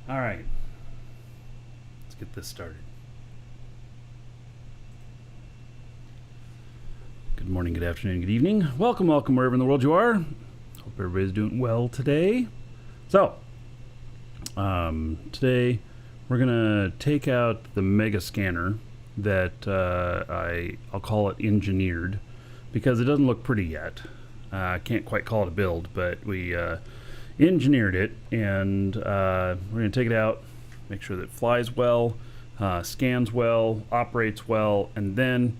All right, let's get this started. Good morning, good afternoon, good evening. Welcome wherever in the world you are. Hope everybody's doing well today. So, today we're gonna take out the mega scanner that I'll call it engineered because it doesn't look pretty yet. I can't quite call it a build, but we engineered it, and we're going to take it out, make sure that it flies well, scans well, operates well, and then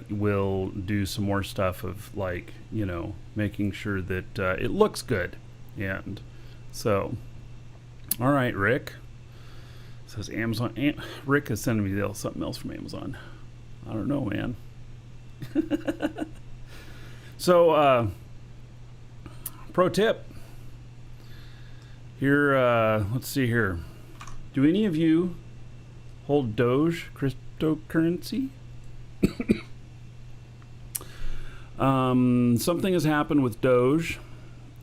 we'll do some more stuff of making sure that it looks good. And so, all right, Rick says Amazon. Rick is sending me something else from Amazon. I don't know, man. So, pro tip. Here, let's see here. Do any of you hold Doge cryptocurrency? Something has happened with Doge,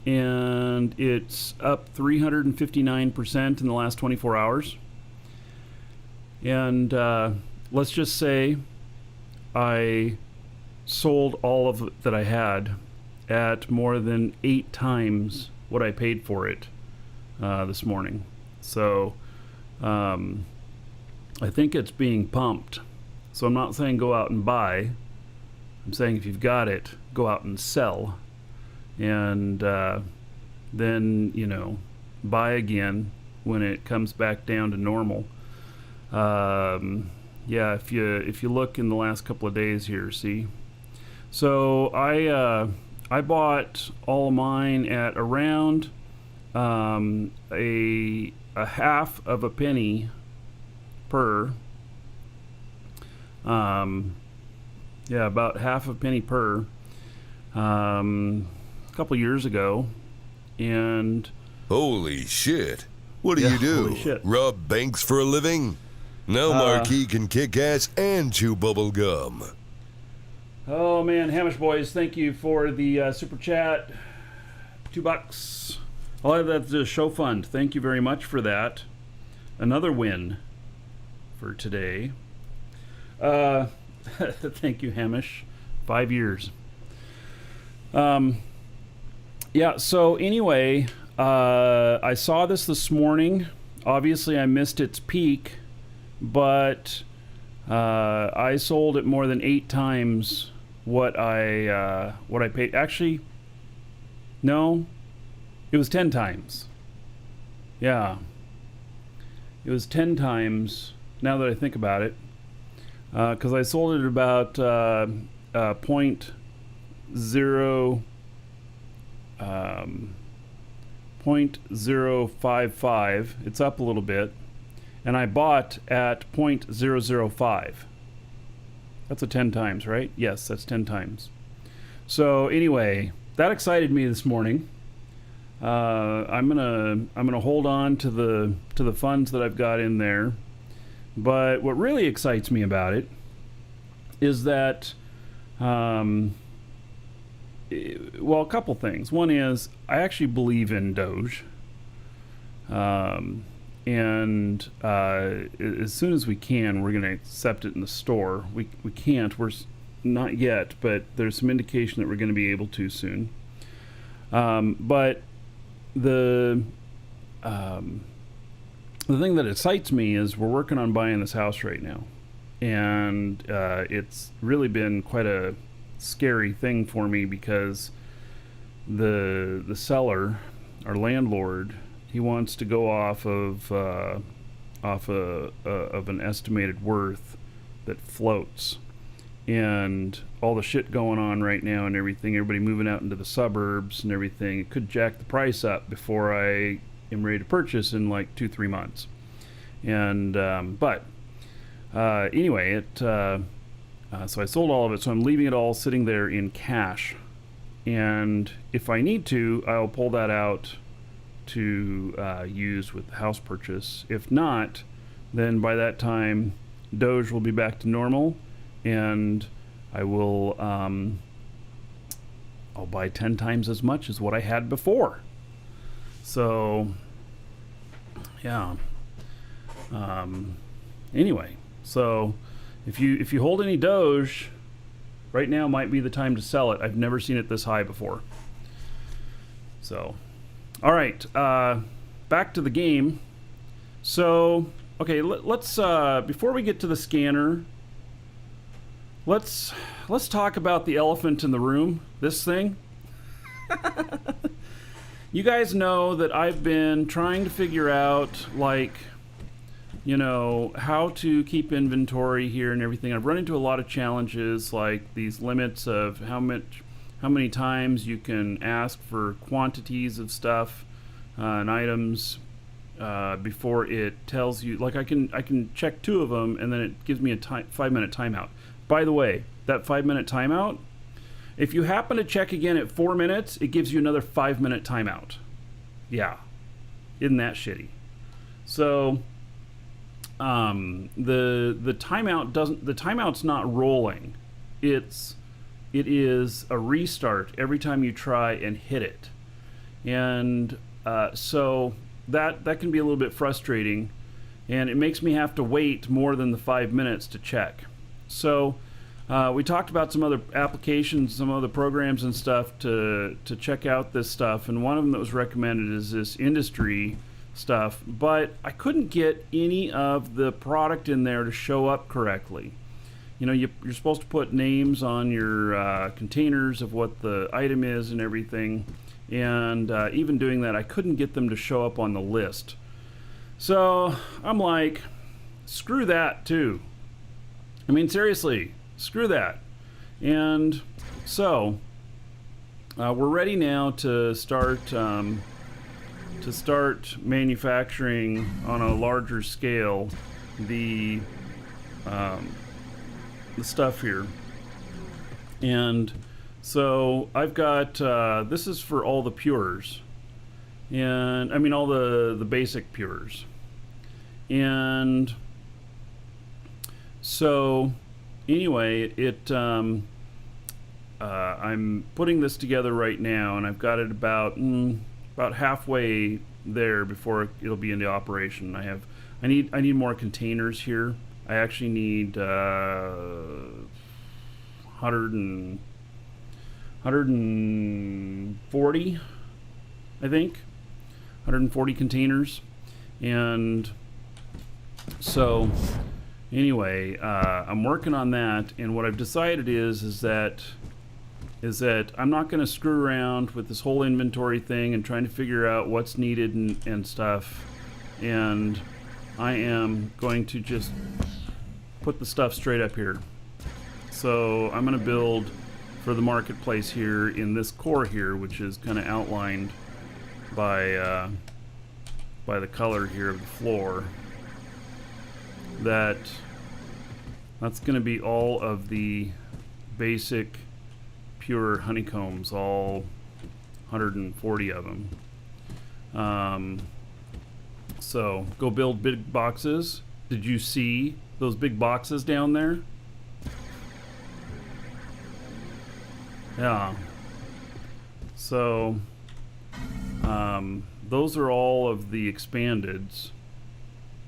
and it's up 359% in the last 24 hours. And let's just say I sold all of it that I had at more than 8 times what I paid for it this morning. So I think it's being pumped. So I'm not saying go out and buy. I'm saying if you've got it, go out and sell. And then, buy again when it comes back down to normal. Yeah, if you look in the last couple of days here, see. So I bought all of mine at around a half of a penny per. Yeah, about half a penny per. A couple years ago, and holy shit! What do yeah, you do? holy shit. Rob banks for a living? Now Marquis can kick ass and chew bubble gum. Oh man, Hamish boys, thank you for the super chat. $2. All of that's a show fund. Thank you very much for that. Another win for today. Thank you, Hamish. 5 years. Yeah, so anyway, I saw this morning. Obviously, I missed its peak, but I sold it more than 8 times what I paid. Actually, no, it was 10 times. Yeah, it was 10 times. Now that I think about it, because I sold it at about 0.055. It's up a little bit, and I bought at 0.005. That's a 10 times, right? Yes, that's 10 times. So anyway, that excited me this morning. I'm gonna hold on to the funds that I've got in there. But what really excites me about it is that, well, a couple things. One is I actually believe in Doge, and as soon as we can, we're going to accept it in the store. We can't. We're not yet, but there's some indication that we're going to be able to soon. But the thing that excites me is we're working on buying this house right now, and it's really been quite a scary thing for me because the seller, our landlord, he wants to go off of an estimated worth that floats, and all the shit going on right now and everything, everybody moving out into the suburbs and everything, it could jack the price up before I am ready to purchase in like 2-3 months. And but anyway, so I sold all of it, so I'm leaving it all sitting there in cash, and if I need to, I'll pull that out to use with the house purchase. If not, then by that time Doge will be back to normal, and I will I'll buy 10 times as much as what I had before. So Yeah. Anyway, so if you hold any Doge, right now might be the time to sell it. I've never seen it this high before. So, all right, back to the game. So, okay, let's before we get to the scanner, let's talk about the elephant in the room. This thing. You guys know that I've been trying to figure out, like, you know, how to keep inventory here and everything. I've run into a lot of challenges, like these limits of how many times you can ask for quantities of stuff and items before it tells you. Like I can check 2 of them, and then it gives me a 5-minute timeout. By the way, that 5-minute timeout, if you happen to check again at 4 minutes, it gives you another 5-minute timeout. Yeah, isn't that shitty? So the timeout's not rolling. It is a restart every time you try and hit it, and so that can be a little bit frustrating, and it makes me have to wait more than the 5 minutes to check. So we talked about some other applications, some other programs and stuff to check out this stuff, and one of them that was recommended is this industry stuff, but I couldn't get any of the product in there to show up correctly. You know, you're supposed to put names on your containers of what the item is and everything, and even doing that, I couldn't get them to show up on the list. So I'm like, screw that too. I mean, seriously, screw that. And so we're ready now to start manufacturing on a larger scale the stuff here. And so I've got this is for all the pures, and I mean all the basic pures. And so anyway, I'm putting this together right now, and I've got it about halfway there before it'll be into operation. I need more containers here. I actually need 140, I think, 140 containers. And so anyway, I'm working on that, and what I've decided is that I'm not going to screw around with this whole inventory thing and trying to figure out what's needed and stuff, and I am going to just put the stuff straight up here. So I'm going to build for the marketplace here in this core here, which is kind of outlined by the color here of the floor. That's going to be all of the basic pure honeycombs, all 140 of them. So go build big boxes. Did you see those big boxes down there? Yeah. So those are all of the expandeds,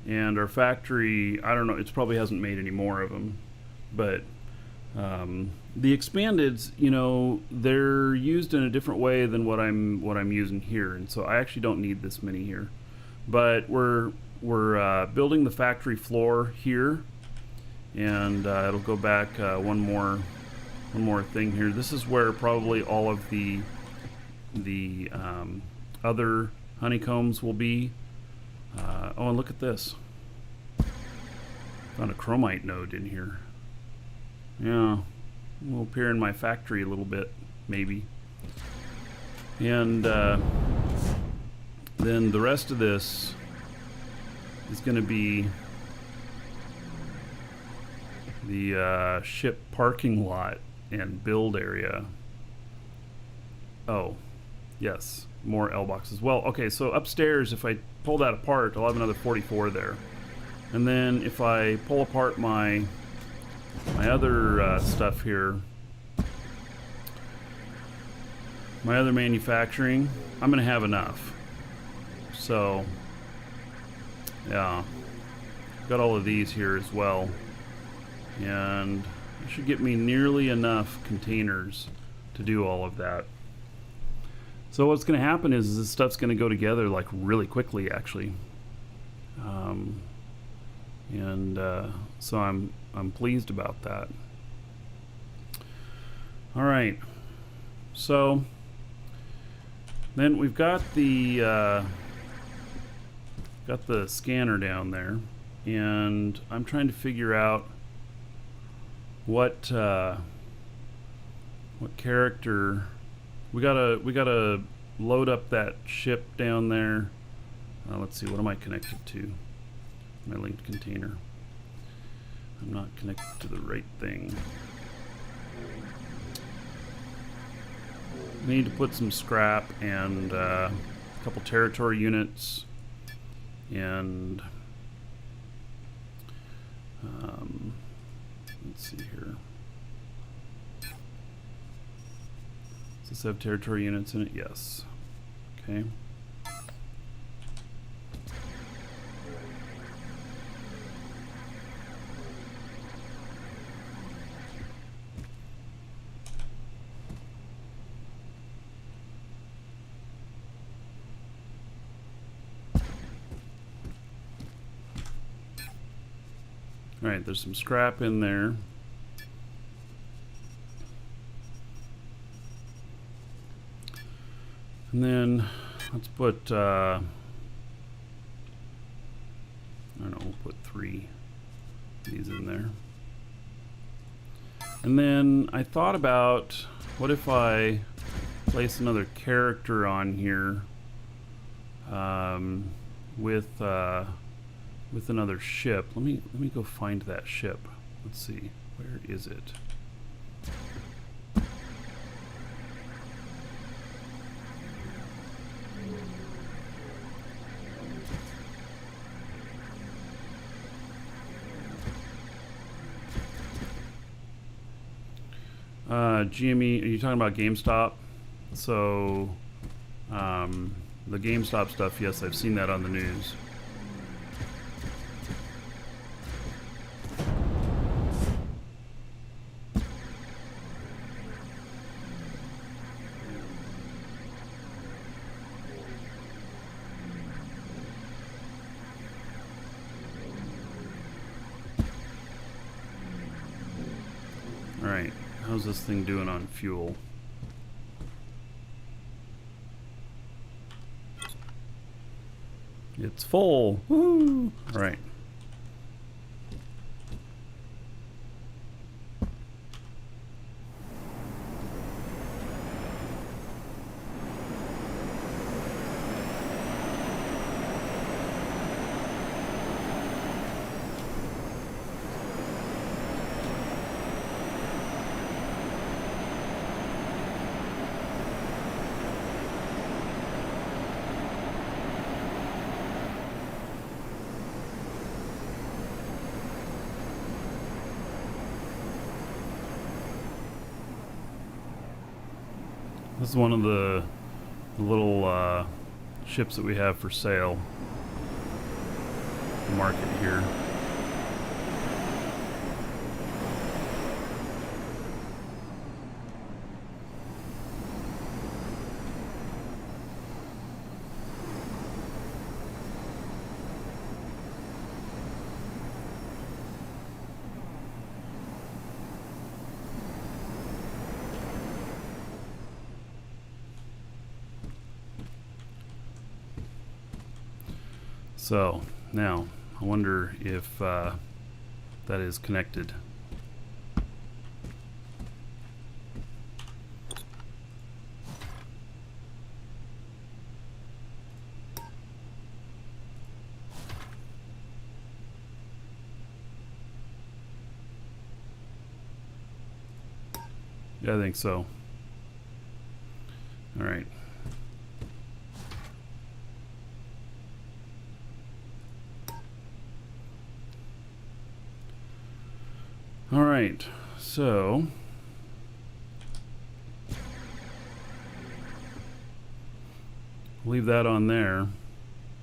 and our factory, I don't know, it probably hasn't made any more of them, but the expandeds, you know, they're used in a different way than what I'm using here, and so I actually don't need this many here. But we're building the factory floor here, and it'll go back one more thing here. This is where probably all of the other honeycombs will be. Oh, and look at this. Found a chromite node in here. Yeah, will appear in my factory a little bit, maybe. And then the rest of this is going to be the ship parking lot and build area. Oh, yes, more L boxes. Well, okay, so upstairs, if I pull that apart, I'll have another 44 there. And then if I pull apart my other stuff here, my other manufacturing, I'm going to have enough. So Yeah. Got all of these here as well. And it should get me nearly enough containers to do all of that. So what's going to happen is this stuff's going to go together like really quickly, actually. So I'm pleased about that. All right. So then we've got the scanner down there, and I'm trying to figure out what character we gotta load up that ship down there. Let's see, what am I connected to? My linked container. I'm not connected to the right thing. I need to put some scrap and a couple territory units and let's see here. Does this have territory units in it? Yes. Okay. All right, there's some scrap in there. And then let's put, I don't know, we'll put 3 of these in there. And then I thought about, what if I place another character on here with another ship. Let me go find that ship. Let's see, where is it? GME, are you talking about GameStop? So, the GameStop stuff, yes, I've seen that on the news. All right. How's this thing doing on fuel? It's full. Woo! All right. This is one of the little ships that we have for sale. The market here. So now I wonder if that is connected. Yeah, I think so. All right. All right, so leave that on there.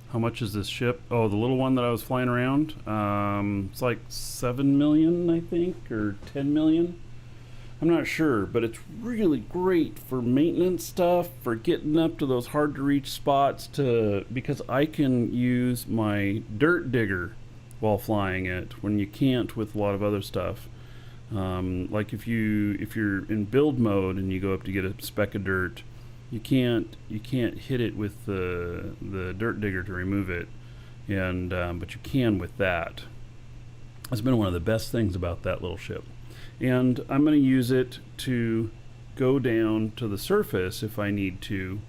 How much is this ship? Oh, the little one that I was flying around. It's like 7 million, I think, or 10 million. I'm not sure, but it's really great for maintenance stuff, for getting up to those hard to reach spots because I can use my dirt digger while flying it when you can't with a lot of other stuff. Like if you're in build mode and you go up to get a speck of dirt, you can't hit it with the dirt digger to remove it, and but you can with that. That's been one of the best things about that little ship. And I'm going to use it to go down to the surface if I need to,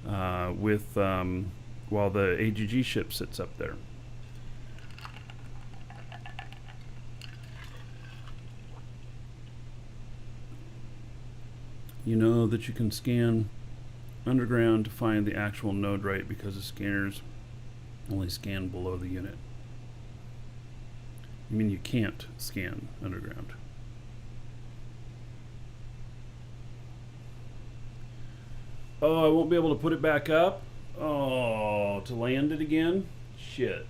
while the AGG ship sits up there. You know that you can scan underground to find the actual node right because the scanners only scan below the unit. I mean, you can't scan underground. Oh, I won't be able to put it back up? Oh, to land it again? Shit.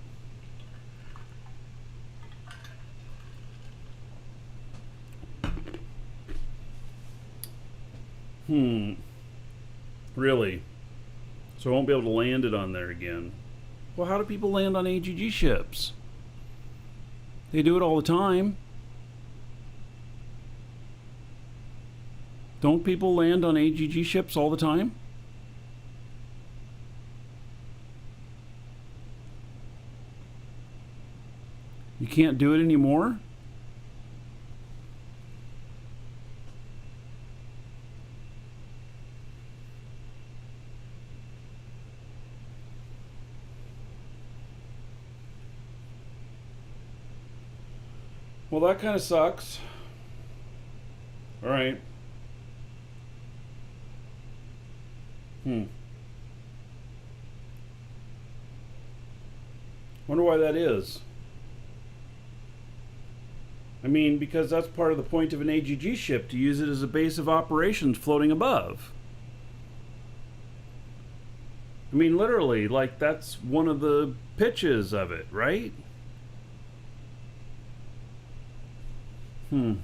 Really? So I won't be able to land it on there again. Well, how do people land on AGG ships? They do it all the time. Don't people land on AGG ships all the time? You can't do it anymore? Well, that kind of sucks. All right. Wonder why that is. I mean, because that's part of the point of an AGG ship, to use it as a base of operations floating above. I mean, literally, like, that's one of the pitches of it, right? That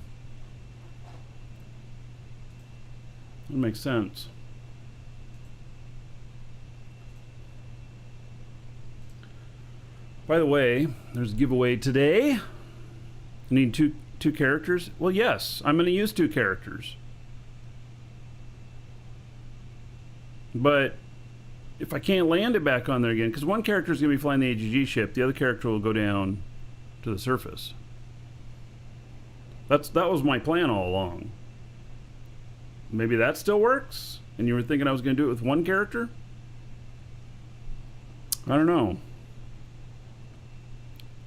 makes sense. By the way, there's a giveaway today. I need two characters. Well, yes, I'm going to use 2 characters. But if I can't land it back on there again, because one character is going to be flying the AGG ship, the other character will go down to the surface. That was my plan all along. Maybe that still works, and you were thinking I was going to do it with one character? I don't know.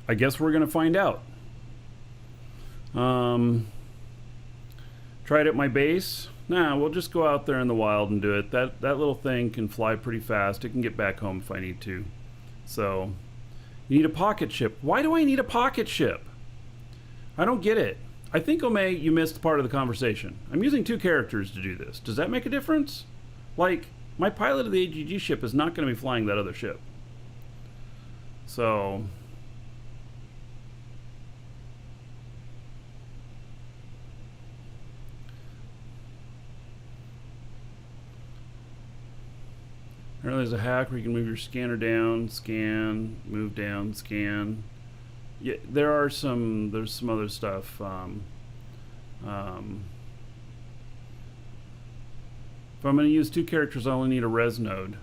I guess we're going to find out. Try it at my base. Nah, we'll just go out there in the wild and do it. That little thing can fly pretty fast. It can get back home if I need to. So, you need a pocket ship. Why do I need a pocket ship? I don't get it. I think, Ome, you missed part of the conversation. I'm using 2 characters to do this. Does that make a difference? Like, my pilot of the AGG ship is not going to be flying that other ship. So... apparently there's a hack where you can move your scanner down, scan, move down, scan. Yeah, there's some other stuff. If I'm going to use 2 characters, I only need a res node.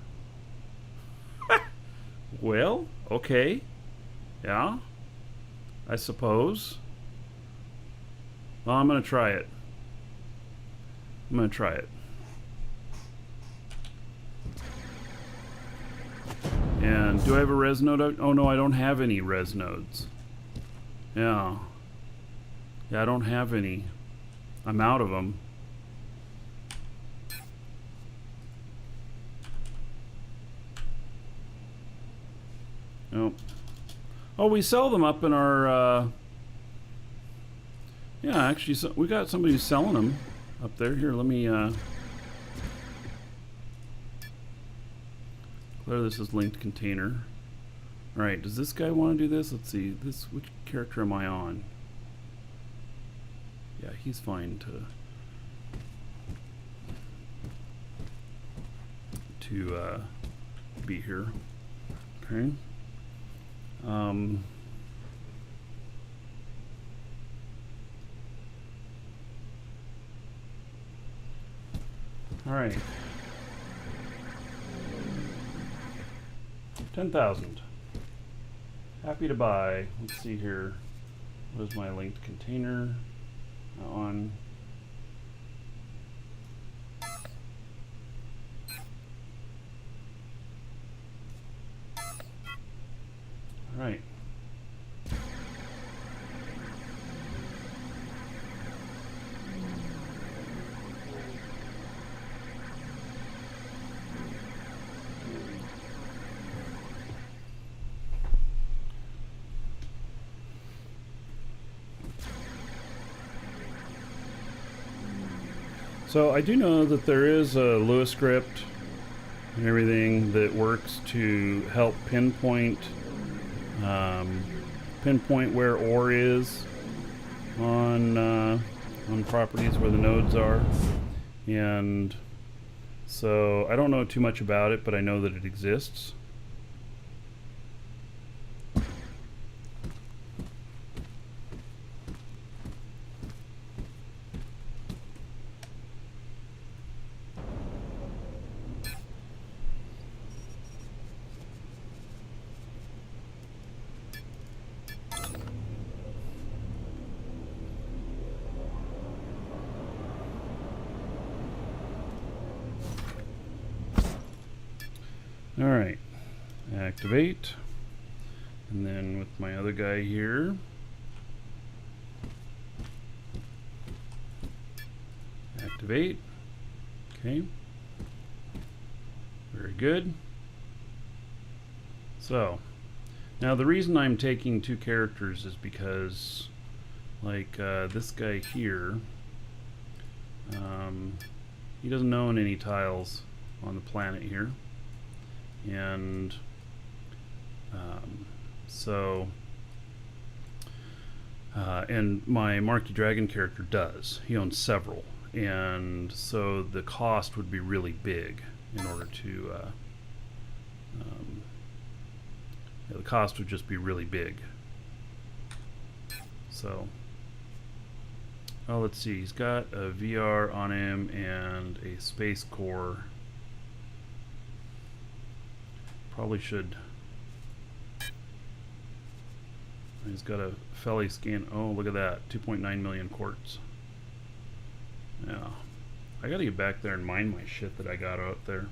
Well, okay. Yeah, I suppose. Well, I'm going to try it. And do I have a res node? Oh no, I don't have any res nodes. Yeah, I don't have any. I'm out of them. Nope. Oh, we sell them up in our... yeah, actually, so we got somebody who's selling them up there. Here, let me... clear this as linked container. Alright, does this guy want to do this? Let's see. Which character am I on? Yeah, he's fine to be here. Okay. Alright. 10,000. Happy to buy. Let's see here. What is my linked container? On. Alright. So I do know that there is a Lua script and everything that works to help pinpoint where ore is on properties where the nodes are, and so I don't know too much about it, but I know that it exists. Alright, activate, and then with my other guy here, activate. Okay, very good. So now the reason I'm taking two characters is because, like, this guy here, he doesn't own any tiles on the planet here. And and my Marky Dragon character does. He owns several, and so the cost would be really big in order to. The cost would just be really big. So, oh, let's see. He's got a VR on him and a space core. Probably should. He's got a Felly scan. Oh, look at that. 2.9 million quartz. Yeah. I gotta get back there and mine my shit that I got out there.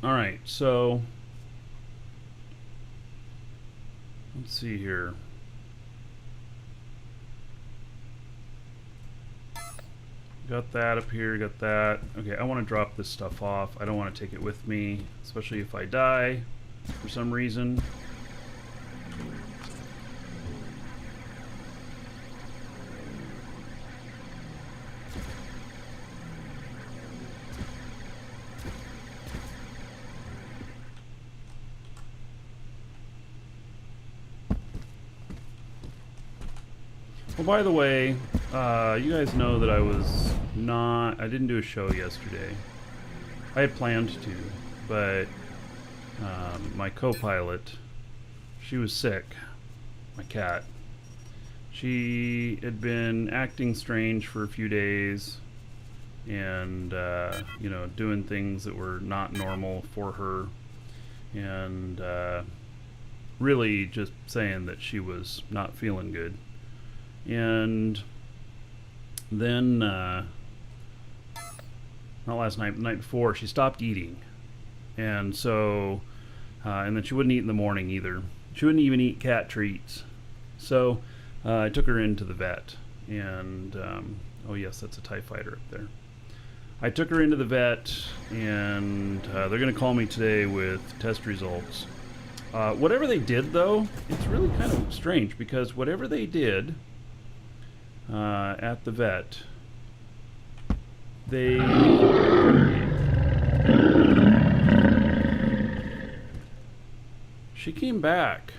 Alright, so let's see here. Got that up here, got that. Okay, I want to drop this stuff off. I don't want to take it with me, especially if I die for some reason. Well, by the way, you guys know that I didn't do a show yesterday. I had planned to, but my co-pilot, she was sick, my cat. She had been acting strange for a few days and, you know, doing things that were not normal for her, and really just saying that she was not feeling good. And then, not last night, the night before, she stopped eating. And so, and then she wouldn't eat in the morning either. She wouldn't even eat cat treats. So, I took her into the vet. And, oh yes, that's a TIE fighter up there. I took her into the vet, and they're going to call me today with test results. Whatever they did, though, it's really kind of strange, because whatever they did at the vet, they she came back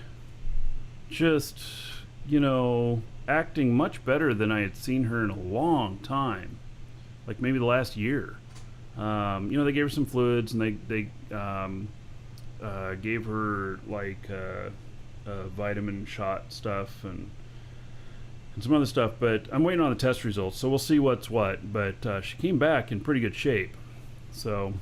just, you know, acting much better than I had seen her in a long time, like maybe the last year. You know, they gave her some fluids, and they gave her like vitamin shot stuff and some other stuff, but I'm waiting on the test results, so we'll see what's what. But she came back in pretty good shape. So,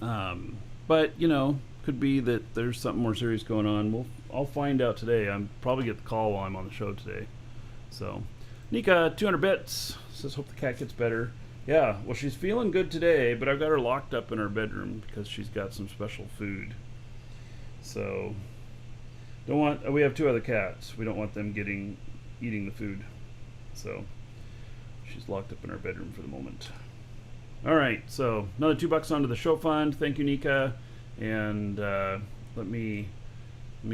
but you know, could be that there's something more serious going on. I'll find out today. I'm probably get the call while I'm on the show today. So, Nika, 200 bits says, hope the cat gets better. Yeah, well, she's feeling good today, but I've got her locked up in her bedroom because she's got some special food. So, we have 2 other cats. We don't want them eating the food. So, she's locked up in our bedroom for the moment. All right, so another $2 onto the show fund. Thank you, Nika. And let me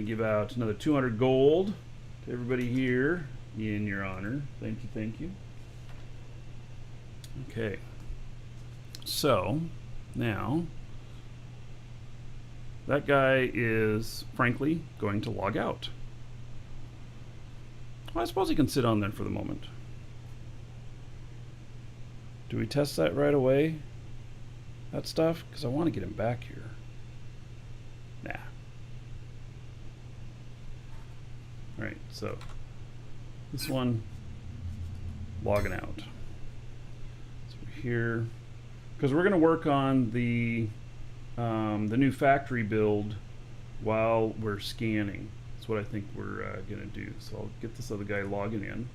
give out another 200 gold to everybody here in your honor. Thank you, thank you. Okay. So now that guy is frankly going to log out. Well, I suppose he can sit on there for the moment. Do we test that right away? That stuff? Because I want to get him back here. Nah. Alright, so this one, logging out. So here, because we're going to work on the new factory build while we're scanning. That's what I think we're going to do. So I'll get this other guy logging in.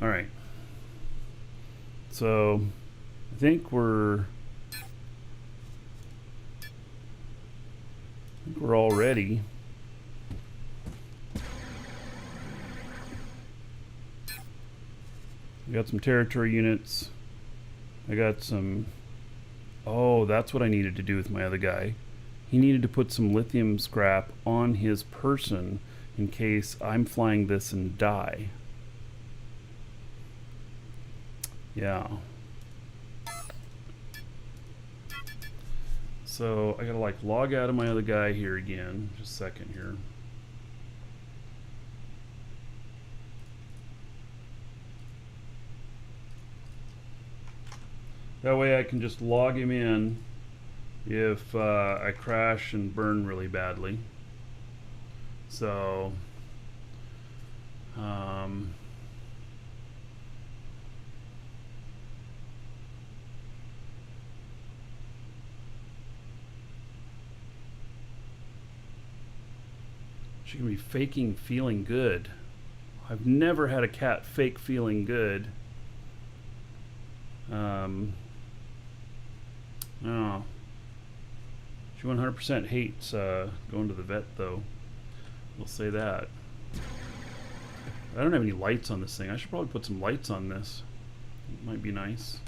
All right. So I think we're all ready. I got some territory units. I got some. Oh, that's what I needed to do with my other guy. He needed to put some lithium scrap on his person in case I'm flying this and die. Yeah. So I gotta like log out of my other guy here again. Just a second here. That way I can just log him in if I crash and burn really badly. So she can be faking feeling good. I've never had a cat fake feeling good. Oh. She 100% hates going to the vet, though. We'll say that. I don't have any lights on this thing. I should probably put some lights on this. It might be nice.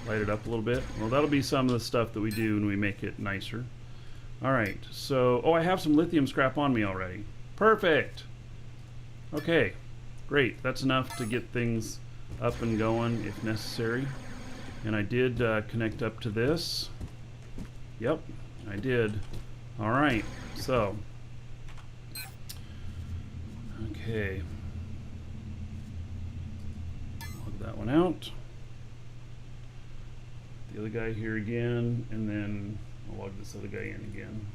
Light it up a little bit. Well, that'll be some of the stuff that we do when we make it nicer. Alright, so... Oh, I have some lithium scrap on me already. Perfect! Okay, great. That's enough to get things up and going if necessary. And I did connect up to this. Yep, I did. Alright, so... Okay. Log that one out. The other guy here again, and then I'll log this other guy in again.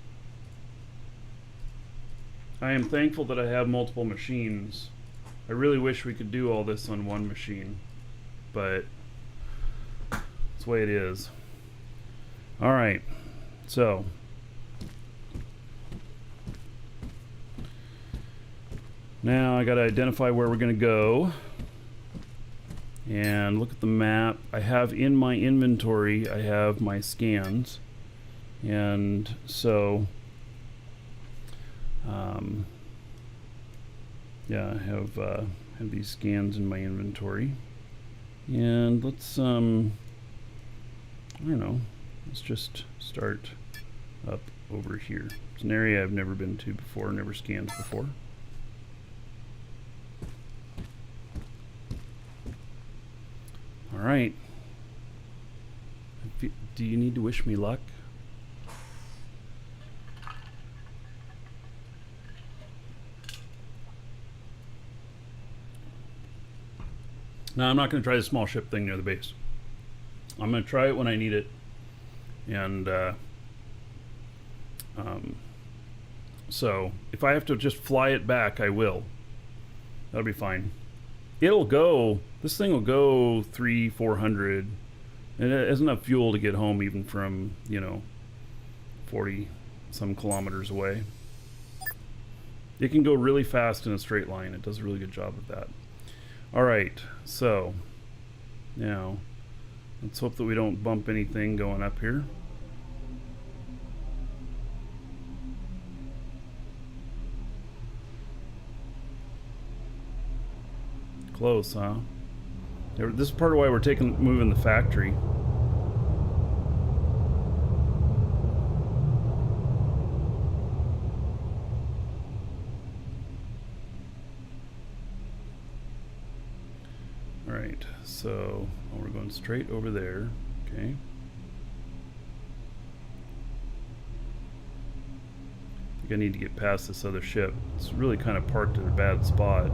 I am thankful that I have multiple machines. I really wish we could do all this on one machine, but it's the way it is. Alright, so now I got to identify where we're going to go and look at the map. I have in my inventory, I have my scans, and so yeah, I have these scans in my inventory, and let's I don't know, let's just start up over here. It's an area I've never been to before, never scanned before. right. Do you need to wish me luck? No, I'm not going to try the small ship thing near the base. I'm going to try it when I need it. And so if I have to just fly it back, I will. That'll be fine. It'll go, this thing will go 300-400. And it has enough fuel to get home even from, 40 some kilometers away. It can go really fast in a straight line. It does a really good job of that. All right, so now let's hope that we don't bump anything going up here. Close, huh? This is part of why we're moving the factory. All right, so we're going straight over there. Okay. I think I need to get past this other ship. It's really kind of parked in a bad spot.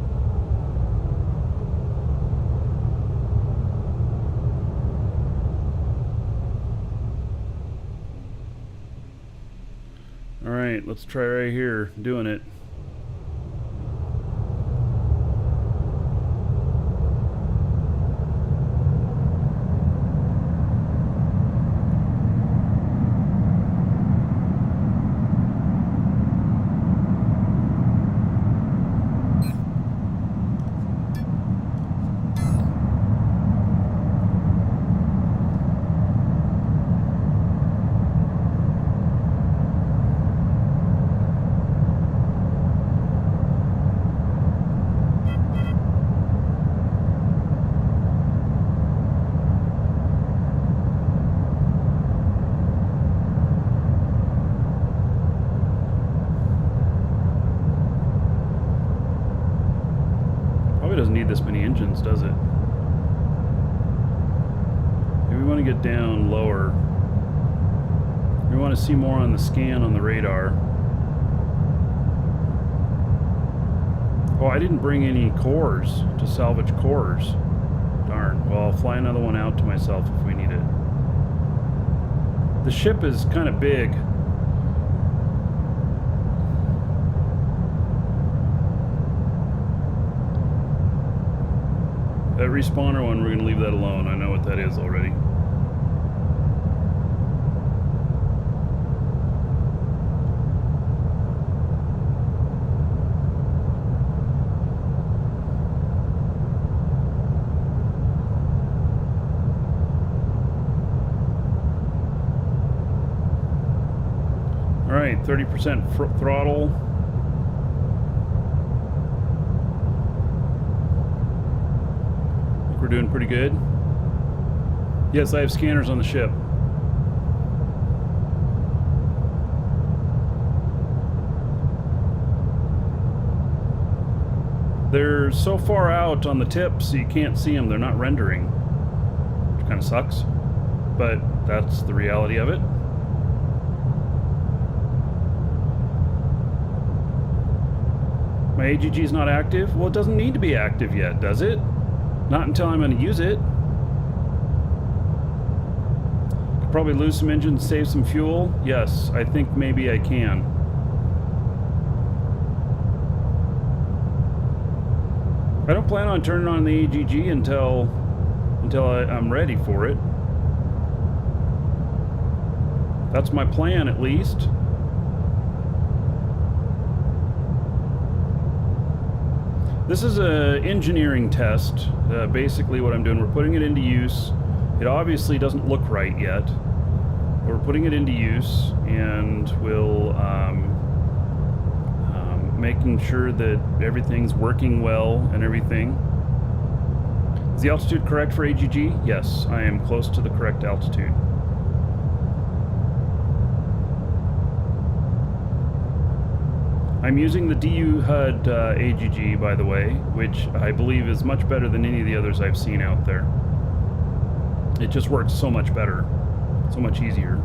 All right, let's try right here, doing it. Doesn't need this many engines, does it? Maybe we want to get down lower. We want to see more on the scan on the radar. Oh, I didn't bring any cores to salvage cores. Darn. Well, I'll fly another one out to myself if we need it. The ship is kind of big. That respawner one, we're going to leave that alone. I know what that is already. All right, 30% throttle. We're doing pretty good. Yes, I have scanners on the ship. They're so far out on the tip so you can't see them. They're not rendering, which kind of sucks, but that's the reality of it. My AGG is not active? Well, it doesn't need to be active yet, does it? Not until I'm going to use it. Could probably lose some engines, save some fuel. Yes, I think maybe I can. I don't plan on turning on the AGG until I'm ready for it. That's my plan, at least. This is an engineering test. Basically what I'm doing, we're putting it into use. It obviously doesn't look right yet. But we're putting it into use, and we'll making sure that everything's working well and everything. Is the altitude correct for AGG? Yes, I am close to the correct altitude. I'm using the DU HUD AGG, by the way, which I believe is much better than any of the others I've seen out there. it just works so much better, so much easier.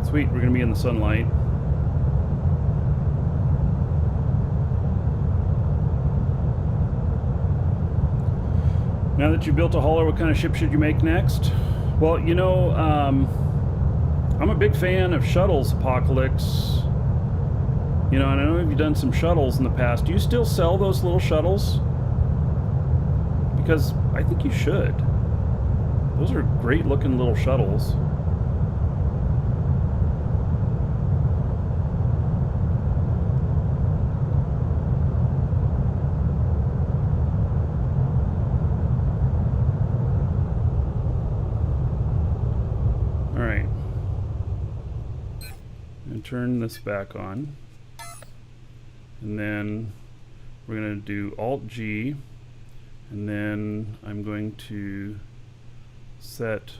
Sweet, we're gonna be in the sunlight. Now that you built a hauler, what kind of ship should you make next? Well, you know, I'm a big fan of shuttles, Apocalypse. You know, and I know you've done some shuttles in the past. Do you still sell those little shuttles? Because I think you should. Those are great looking little shuttles. Alright. And turn this back on. And then we're going to do Alt-G. And then I'm going to set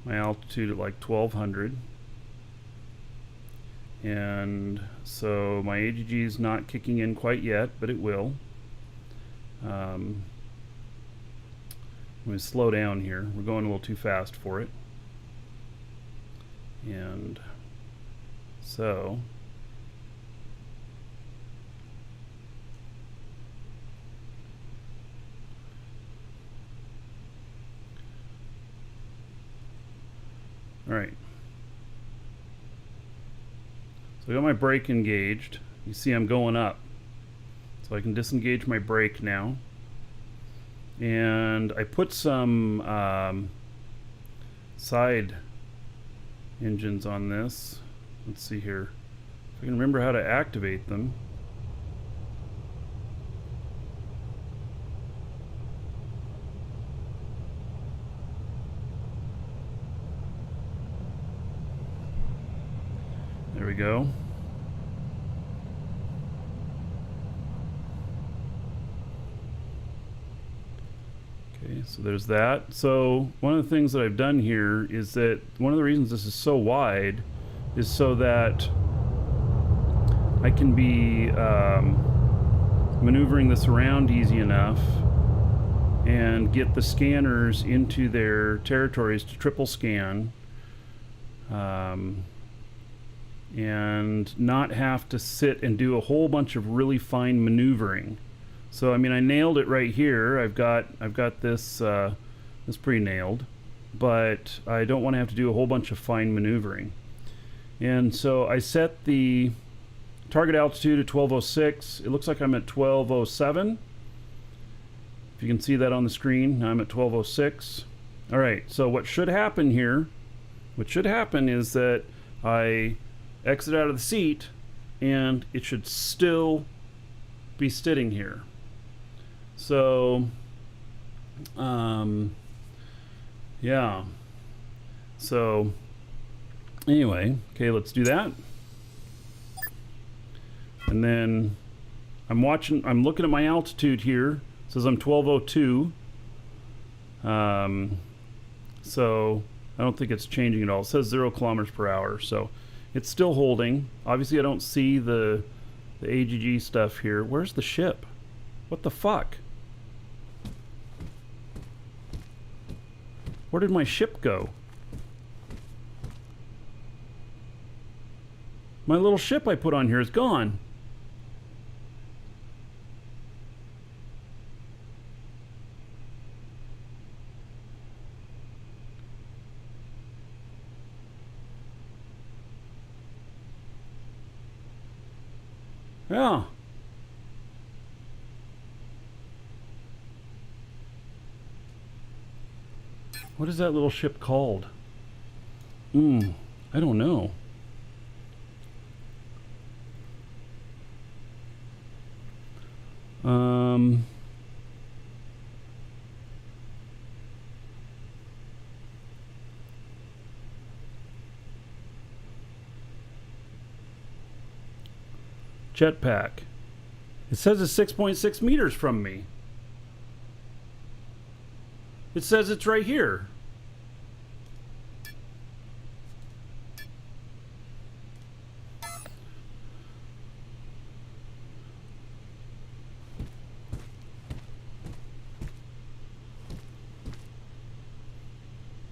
my altitude at like 1200. And so my AGG is not kicking in quite yet, but it will. I'm going to slow down here. We're going a little too fast for it. And so all right. So I got my brake engaged. You see I'm going up. So I can disengage my brake now. And I put some side engines on this. Let's see here. If I can remember how to activate them. There we go. Okay, so there's that. So one of the things that I've done here is that one of the reasons this is so wide is so that I can be maneuvering this around easy enough and get the scanners into their territories to triple scan, and not have to sit and do a whole bunch of really fine maneuvering. So I mean, I nailed it right here. I've got this this pre-nailed, but I don't want to have to do a whole bunch of fine maneuvering. And so I set the target altitude at 1206. It looks like I'm at 1207. If you can see that on the screen, I'm at 1206. All right, so what should happen here, is that I exit out of the seat and it should still be sitting here. So, yeah. So, anyway, okay, let's do that. And then I'm looking at my altitude here. It says I'm 1202. So I don't think it's changing at all. It says 0 kilometers per hour. So it's still holding. Obviously I don't see the AGG stuff here. Where's the ship? What the fuck? Where did my ship go? My little ship I put on here is gone. Yeah. What is that little ship called? I don't know. Jetpack. It says it's 6.6 meters from me. It says it's right here.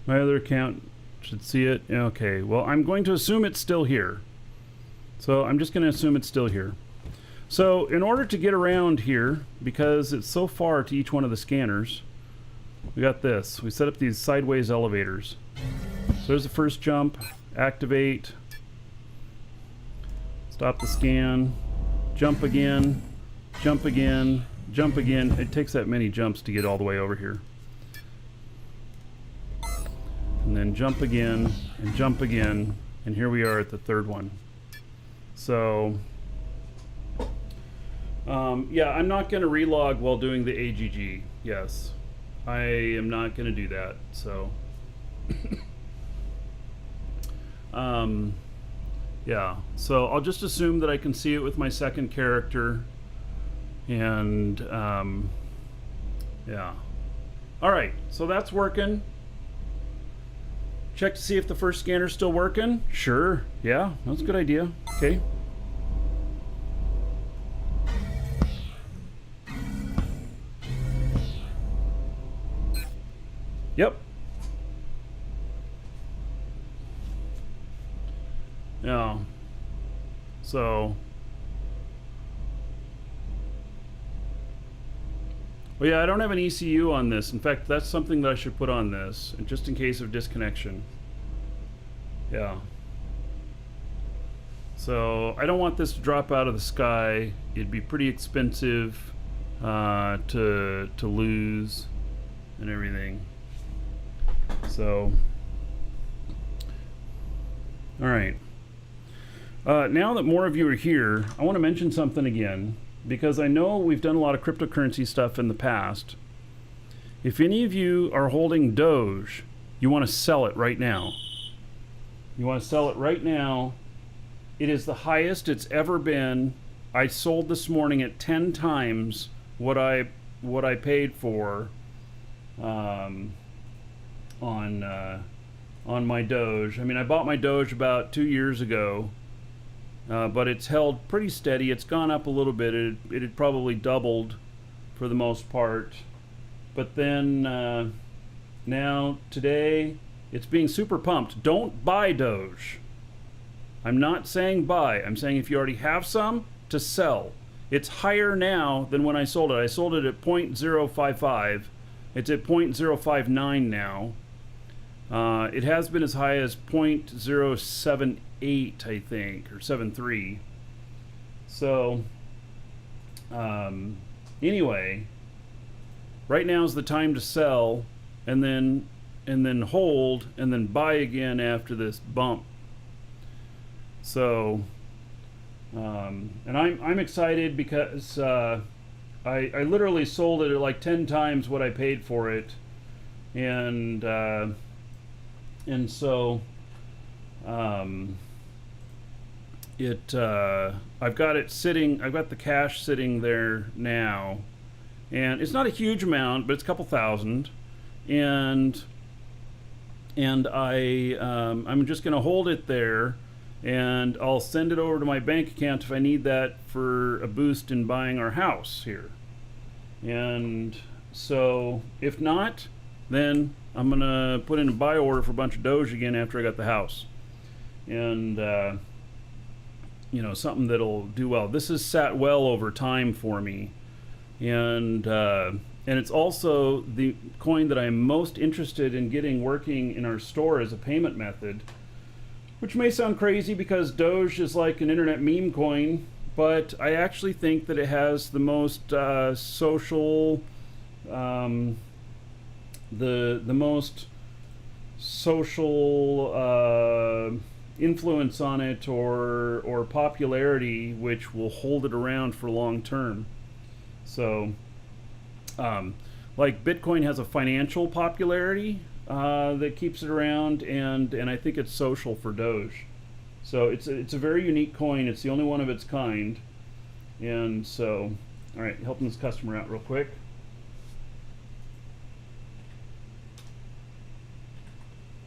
My other account should see it. Okay, well, I'm going to assume it's still here. So I'm just going to assume it's still here. So in order to get around here, because it's so far to each one of the scanners, we got this. We set up these sideways elevators. So there's the first jump, activate, stop the scan, jump again, jump again, jump again. It takes that many jumps to get all the way over here. And then jump again, and here we are at the third one. So, yeah, I'm not going to relog while doing the AGG. Yes, I am not going to do that. So, yeah, so I'll just assume that I can see it with my second character, and yeah. All right, so that's working. Check to see if the first scanner's still working. Sure, yeah, that's a good idea. Okay. Yep. Yeah. So. Well, yeah, I don't have an ECU on this. In fact, that's something that I should put on this, just in case of disconnection. Yeah. So I don't want this to drop out of the sky. It'd be pretty expensive to lose and everything. So, all right. Now that more of you are here, I want to mention something again, because I know we've done a lot of cryptocurrency stuff in the past. If any of you are holding Doge, you want to sell it right now. You want to sell it right now. It is the highest it's ever been. I sold this morning at 10 times what I paid for on my Doge. I mean, I bought my Doge about 2 years ago. But it's held pretty steady. It's gone up a little bit. It had probably doubled for the most part. But then now, today, it's being super pumped. Don't buy Doge. I'm not saying buy. I'm saying if you already have some, to sell. It's higher now than when I sold it. I sold it at 0.055. It's at 0.059 now. It has been as high as 0.078, I think, or 73. So, anyway, right now is the time to sell, and then hold, and then buy again after this bump. So, and I'm excited because I literally sold it at like 10 times what I paid for it, and so I've got it sitting, I've got the cash sitting there now, and it's not a huge amount, but it's a couple thousand, and I'm just gonna hold it there, and I'll send it over to my bank account if I need that for a boost in buying our house here. And so if not, then I'm gonna put in a buy order for a bunch of Doge again after I got the house, and you know, something that'll do well. This has sat well over time for me, and it's also the coin that I'm most interested in getting working in our store as a payment method, which may sound crazy because Doge is like an internet meme coin, but I actually think that it has the most social, the most social influence on it, or popularity, which will hold it around for long term. So, like Bitcoin has a financial popularity that keeps it around, and I think it's social for Doge. So it's a very unique coin. It's the only one of its kind, and so, all right, helping this customer out real quick.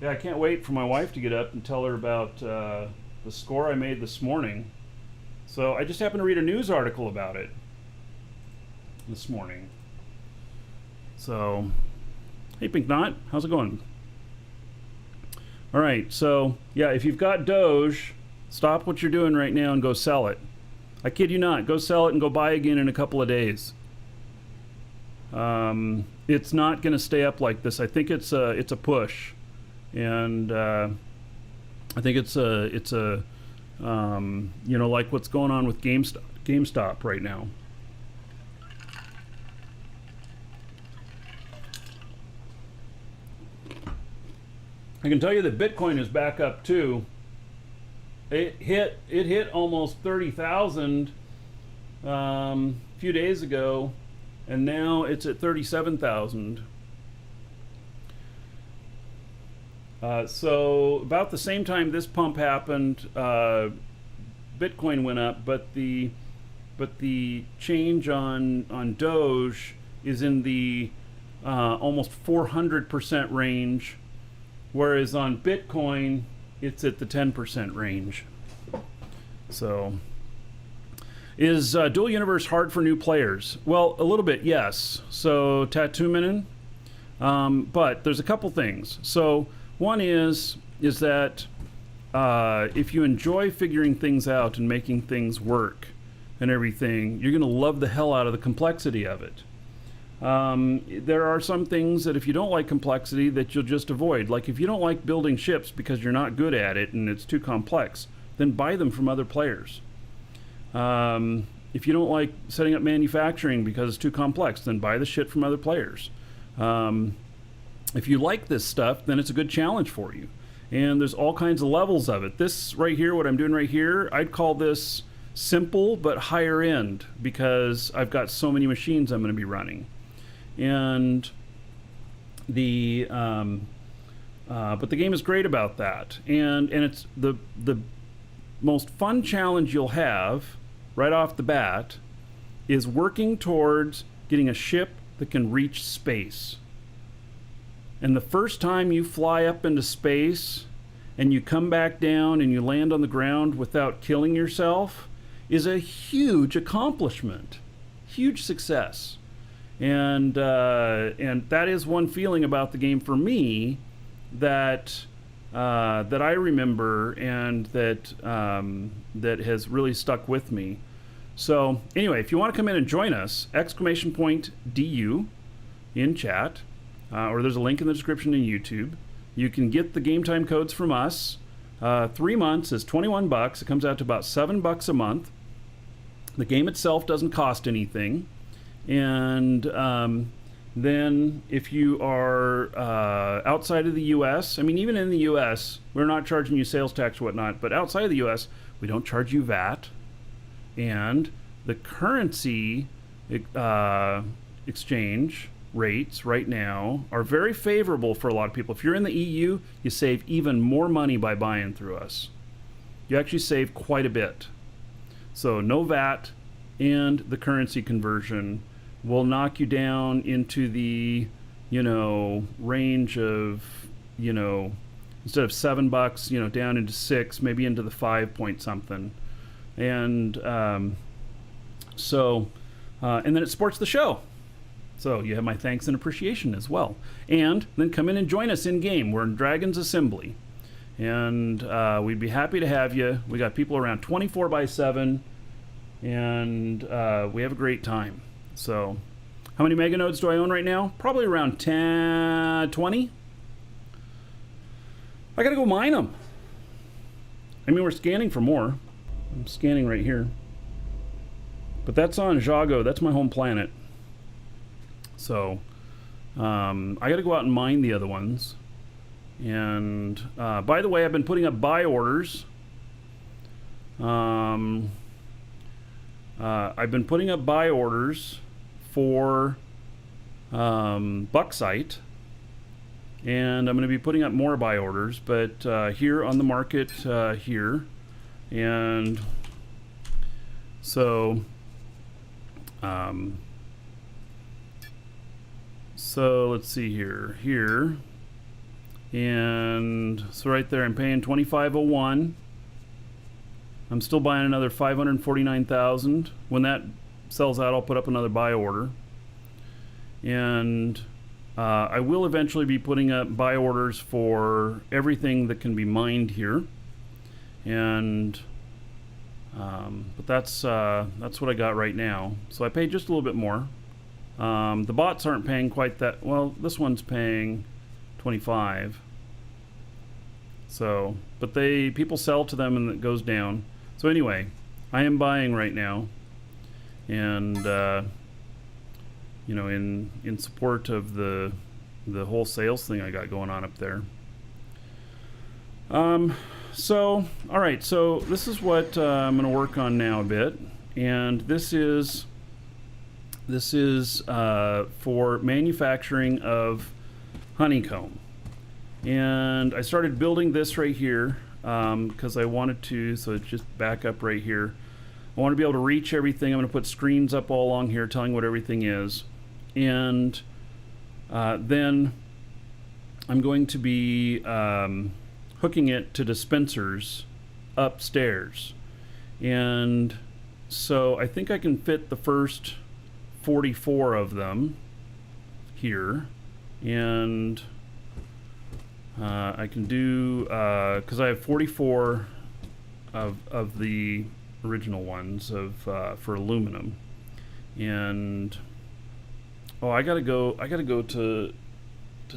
Yeah, I can't wait for my wife to get up and tell her about the score I made this morning. So I just happened to read a news article about it this morning. So, hey Pink Knot, how's it going? All right, so yeah, if you've got Doge, stop what you're doing right now and go sell it. I kid you not, go sell it and go buy again in a couple of days. It's not going to stay up like this. I think it's a push, and I think it's a like what's going on with GameStop right now. I can tell you that Bitcoin is back up too. It hit almost 30,000 a few days ago, and now it's at 37,000. So about the same time this pump happened, Bitcoin went up, but the change on Doge is in the almost 400% range, whereas on Bitcoin it's at the 10% range. So, is Dual Universe hard for new players? Well, a little bit, yes. So, Tattoo Minin, but there's a couple things. So, one is that if you enjoy figuring things out and making things work and everything, you're going to love the hell out of the complexity of it. There are some things that if you don't like complexity that you'll just avoid. Like if you don't like building ships because you're not good at it and it's too complex, then buy them from other players. If you don't like setting up manufacturing because it's too complex, then buy the shit from other players. If you like this stuff, then it's a good challenge for you. And there's all kinds of levels of it. This right here, what I'm doing right here, I'd call this simple but higher end because I've got so many machines I'm going to be running. And but the game is great about that, and it's the most fun challenge you'll have right off the bat is working towards getting a ship that can reach space. And the first time you fly up into space and you come back down and you land on the ground without killing yourself is a huge accomplishment, huge success. And that is one feeling about the game for me that I remember and that has really stuck with me. So anyway, if you want to come in and join us, !DU in chat, or there's a link in the description in YouTube. You can get the game time codes from us. 3 months is $21. It comes out to about $7 a month. The game itself doesn't cost anything. And then if you are outside of the U.S., I mean, even in the U.S., we're not charging you sales tax or whatnot, but outside of the U.S., we don't charge you VAT. And the currency exchange rates right now are very favorable for a lot of people. If you're in the EU, you save even more money by buying through us. You actually save quite a bit. So no VAT, and the currency conversion will knock you down into the, range of, instead of $7, down into 6, maybe into the 5 point something. And and then it supports the show. So you have my thanks and appreciation as well. And then come in and join us in game. We're in Dragon's Assembly. And we'd be happy to have you. We got people around 24/7. And we have a great time. So how many mega nodes do I own right now? Probably around 10, 20. I gotta go mine them. I mean, we're scanning for more. I'm scanning right here. But that's on Jago. That's my home planet. So I gotta go out and mine the other ones. And by the way, I've been putting up buy orders. I've been putting up buy orders for Bucksite, and I'm going to be putting up more buy orders, but here on the market here. And so let's see here. And so right there, I'm paying 2501. I'm still buying another 549,000. When that sells out, I'll put up another buy order. And I will eventually be putting up buy orders for everything that can be mined here. And but that's what I got right now. So I paid just a little bit more. The bots aren't paying quite that well. This one's paying 25. So, but people sell to them and it goes down. So anyway, I am buying right now, and you know, in support of the whole sales thing I got going on up there. So all right, so this is what I'm going to work on now a bit, and this is for manufacturing of honeycomb. And I started building this right here because I wanted to, so it's just back up right here. I want to be able to reach everything. I'm going to put screens up all along here telling what everything is. And then I'm going to be hooking it to dispensers upstairs. And so I think I can fit the first 44 of them here. And I can do, because I have 44 of the original ones for aluminum. And oh, I gotta go to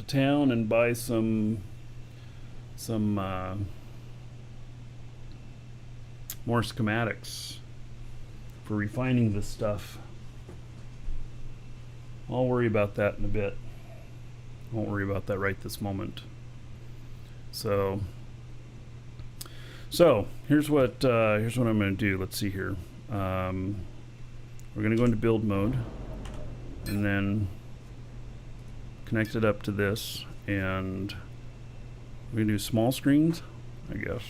town and buy some more schematics for refining this stuff. I'll worry about that in a bit. Won't worry about that right this moment. So here's what I'm going to do. Let's see here. We're going to go into build mode, and then connect it up to this, and we're going to do small screens, I guess.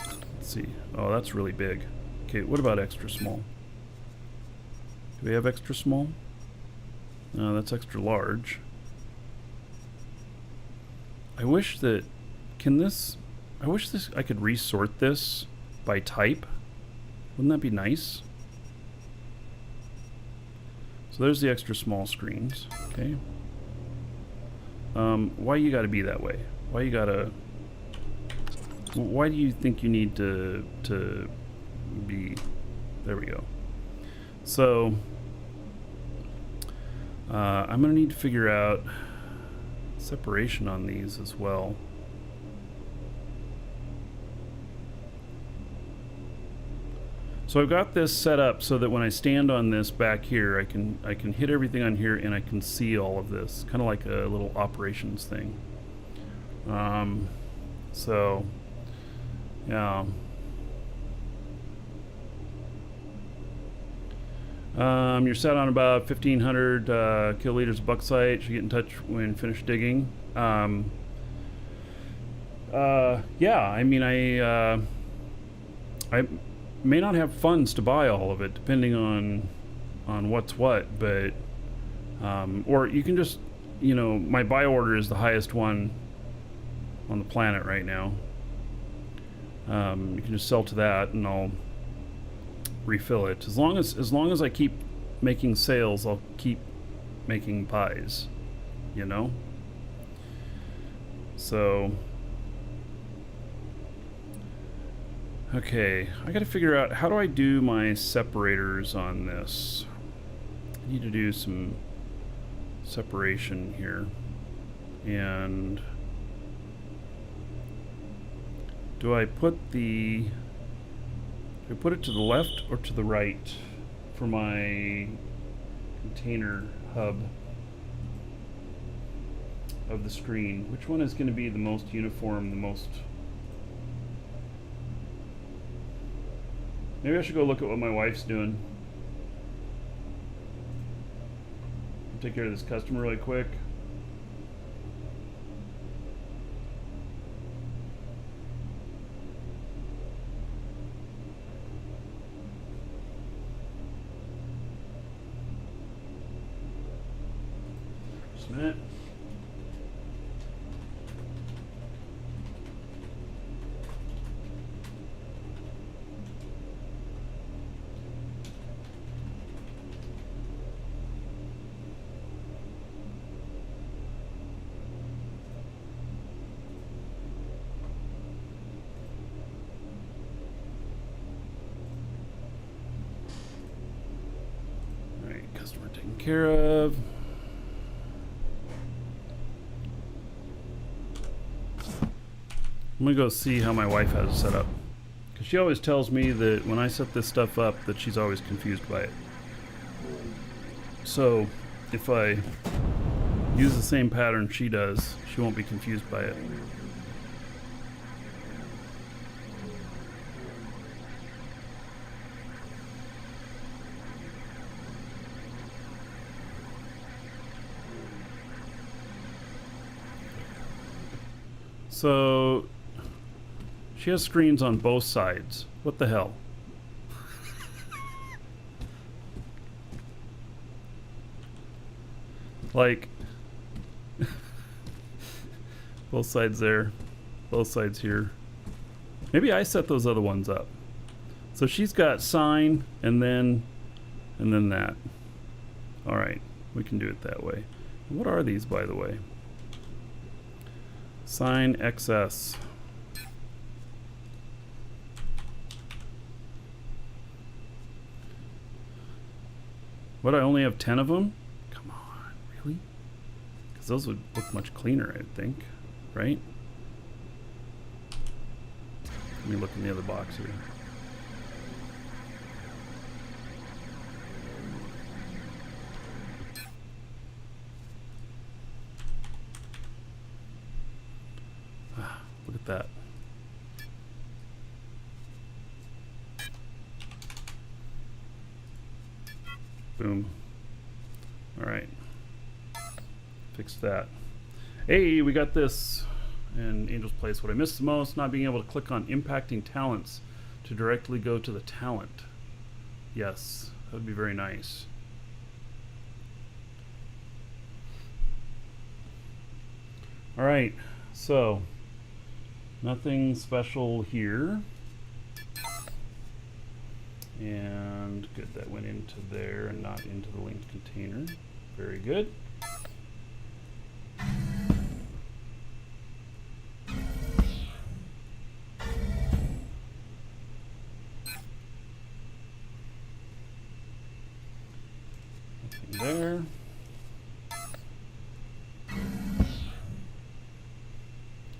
Let's see. Oh, that's really big. Okay, what about extra small? Do we have extra small? No, that's extra large. I wish I could resort this by type. Wouldn't that be nice? So there's the extra small screens. Okay. Why you gotta be that way? Why do you think you need to be? There we go. So I'm gonna need to figure out separation on these as well. So I've got this set up so that when I stand on this back here, I can hit everything on here and I can see all of this, kind of like a little operations thing. So yeah. You're set on about 1,500 kiloliters of bauxite. Should get in touch when finished digging. Yeah, I mean, I may not have funds to buy all of it, depending on what's what. But or you can just, you know, my buy order is the highest one on the planet right now. You can just sell to that, and I'll refill it. As long as I keep making sales, I'll keep making pies, you know. So okay, I gotta figure out how do I do my separators on this. I need to do some separation here. And do I put it to the left or to the right for my container hub of the screen? Which one is going to be the most uniform, the most... Maybe I should go look at what my wife's doing. I'll take care of this customer really quick. Just a minute. care of. I'm gonna go see how my wife has it set up. Because she always tells me that when I set this stuff up that she's always confused by it. So if I use the same pattern she does, she won't be confused by it. So she has screens on both sides. What the hell? Like, both sides there, both sides here. Maybe I set those other ones up. So she's got sign and then that. All right, we can do it that way. What are these, by the way? Sign XS. What, I only have 10 of them? Come on, really? Because those would look much cleaner, I think, right? Let me look in the other box here. Look at that. Boom. All right. Fix that. Hey, we got this in Angel's Place. What I missed the most, not being able to click on impacting talents to directly go to the talent. Yes, that would be very nice. All right, so nothing special here. And good, that went into there and not into the linked container. Very good. Nothing there.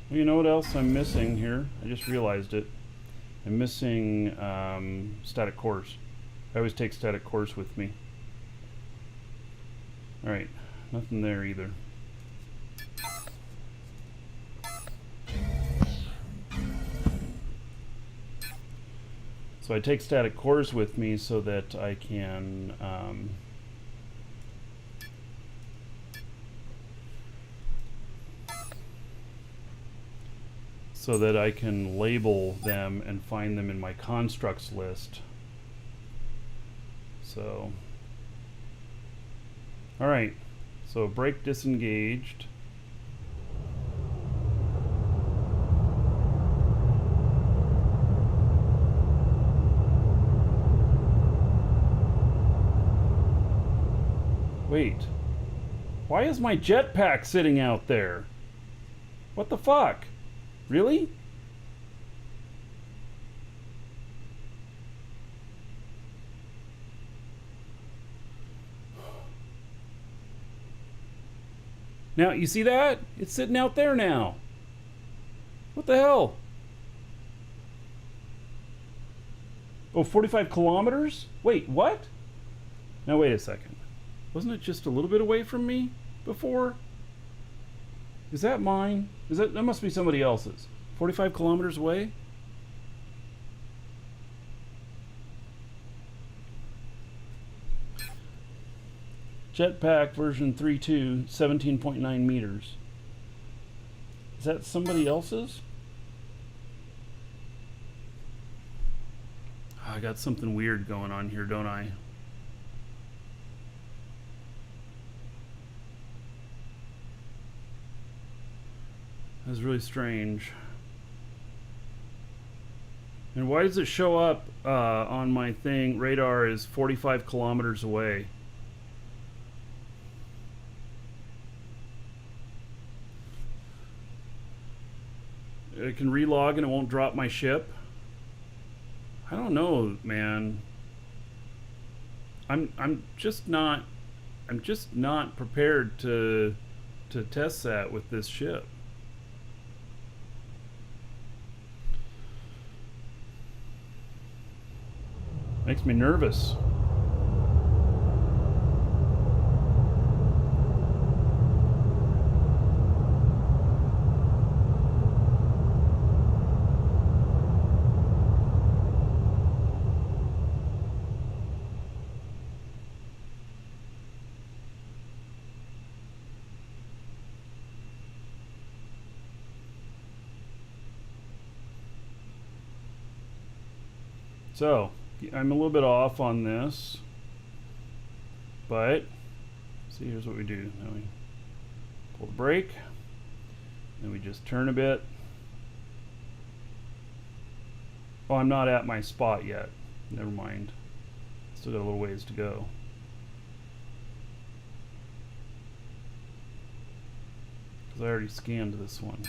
Well, you know what else I'm missing here? I just realized it. I'm missing static cores. I always take static cores with me. Alright, nothing there either. So I take static cores with me so that I can label them and find them in my constructs list. So, all right, so break disengaged. Wait, why is my jetpack sitting out there? What the fuck? Really? Now, you see that? It's sitting out there now. What the hell? Oh, 45 kilometers? Wait, what? Now, wait a second. Wasn't it just a little bit away from me before? Is that mine? That must be somebody else's. 45 kilometers away? Jetpack version 3.2, 17.9 meters. Is that somebody else's? Oh, I got something weird going on here, don't I? That's really strange. And why does it show up on my thing? Radar is 45 kilometers away. I can relog and it won't drop my ship. I don't know, man. I'm just not I'm just not prepared to test that with this ship. Makes me nervous. So, I'm a little bit off on this, but see, here's what we do. Now we pull the brake, then we just turn a bit. Oh, I'm not at my spot yet. Never mind. Still got a little ways to go. Because I already scanned this one.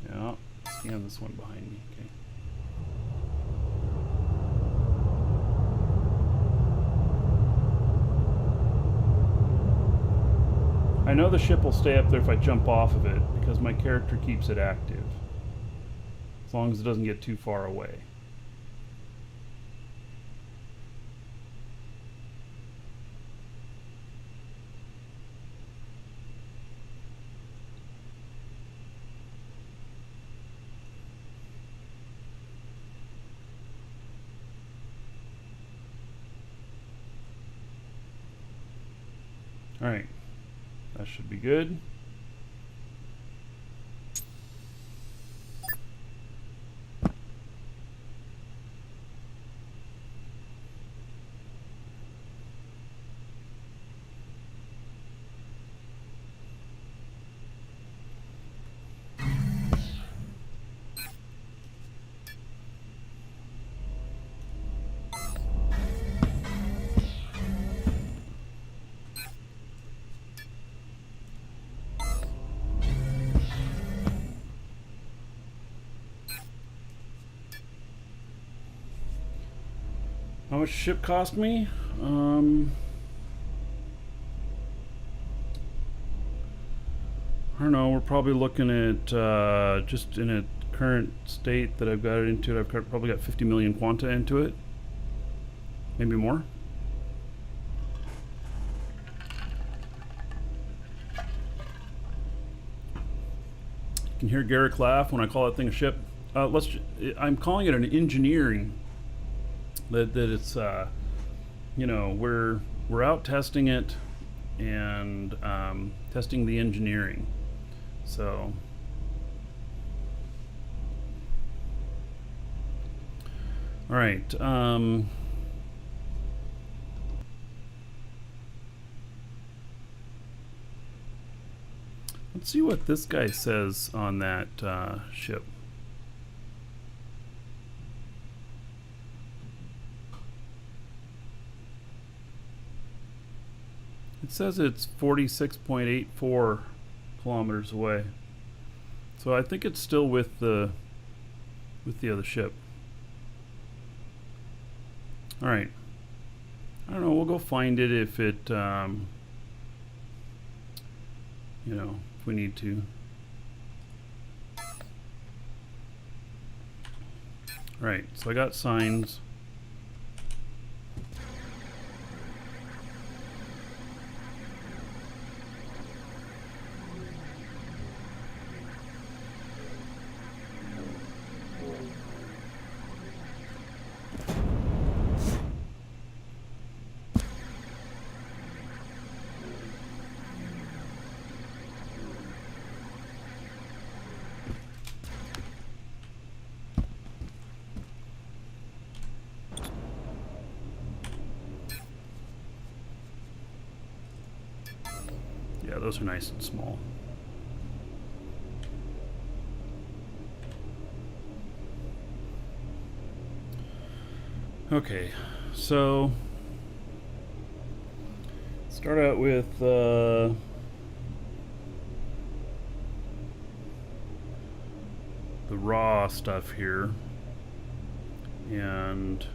Yeah, scan this one behind me. Okay. I know the ship will stay up there if I jump off of it because my character keeps it active. As long as it doesn't get too far away. All right. That should be good. How much ship cost me? I don't know. We're probably looking at just in a current state that I've got it into. I've probably got 50 million quanta into it, maybe more. You can hear Garrick laugh when I call that thing a ship. I'm calling it an engineering. That it's you know, we're out testing it and testing the engineering. So all right, let's see what this guy says on that ship. It says it's 46.84 kilometers away. So I think it's still with the other ship. All right. I don't know, we'll go find it if it you know, if we need to. All right, so I got signs. Yeah, those are nice and small. Okay, so start out with the raw stuff here, and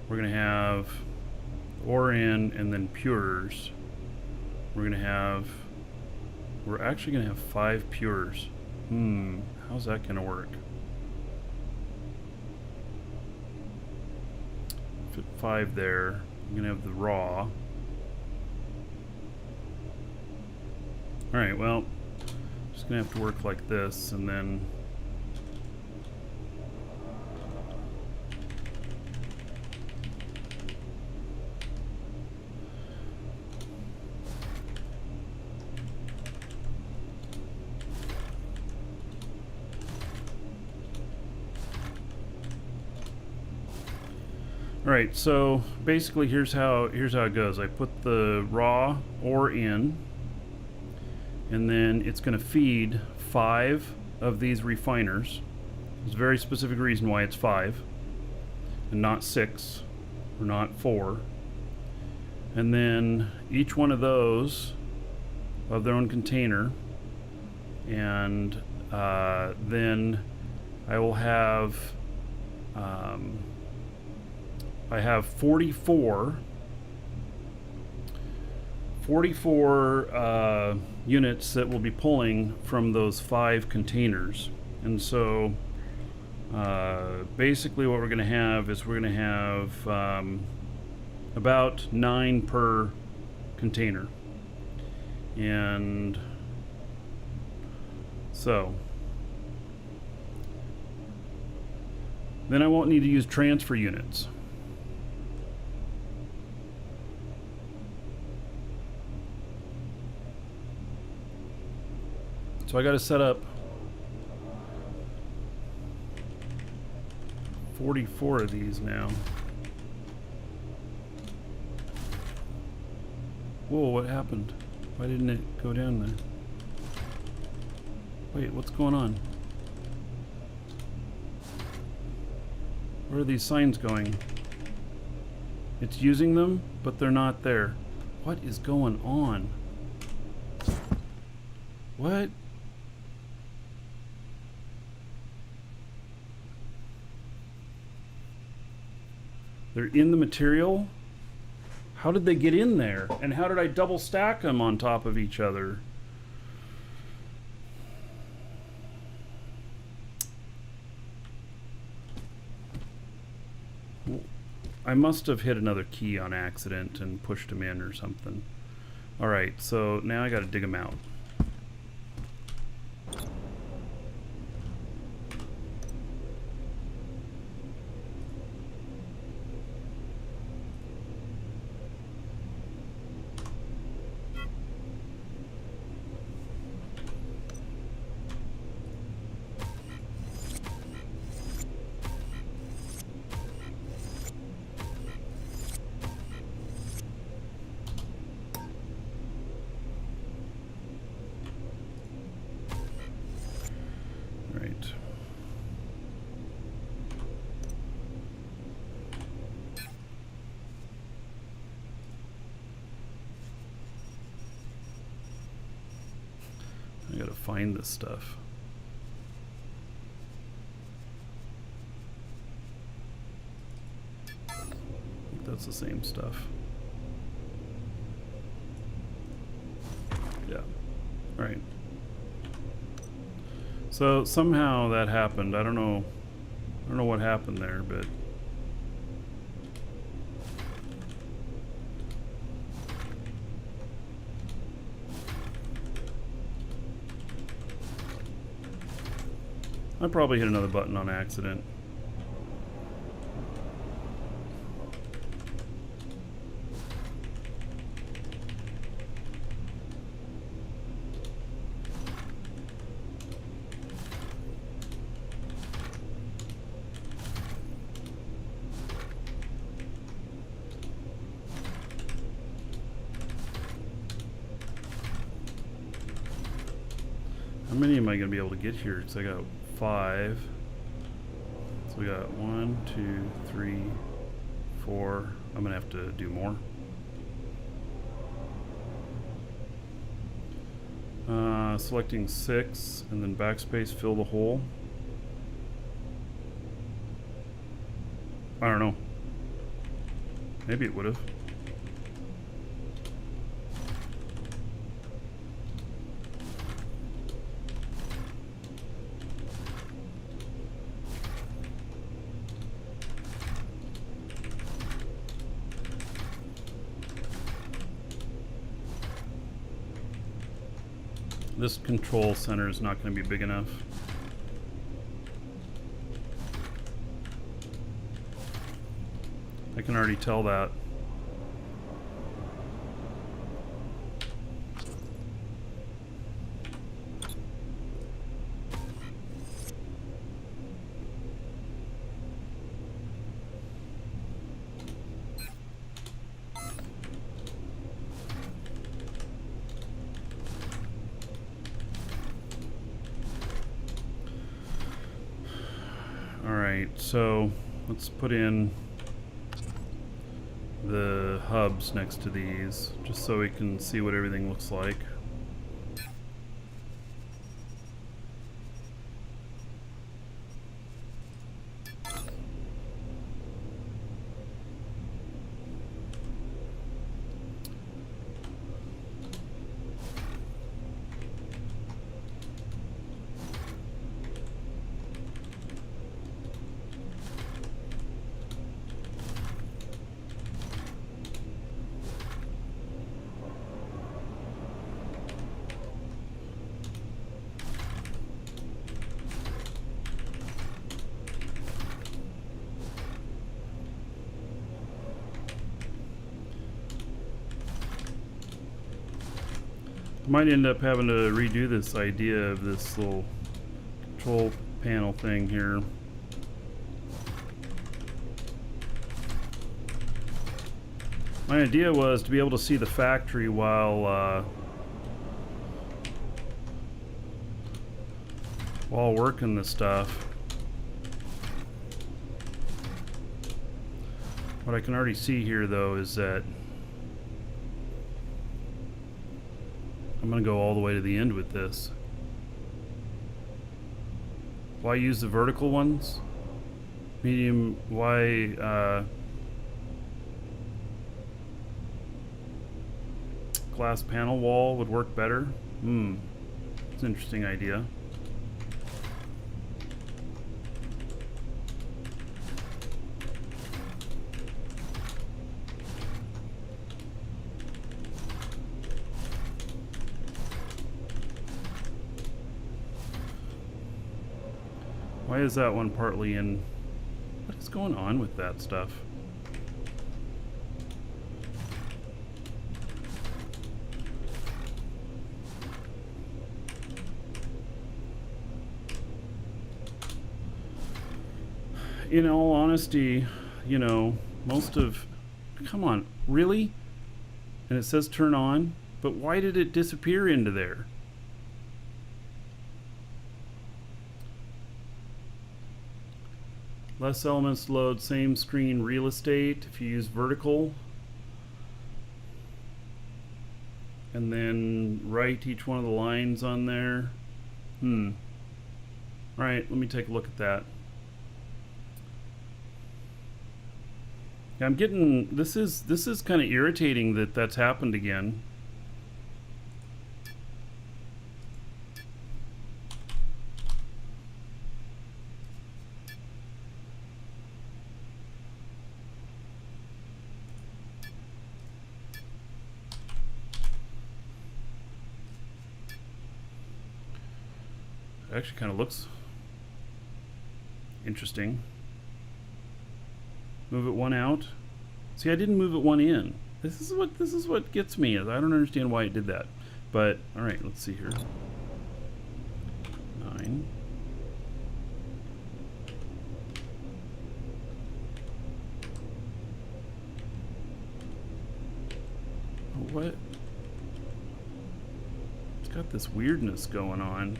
we're gonna have ore in, and then pures. We're actually gonna have 5 pures. How's that gonna work? Fit 5 there. I'm gonna have the raw. Alright, well, just gonna have to work like this, and then Alright, so basically here's how it goes. I put the raw ore in, and then it's going to feed 5 of these refiners. There's a very specific reason why it's 5 and not 6 or not 4. And then each one of those of their own container, and then I will have I have 44 units that will be pulling from those 5 containers. And so basically what we're going to have is we're going to have about 9 per container. And so then I won't need to use transfer units. So I got to set up 44 of these now. Whoa, what happened? Why didn't it go down there? Wait, what's going on? Where are these signs going? It's using them, but they're not there. What is going on? What? They're in the material? How did they get in there? And how did I double stack them on top of each other? I must have hit another key on accident and pushed them in or something. Alright, so now I gotta dig them out. I gotta find this stuff. I think that's the same stuff. Yeah. Alright. So somehow that happened. I don't know what happened there, but I probably hit another button on accident. How many am I going to be able to get here? Because I got 5. So we got 1, 2, 3, 4. I'm going to have to do more. Selecting 6 and then backspace, fill the hole. I don't know. Maybe it would have. This control center is not going to be big enough. I can already tell that. Alright, so let's put in the hubs next to these, just so we can see what everything looks like. Might end up having to redo this idea of this little control panel thing here. My idea was to be able to see the factory while working this stuff. What I can already see here though is that I'm going to go all the way to the end with this. Why use the vertical ones? Medium, why glass panel wall would work better? It's an interesting idea. Why is that one partly in? What is going on with that stuff? In all honesty, you know, most of... Come on, really? And it says turn on, but why did it disappear into there? Less elements to load, same screen real estate if you use vertical. And then write each one of the lines on there. Alright, let me take a look at that. Yeah, I'm getting... This is kind of irritating that that's happened again. It actually kind of looks interesting. Move it one out. See, I didn't move it one in. This is what gets me. I don't understand why it did that. But all right, let's see here. 9. Oh, what? It's got this weirdness going on.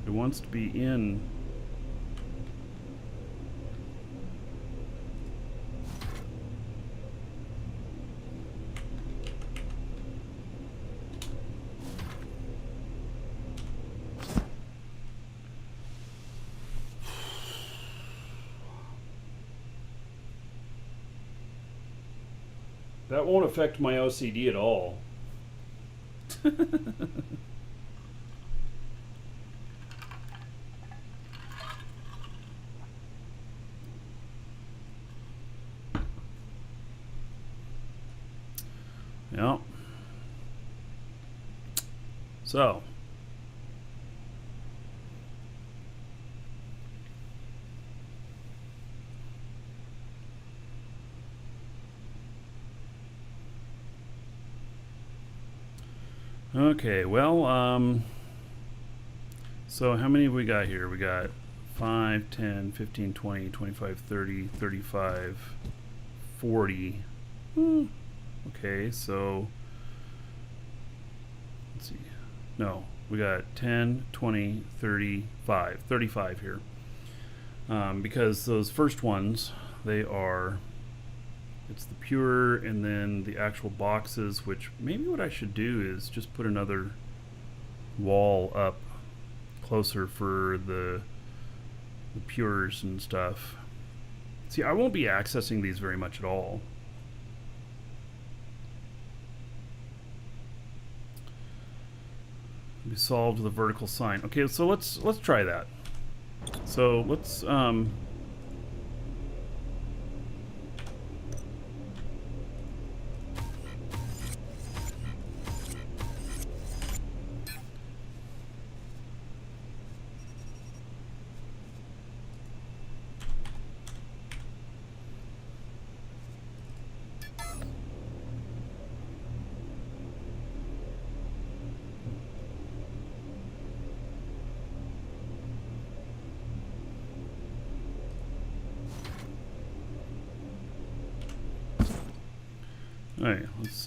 It wants to be in. That won't affect my OCD at all. Yeah. So, Okay, well, so how many have we got here? We got 5, 10, 15, 20, 25, 30, 35, 40. Okay, so let's see. No, we got 10, 20, 35. 35 here. Because those first ones, they are, it's the pure and then the actual boxes, which maybe what I should do is just put another wall up closer for the pures and stuff. See, I won't be accessing these very much at all. We solved the vertical sign. Okay, so let's try that. So let's all right, let's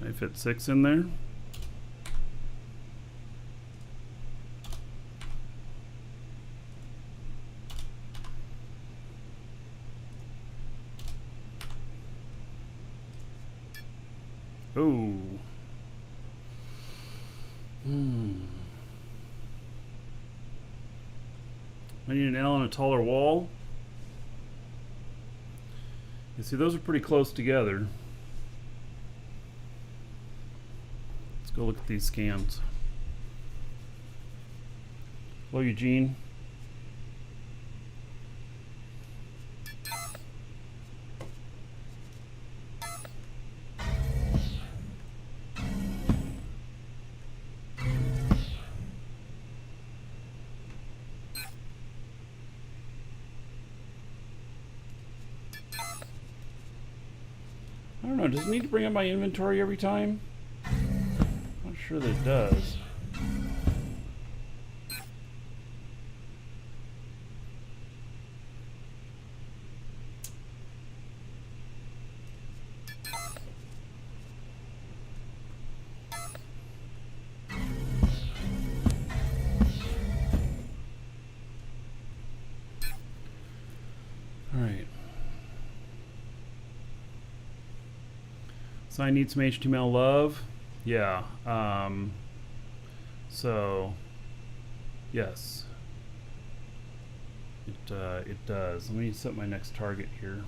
can I fit 6 in there? Oh. I need an L and a taller wall. You see, those are pretty close together. Let's go look at these scans. Hello, Eugene. I don't know, does it need to bring up my inventory every time? Not sure that it does. Alright. So I need some HTML love. Yeah. So yes. It does. Let me set my next target here.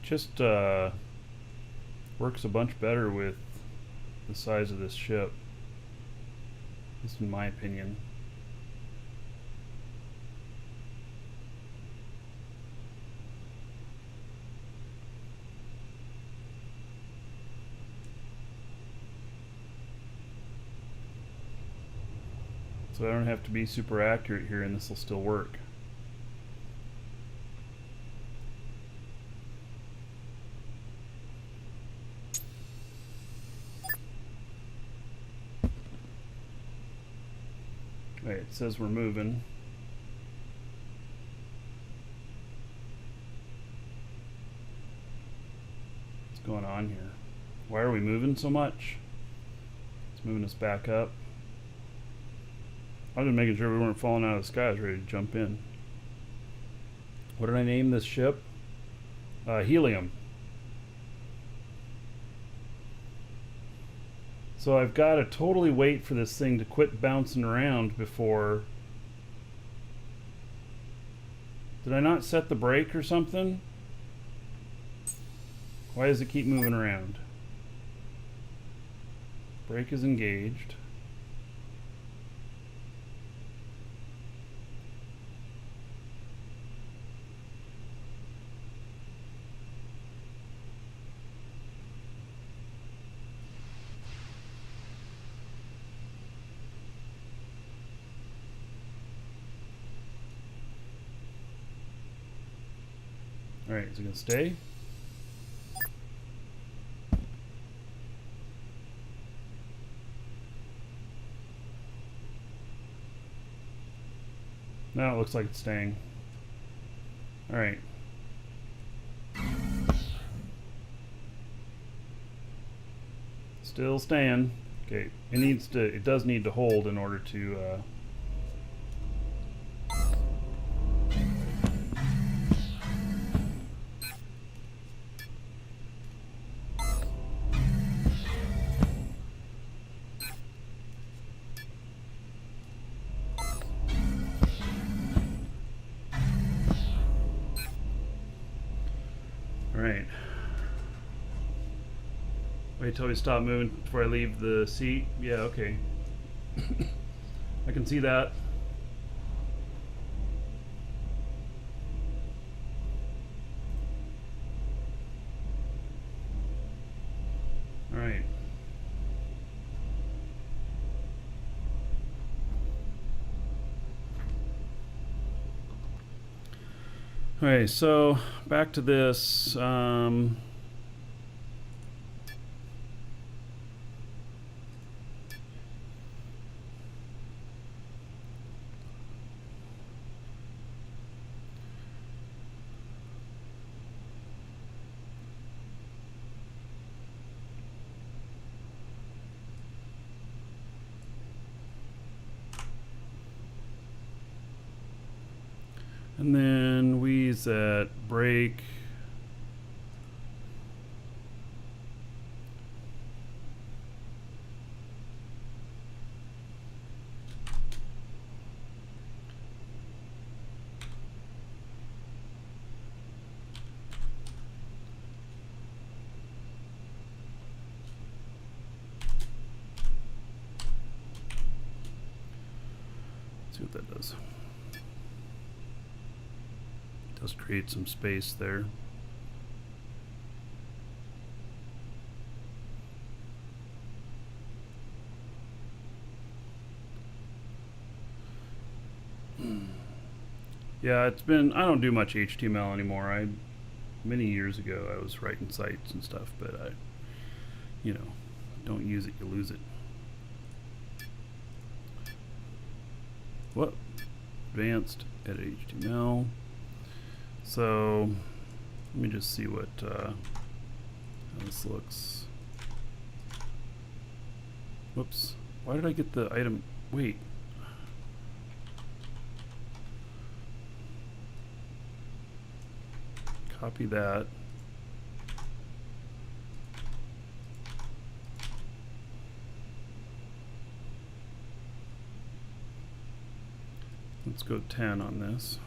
Just works a bunch better with the size of this ship. At least in my opinion. So I don't have to be super accurate here, and this will still work. Alright, it says we're moving. What's going on here? Why are we moving so much? It's moving us back up. I was just making sure we weren't falling out of the sky. I was ready to jump in. What did I name this ship? Helium. So I've got to totally wait for this thing to quit bouncing around before... Did I not set the brake or something? Why does it keep moving around? Brake is engaged. Alright, is it going to stay? Now it looks like it's staying. Alright. Still staying. Okay, it does need to hold in order to Alright. Wait till we stop moving before I leave the seat. Yeah, okay. I can see that. Alright. Alright, so back to this. And then wheeze at brake. See what that does. Does create some space there. Yeah, it's been, I don't do much HTML anymore. Many years ago I was writing sites and stuff, but I, don't use it, you lose it. What? Advanced edit HTML. So let me just see what how this looks. Whoops. Why did I get the item? Wait. Copy that. Let's go 10 on this.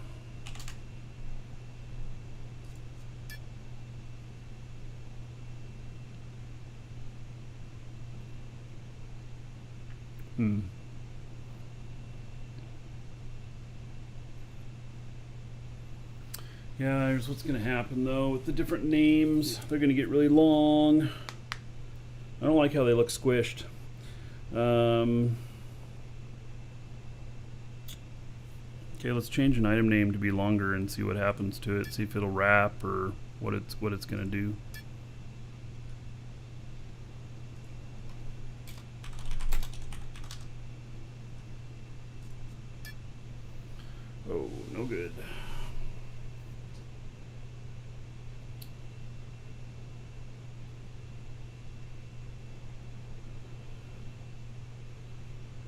Yeah, here's what's going to happen though with the different names. They're going to get really long. I don't like how they look squished. Okay, let's change an item name to be longer and see what happens to it. See if it'll wrap or what it's gonna do. Oh, no good.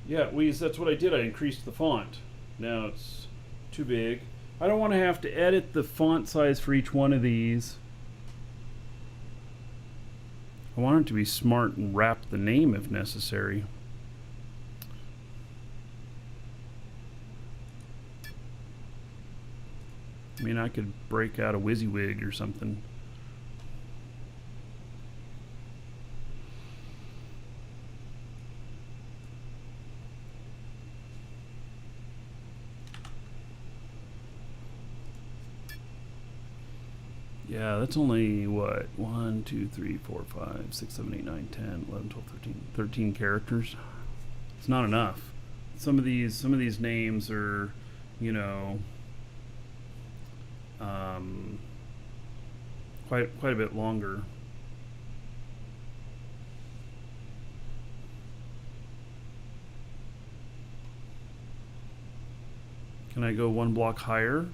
Yeah, that's what I did. I increased the font. Now it's too big. I don't want to have to edit the font size for each one of these. I want it to be smart and wrap the name if necessary. I mean, I could break out a WYSIWYG or something. Yeah, that's only what? 1, 2, 3, 4, 5, 6, 7, 8, 9, 10, 11, 12, 13. 13 characters. It's not enough. Some of these names are, you know, quite a bit longer. Can I go one block higher?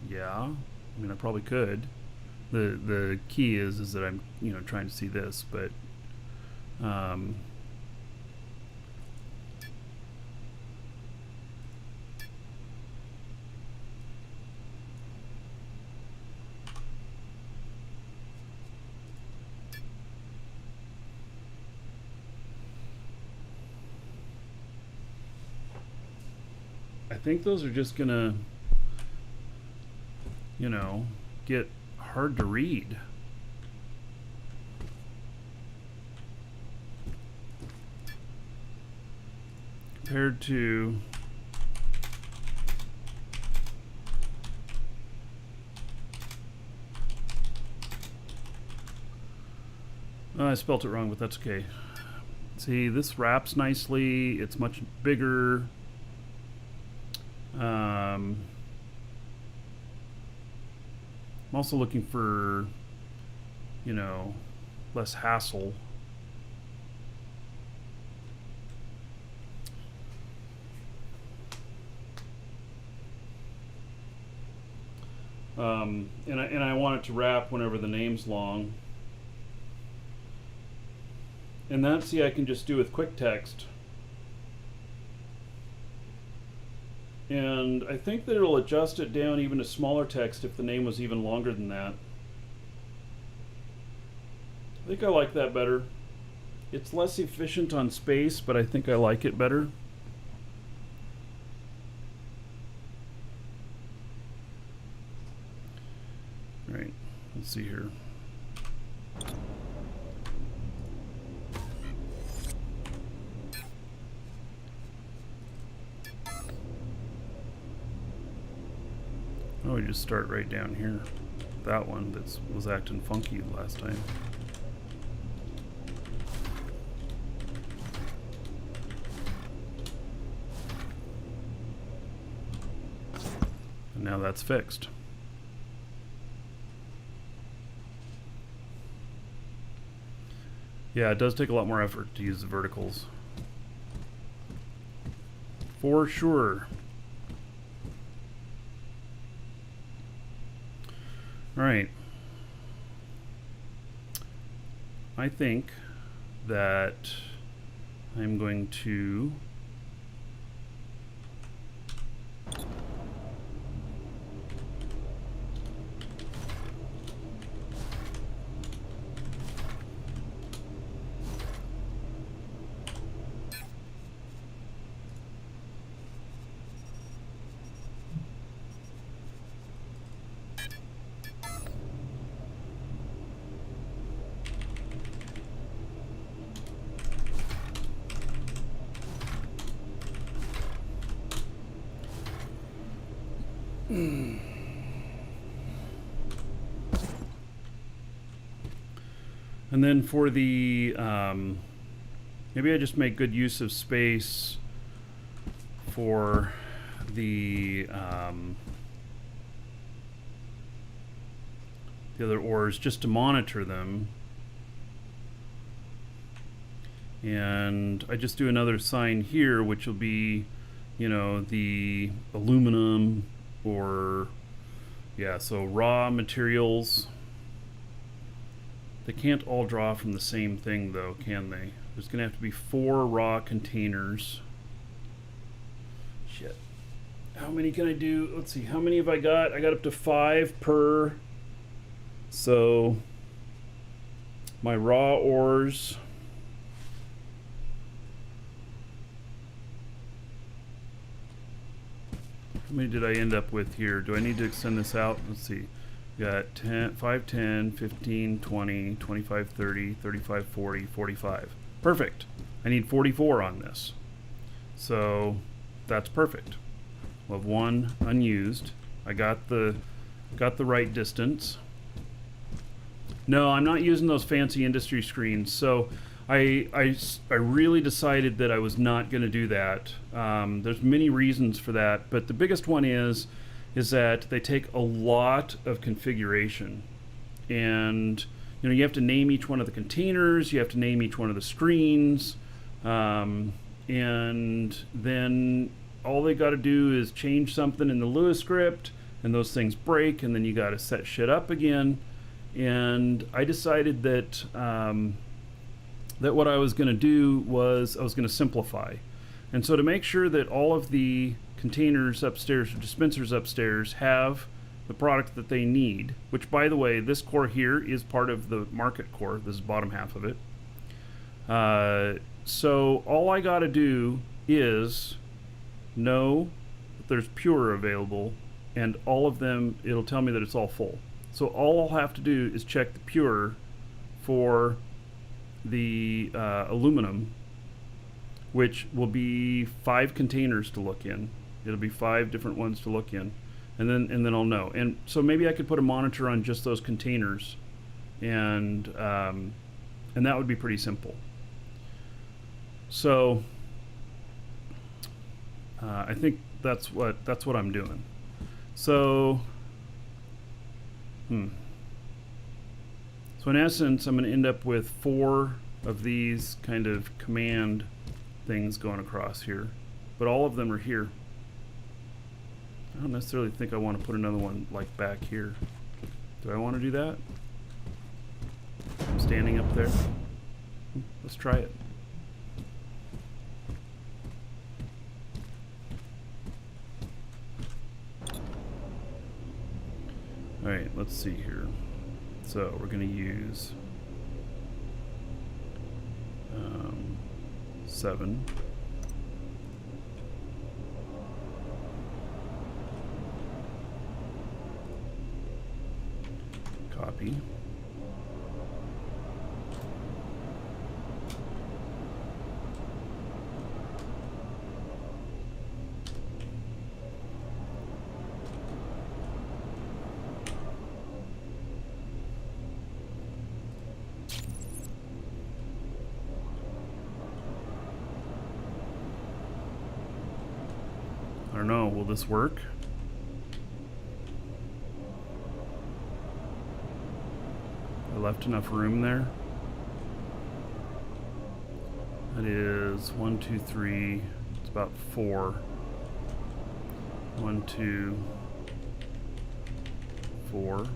Yeah. I mean, I probably could. The key is that I'm, you know, trying to see this, but I think those are just gonna, you know, get hard to read. Compared to I spelt it wrong, but that's okay. See, this wraps nicely. It's much bigger. I'm also looking for, you know, less hassle. And I want it to wrap whenever the name's long. And that, see, I can just do with quick text. And I think that it'll adjust it down even to smaller text if the name was even longer than that. I think I like that better. It's less efficient on space, but I think I like it better. All right, let's see here. Oh, we just start right down here. That one that was acting funky last time. And now that's fixed. Yeah, it does take a lot more effort to use the verticals. For sure. All right. I think that I'm going to and then for the maybe I just make good use of space for the other ores just to monitor them. And I just do another sign here, which will be, you know, the aluminum or, yeah, so raw materials. They can't all draw from the same thing though, can they? There's gonna have to be 4 raw containers. Shit. How many can I do? Let's see, how many have I got? I got up to 5 per. So my raw ores. How many did I end up with here? Do I need to extend this out? Let's see. We got 10, 5, 10, 15, 20, 25, 30, 35, 40, 45. Perfect. I need 44 on this. So that's perfect. We'll have 1 unused. I got the right distance. No, I'm not using those fancy industry screens. So I really decided that I was not going to do that. There's many reasons for that, but the biggest one is that they take a lot of configuration, and you know, you have to name each one of the containers, you have to name each one of the screens, and then all they got to do is change something in the Lua script, and those things break, and then you got to set shit up again. And I decided that that what I was going to do was I was going to simplify. And so to make sure that all of the containers upstairs or dispensers upstairs have the product that they need, which by the way, this core here is part of the market core. This is bottom half of it. So all I got to do is know that there's Pure available, and all of them, it'll tell me that it's all full. So all I'll have to do is check the Pure for the aluminum, which will be 5 containers to look in. It'll be 5 different ones to look in, and then I'll know. And so maybe I could put a monitor on just those containers, and that would be pretty simple. So I think that's what I'm doing. So So in essence, I'm going to end up with 4 of these kind of command things going across here, but all of them are here. I don't necessarily think I want to put another one like back here. Do I want to do that? I'm standing up there. Let's try it. All right, let's see here. So we're going to use 7. Copy. I don't know, will this work? I left enough room there. That is 1, 2, 3, it's about 4. 1, 2, 4.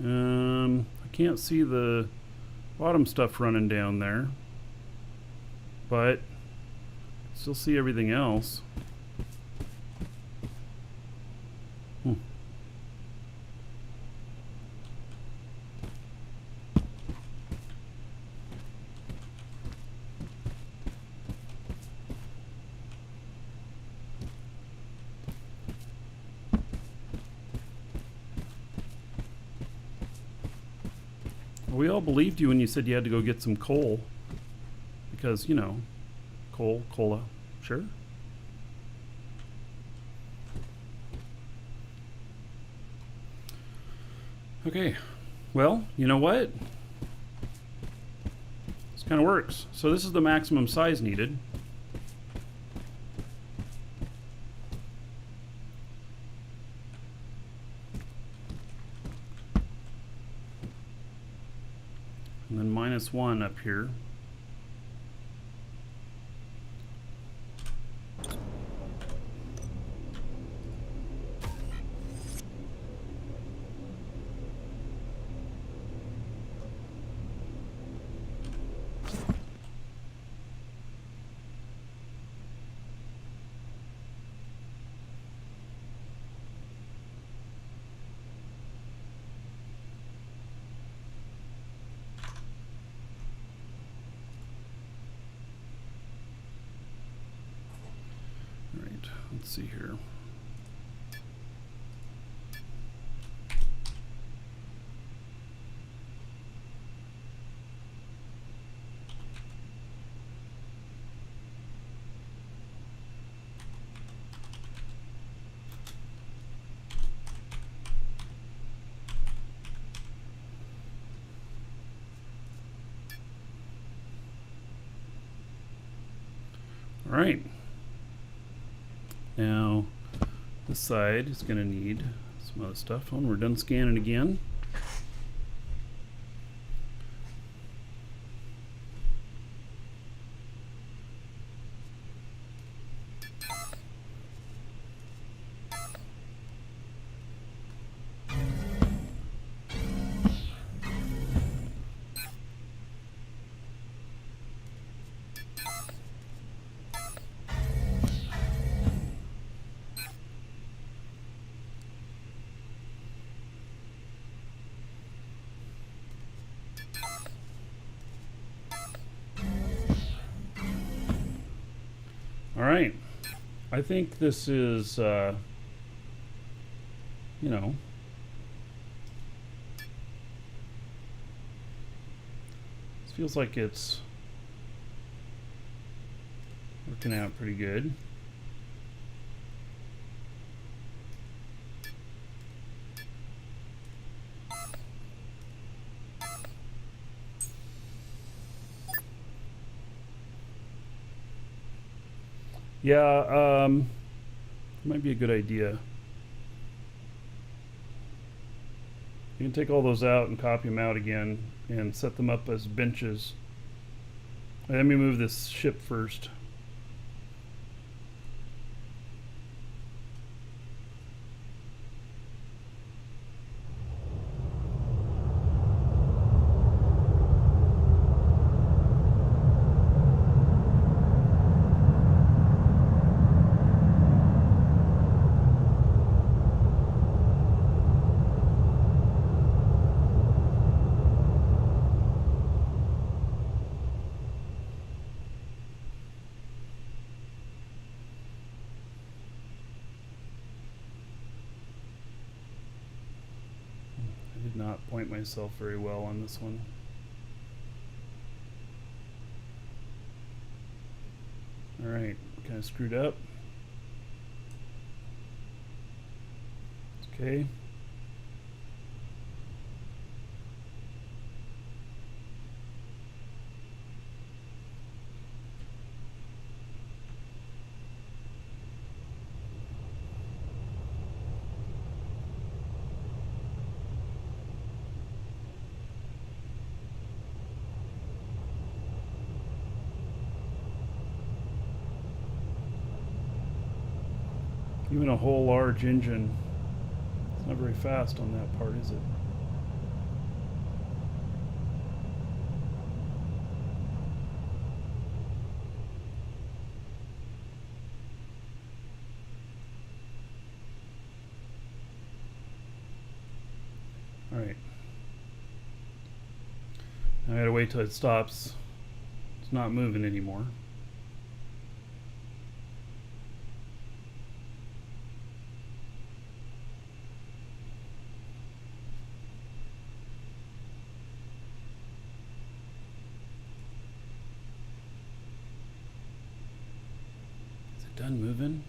I can't see the bottom stuff running down there, but still see everything else. We all believed you when you said you had to go get some coal. Because, you know, cola, sure. Okay, well, you know what? This kind of works. So this is the maximum size needed. And then -1 up here. Let's see here. All right. Now, this side is going to need some other stuff. When we're done scanning again. All right, I think this is, you know, this feels like it's working out pretty good. Yeah, might be a good idea. You can take all those out and copy them out again and set them up as benches. Let me move this ship first. Not point myself very well on this one. All right, kind of screwed up. Okay. Even a whole large engine, it's not very fast on that part, is it? All right. Now I gotta wait till it stops. It's not moving anymore. done moving?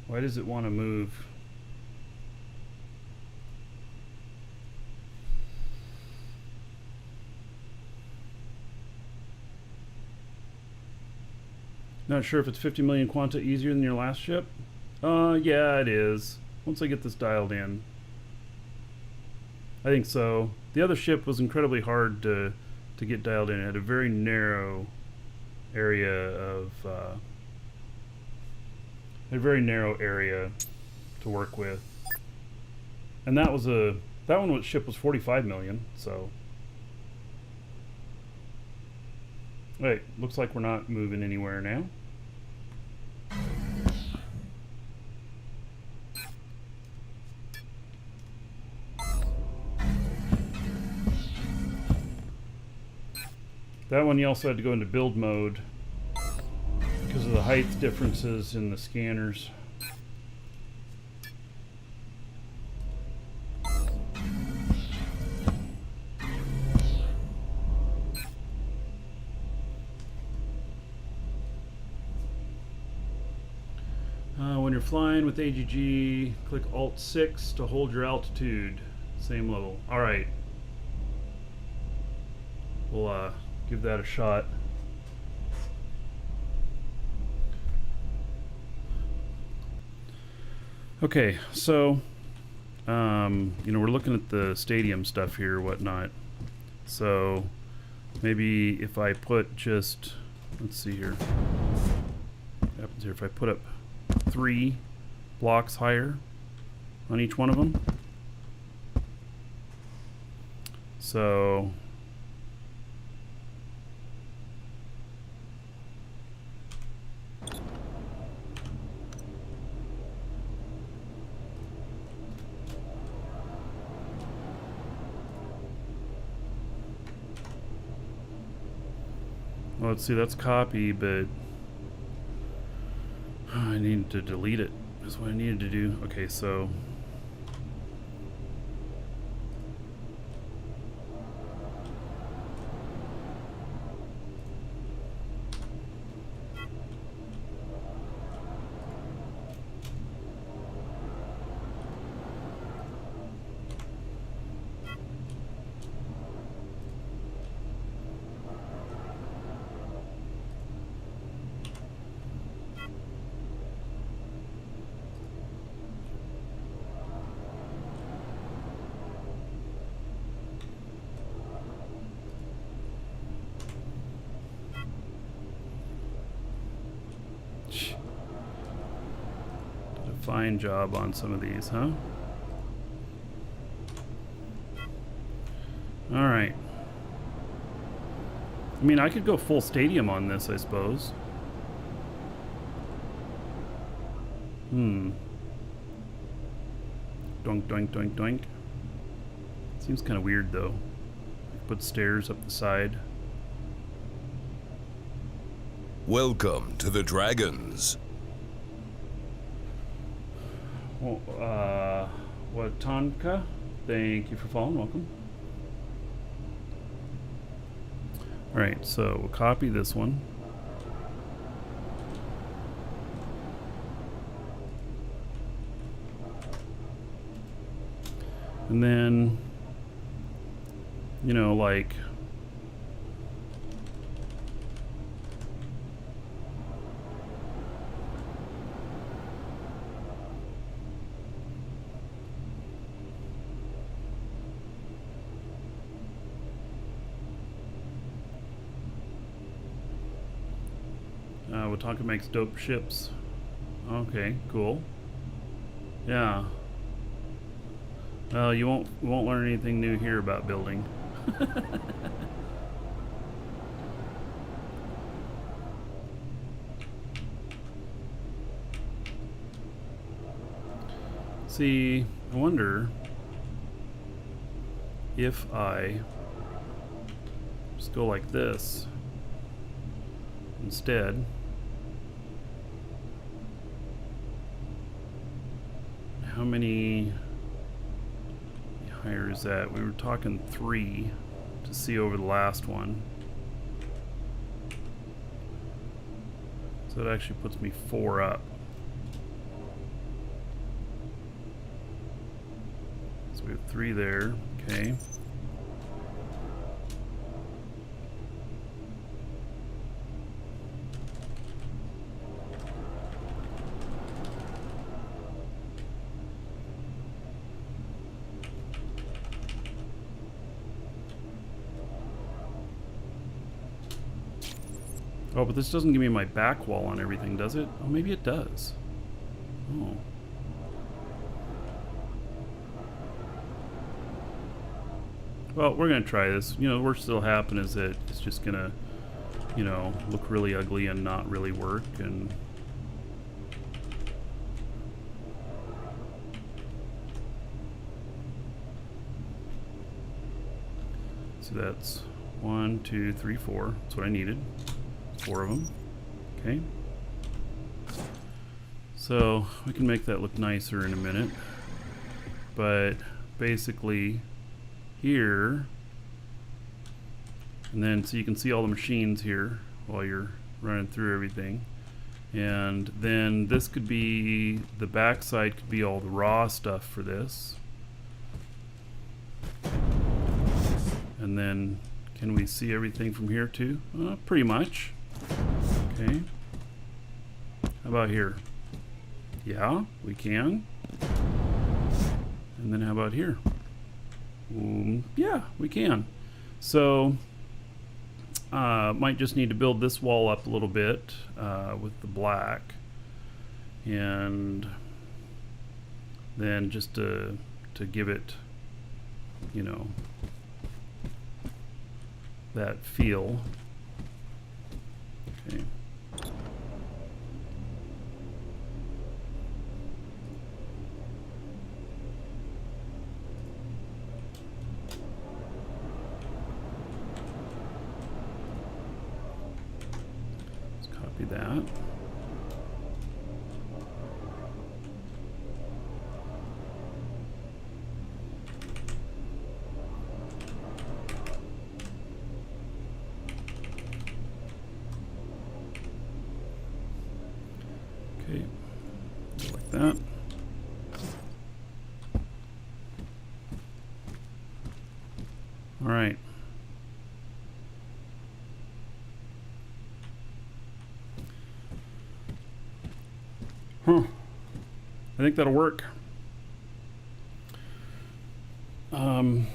Why does it want to move? Not sure if it's 50 million quanta easier than your last ship. Yeah, it is. Once I get this dialed in. I think so. The other ship was incredibly hard to get dialed in. It had a very narrow area of to work with. And that one ship was 45 million, so wait, looks like we're not moving anywhere now. That one you also had to go into build mode because of the height differences in the scanners. When you're flying with AGG, click Alt-6 to hold your altitude. Same level. All right. We'll give that a shot. Okay, so we're looking at the stadium stuff here, whatnot. So maybe if I put just, let's see here. What happens here if I put up 3 blocks higher on each one of them? So well, let's see, that's copy, but I need to delete it. That's what I needed to do. Okay, so fine job on some of these, huh? All right. I mean, I could go full stadium on this, I suppose. Doink, doink, doink, doink. Seems kind of weird, though. Put stairs up the side. Welcome to the Dragons. Well, Watanka, thank you for following. Welcome. All right, so we'll copy this one. And then, like, Watanka makes dope ships. Okay, cool. Yeah. Well, you won't learn anything new here about building. See, I wonder if I just go like this instead. How many higher is that? We were talking 3 to see over the last one. So it actually puts me 4 up. So we have 3 there. Okay. Oh, but this doesn't give me my back wall on everything, does it? Oh, maybe it does. Oh. Well, we're going to try this. You know, the worst that'll happen is that it's just going to, you know, look really ugly and not really work. And so that's 1, 2, 3, 4. That's what I needed. 4 of them. Okay. So we can make that look nicer in a minute. But basically here, and then so you can see all the machines here while you're running through everything. And then this could be, the back side could be all the raw stuff for this. And then can we see everything from here too? Pretty much. Okay. How about here? Yeah, we can. And then how about here? Yeah, we can. So might just need to build this wall up a little bit with the black, and then just to give it, you know, that feel. Okay. That. Okay, like that. All right. I think that'll work. And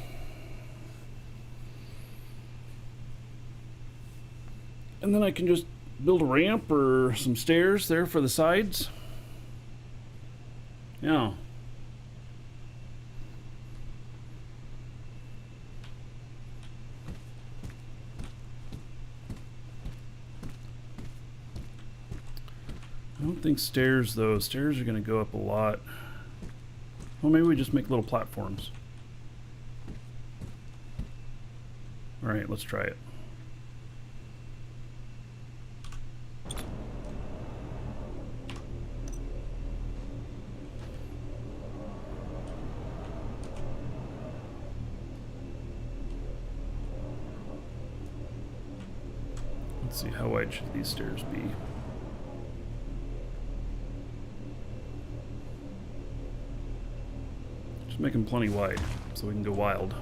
then I can just build a ramp or some stairs there for the sides. Yeah. I don't think stairs, though. Stairs are going to go up a lot. Well, maybe we just make little platforms. All right, let's try it. Let's see, how wide should these stairs be? Just make them plenty wide so we can go wild.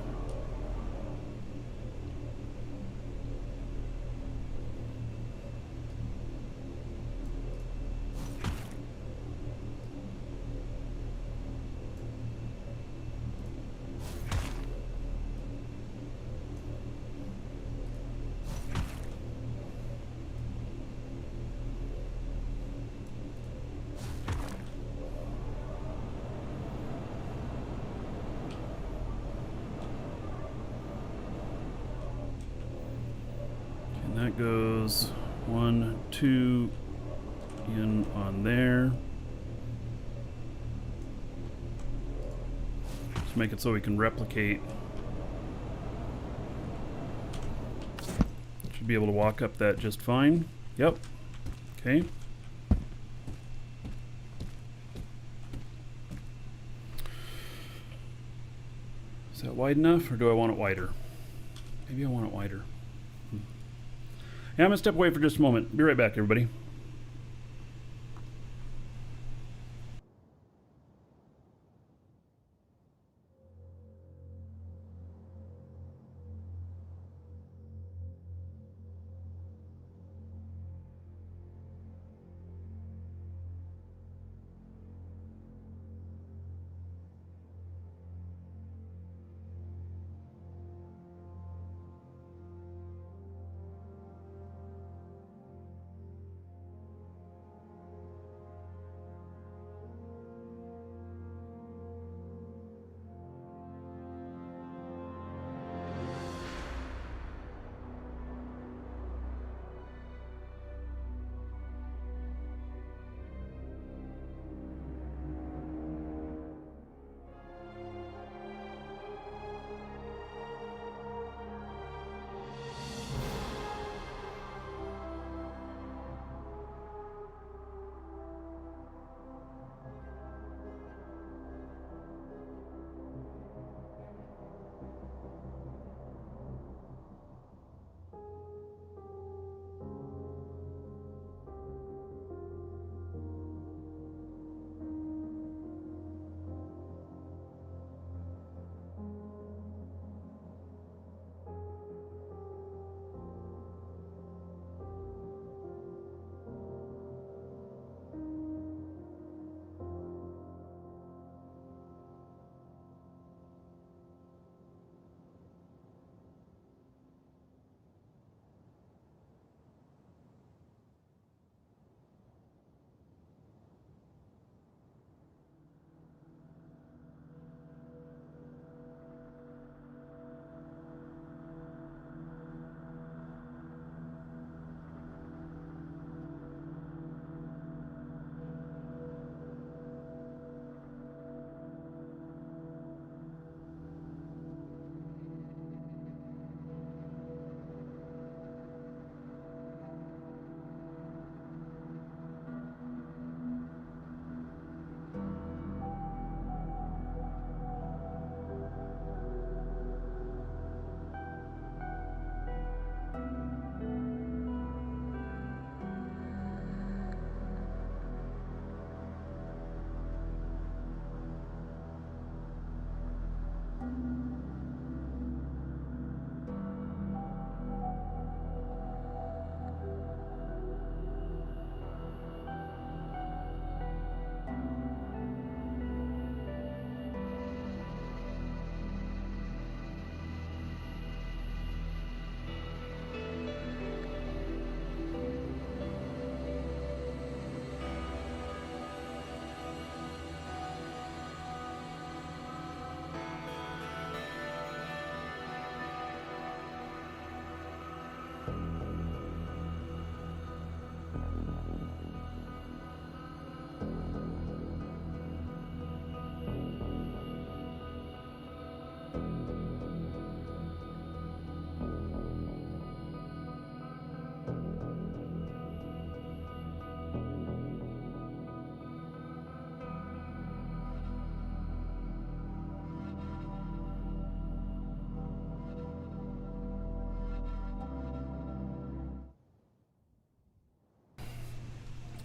That goes 1, 2 in on there. Just make it so we can replicate. Should be able to walk up that just fine. Yep. Okay. Is that wide enough, or do I want it wider? Maybe I want it wider. Yeah, I'm going to step away for just a moment. Be right back, everybody.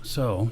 So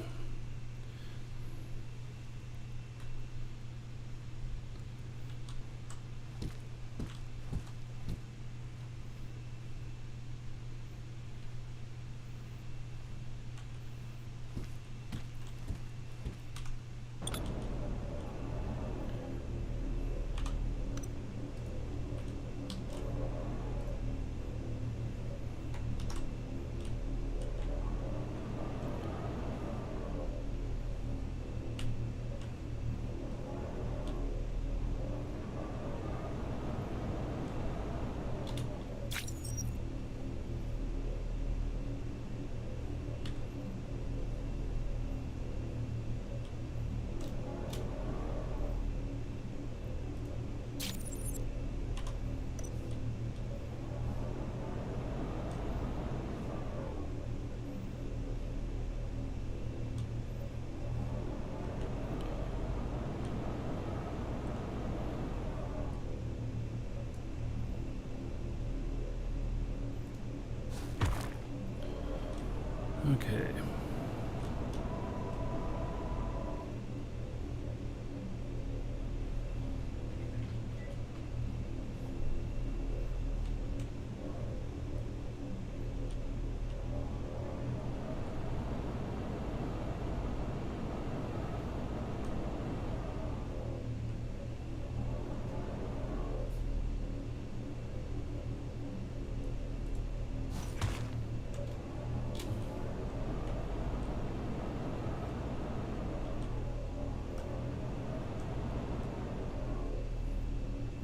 okay.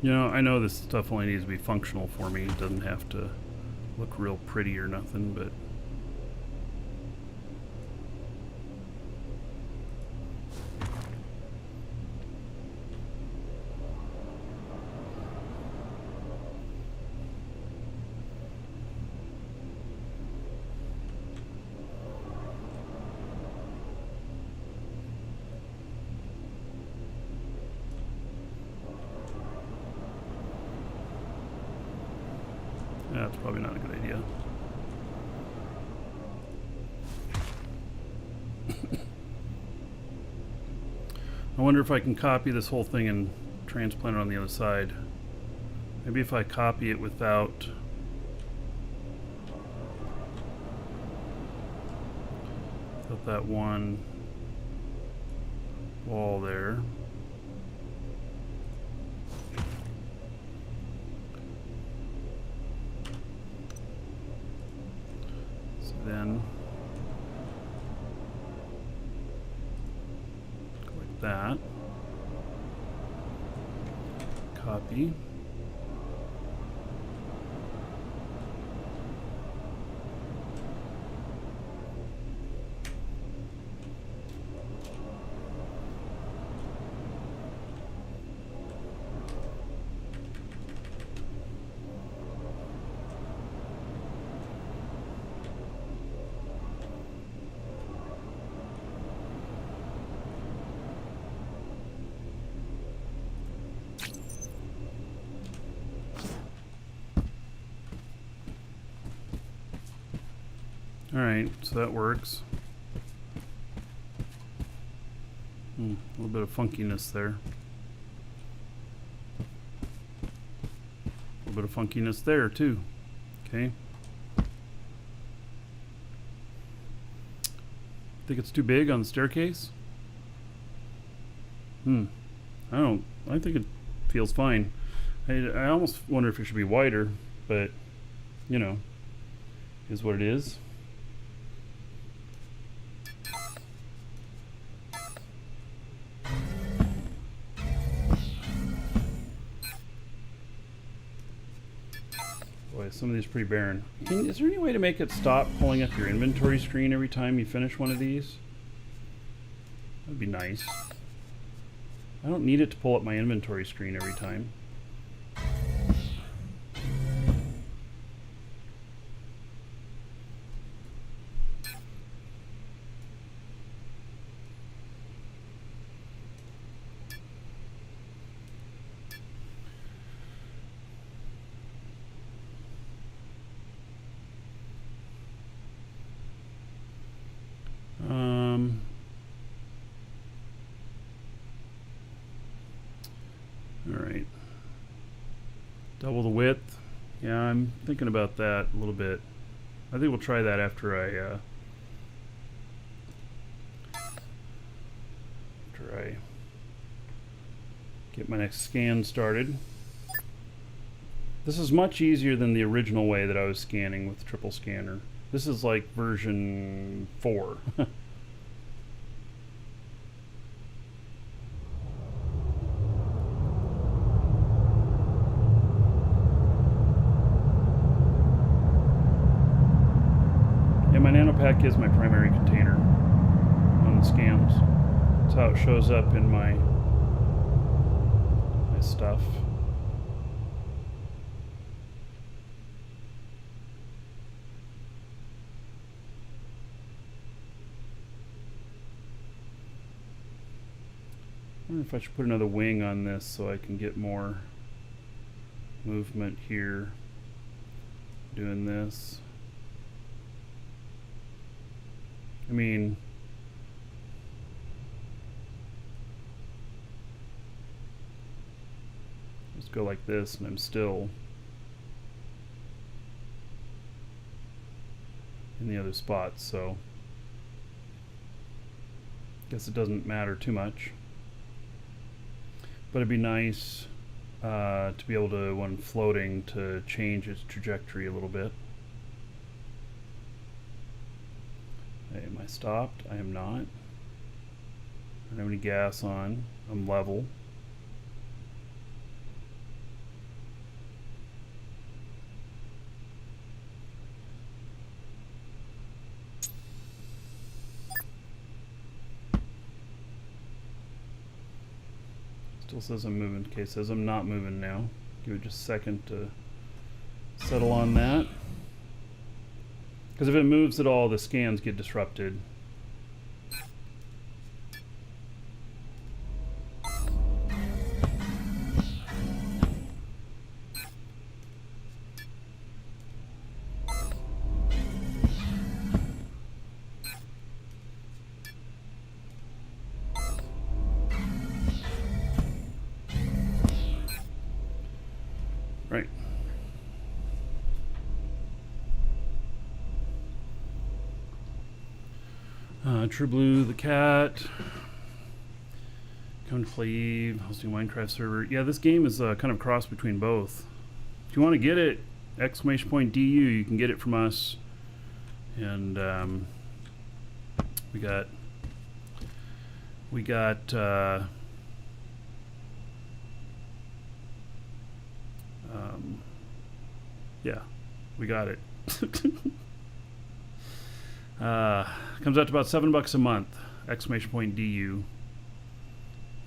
You know, I know this stuff only needs to be functional for me. It doesn't have to look real pretty or nothing, but that's probably not a good idea. I wonder if I can copy this whole thing and transplant it on the other side. Maybe if I copy it without that one wall there. So then go like that. Copy. Alright, so that works. A little bit of funkiness there. A little bit of funkiness there too. Okay. Think it's too big on the staircase? I think it feels fine. I almost wonder if it should be wider, but you know, is what it is. Boy, some of these are pretty barren. Is there any way to make it stop pulling up your inventory screen every time you finish one of these? That'd be nice. I don't need it to pull up my inventory screen every time. Double the width. Yeah, I'm thinking about that a little bit. I think we'll try that after I get my next scan started. This is much easier than the original way that I was scanning with triple scanner. This is like version 4. My nanopack is my primary container on the scans. That's how it shows up in my stuff. I wonder if I should put another wing on this so I can get more movement here doing this. I mean, just go like this and I'm still in the other spots, so I guess it doesn't matter too much. But it'd be nice to be able to, when floating, to change its trajectory a little bit. Am I stopped? I am not. I don't have any gas on. I'm level. Still says I'm moving. Okay, says I'm not moving now. Give it just a second to settle on that. Because if it moves at all, the scans get disrupted. Right. True Blue, the cat. Come to play Eve, hosting a Minecraft server. Yeah, this game is kind of cross between both. If you want to get it, !DU, you can get it from us. And we got yeah, we got it. Comes out to about $7 a month, !DU,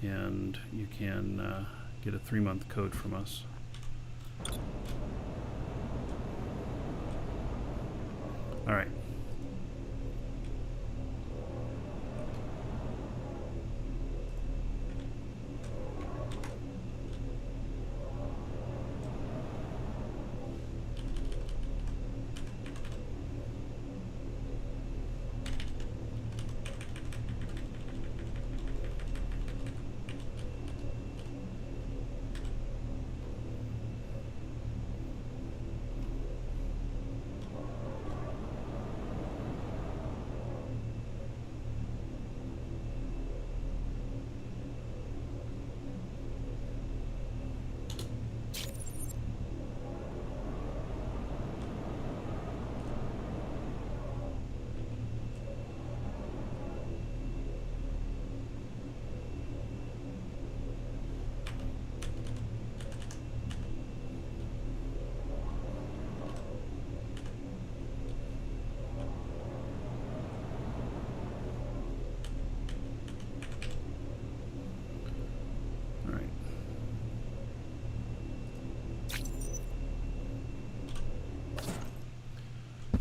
and you can get a 3-month code from us. All right.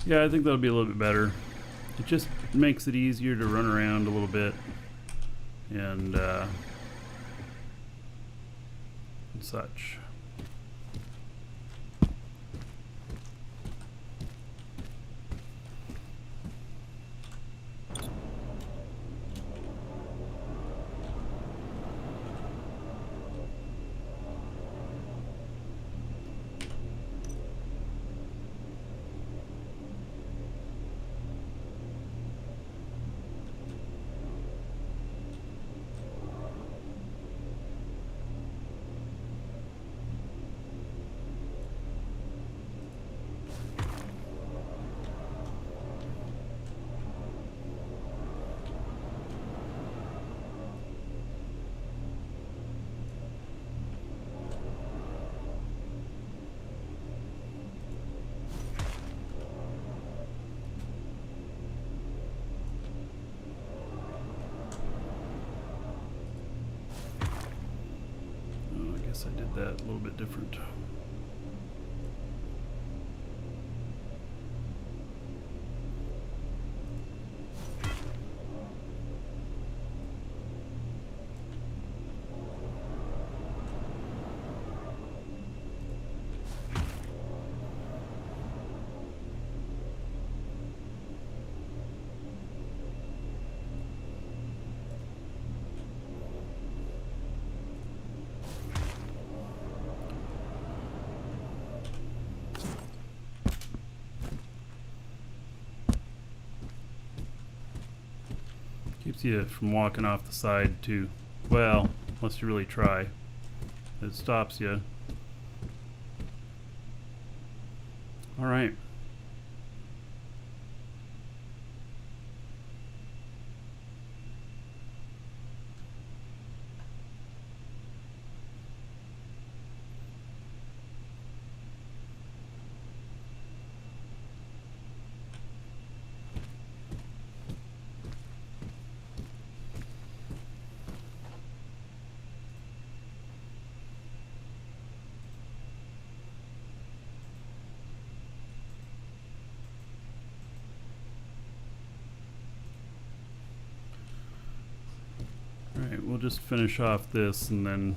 Yeah, I think that'll be a little bit better. It just makes it easier to run around a little bit and such. guess I did that a little bit different. Keeps you from walking off the side too. Well, unless you really try. It stops you. All right. Alright, we'll just finish off this and then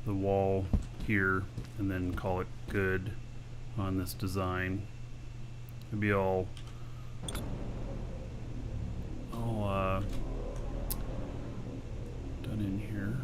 the wall here and then call it good on this design. It'll be all done in here.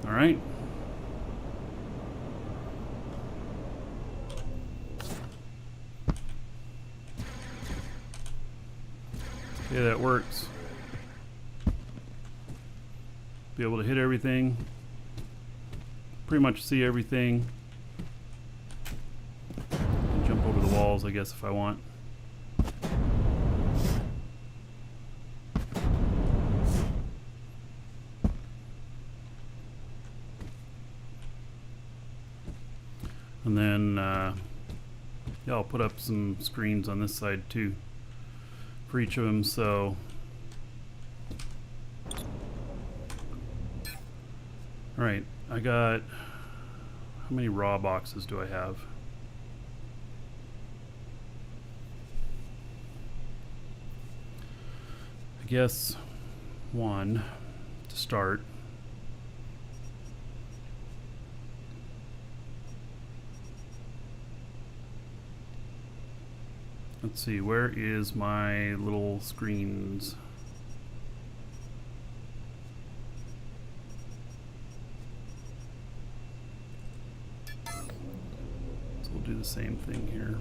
All right. Okay, that works. Be able to hit everything. Pretty much see everything. Jump over the walls, I guess, if I want. And then, yeah, I'll put up some screens on this side too for each of them. So, all right, I got, how many raw boxes do I have? I guess one to start. Let's see, where is my little screens? So we'll do the same thing here.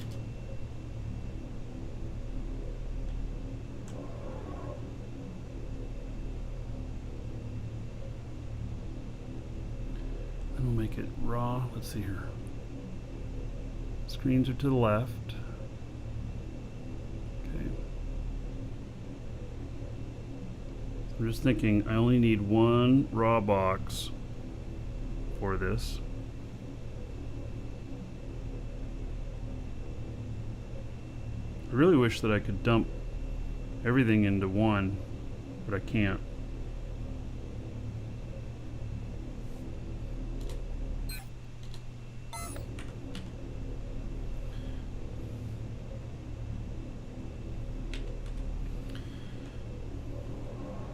And we'll make it raw. Let's see here. Screens are to the left. I'm just thinking I only need one raw box for this. I really wish that I could dump everything into one, but I can't.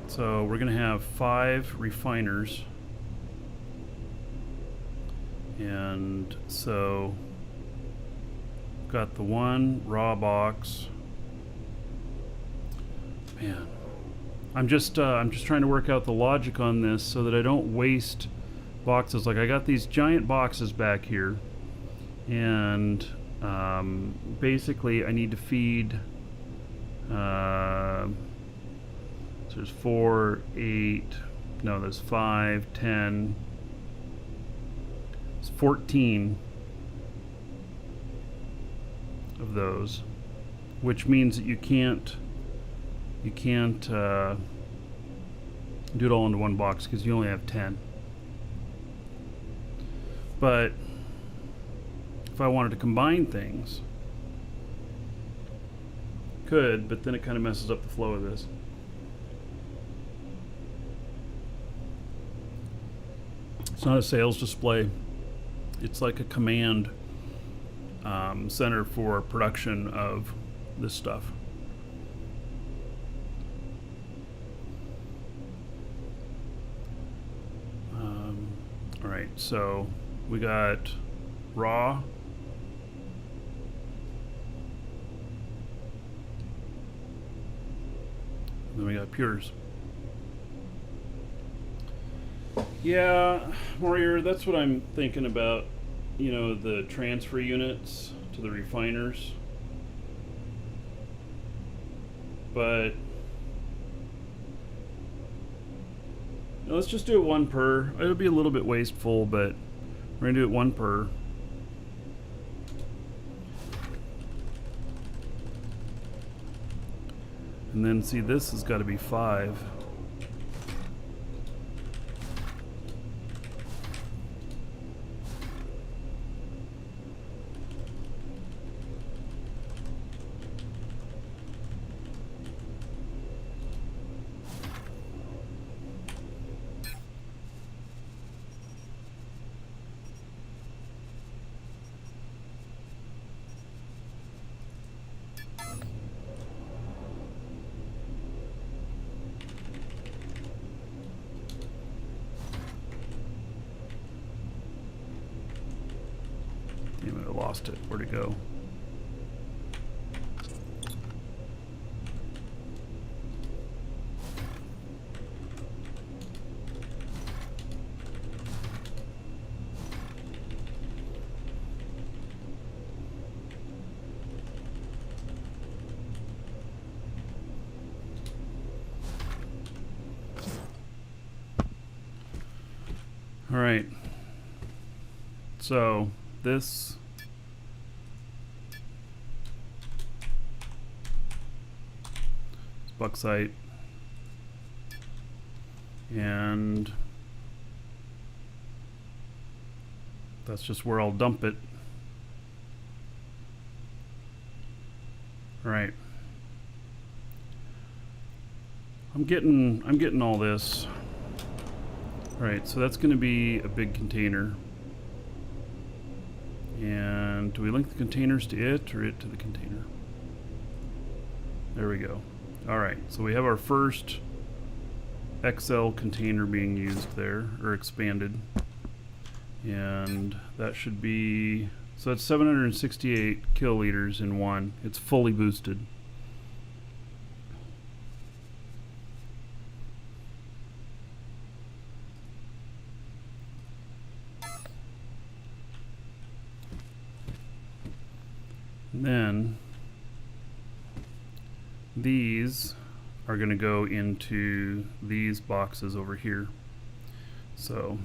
So we're going to have 5 refiners, and so got the one raw box. Man, I'm just trying to work out the logic on this so that I don't waste boxes. Like I got these giant boxes back here, and basically I need to feed. So there's 4, 8. No, there's 5, 10. It's 14 of those, which means that you can't do it all into one box because you only have 10. But if I wanted to combine things, could, but then it kind of messes up the flow of this. It's not a sales display. It's like a command center for production of this stuff. All right, so we got raw. Then we got pures. Yeah, Warrior, that's what I'm thinking about. You know, the transfer units to the refiners. But let's just do it 1 per. It'll be a little bit wasteful, but we're gonna do it 1 per. And then see, this has got to be 5. Damn it, I lost it. Where'd it go? All right. So this is bauxite, and that's just where I'll dump it. All right. I'm getting all this. All right, so that's going to be a big container. And do we link the containers to it or it to the container? There we go. All right, so we have our first XL container being used there, or expanded. And that should be, so that's 768 kiloliters in one. It's fully boosted. Then these are going to go into these boxes over here. So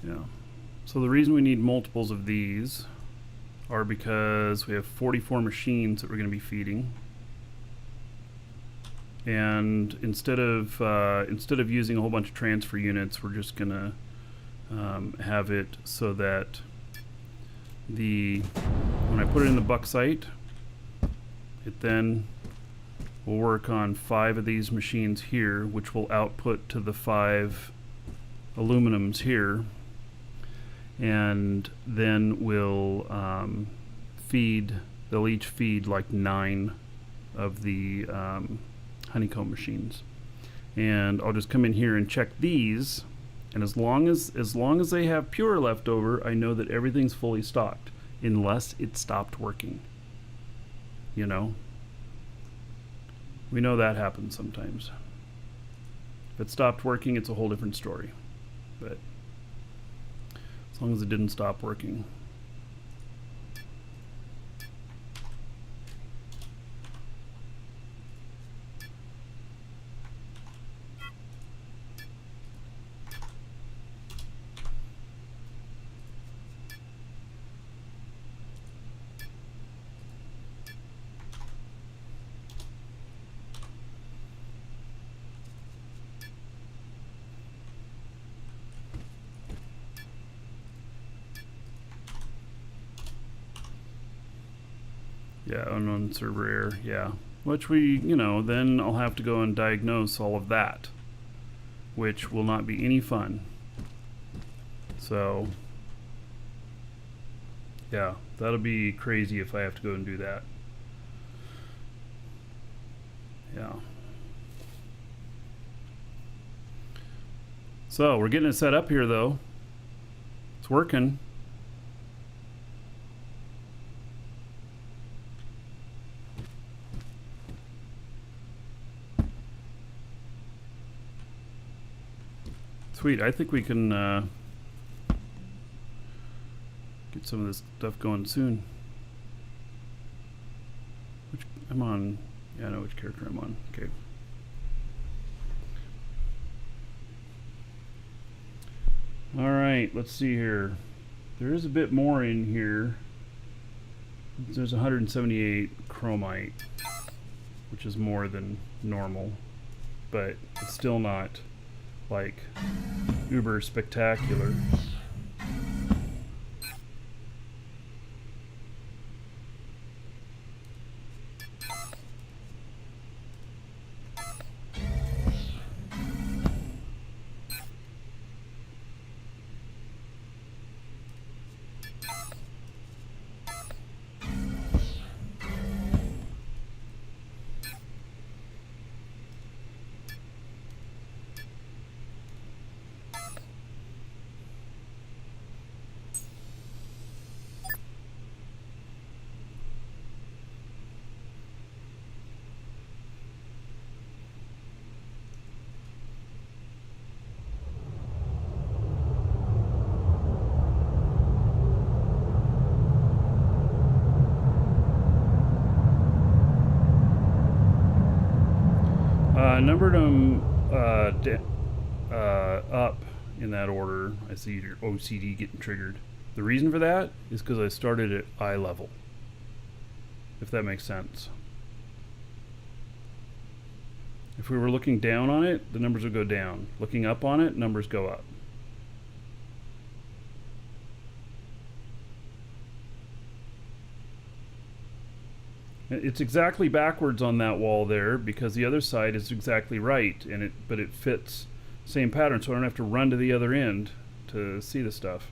yeah. So the reason we need multiples of these are because we have 44 machines that we're going to be feeding. And instead of using a whole bunch of transfer units, we're just going to have it so that when I put it in the bauxite, It then will work on 5 of these machines here, which will output to the 5 aluminums here, and then will they'll each feed like 9 of the honeycomb machines. And I'll just come in here and check these, and as long as they have pure left over, I know that everything's fully stocked, unless it stopped working. You know? We know that happens sometimes. If it stopped working, it's a whole different story. But as long as it didn't stop working. Yeah, unknown server error, yeah. Which then I'll have to go and diagnose all of that, which will not be any fun. So, yeah, that'll be crazy if I have to go and do that. Yeah. So, we're getting it set up here, though. It's working. Sweet, I think we can get some of this stuff going soon. I'm on, yeah, I know which character I'm on. Okay. All right, let's see here. There is a bit more in here. There's 178 chromite, which is more than normal, but it's still not like uber spectacular. Numbered them up in that order. I see your OCD getting triggered. The reason for that is because I started at eye level, if that makes sense. If we were looking down on it, the numbers would go down. Looking up on it, numbers go up. It's exactly backwards on that wall there because the other side is exactly right, but it fits same pattern, so I don't have to run to the other end to see the stuff.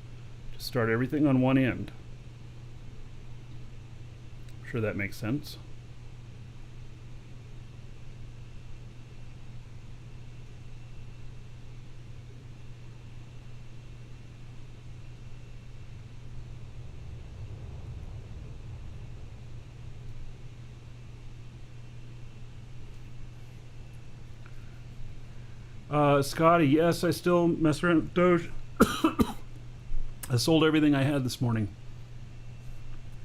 Just start everything on one end. I'm sure that makes sense. Scotty, yes, I still mess around with Doge. I sold everything I had this morning.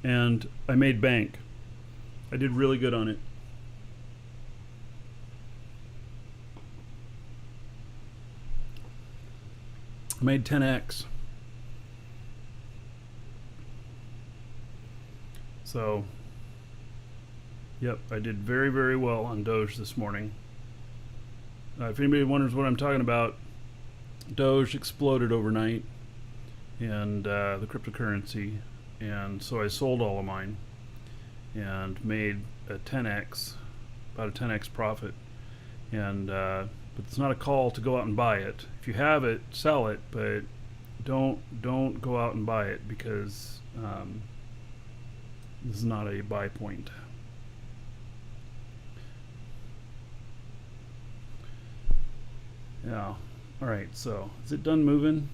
And I made bank. I did really good on it. I made 10x. So, yep, I did very, very well on Doge this morning. If anybody wonders what I'm talking about, Doge exploded overnight, and the cryptocurrency, and so I sold all of mine and made a 10x, about a 10x profit, and but it's not a call to go out and buy it. If you have it, sell it, but don't go out and buy it, because this is not a buy point. Yeah. All right. So is it done moving?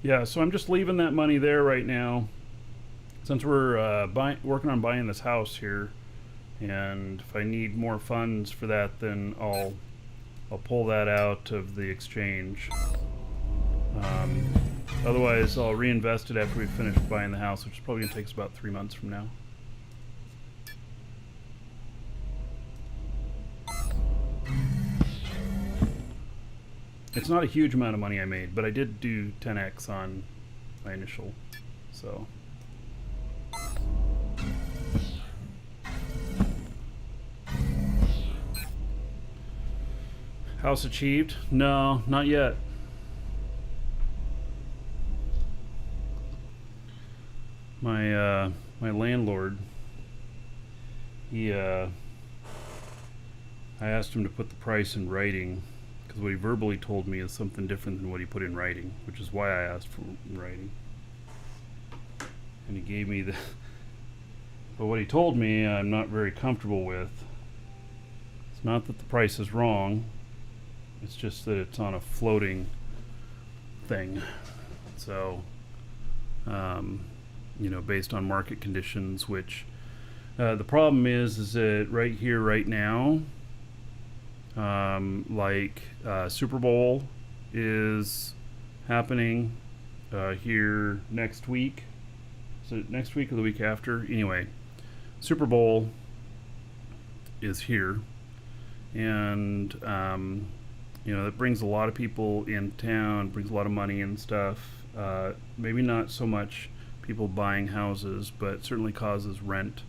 Yeah, so I'm just leaving that money there right now, since we're working on buying this house here, and if I need more funds for that, then I'll pull that out of the exchange. Otherwise, I'll reinvest it after we finish buying the house, which is probably gonna take us about 3 months from now. It's not a huge amount of money I made, but I did do 10x on my initial, so. House achieved? No, not yet. My landlord, I asked him to put the price in writing, because what he verbally told me is something different than what he put in writing, which is why I asked for writing. And he gave me the, but what he told me I'm not very comfortable with. It's not that the price is wrong, it's just that it's on a floating thing. So, based on market conditions, which the problem is that right here, right now, Super Bowl is happening here next week. So next week or the week after? Anyway, Super Bowl is here, and that brings a lot of people in town, brings a lot of money and stuff. Maybe not so much people buying houses, but certainly causes rent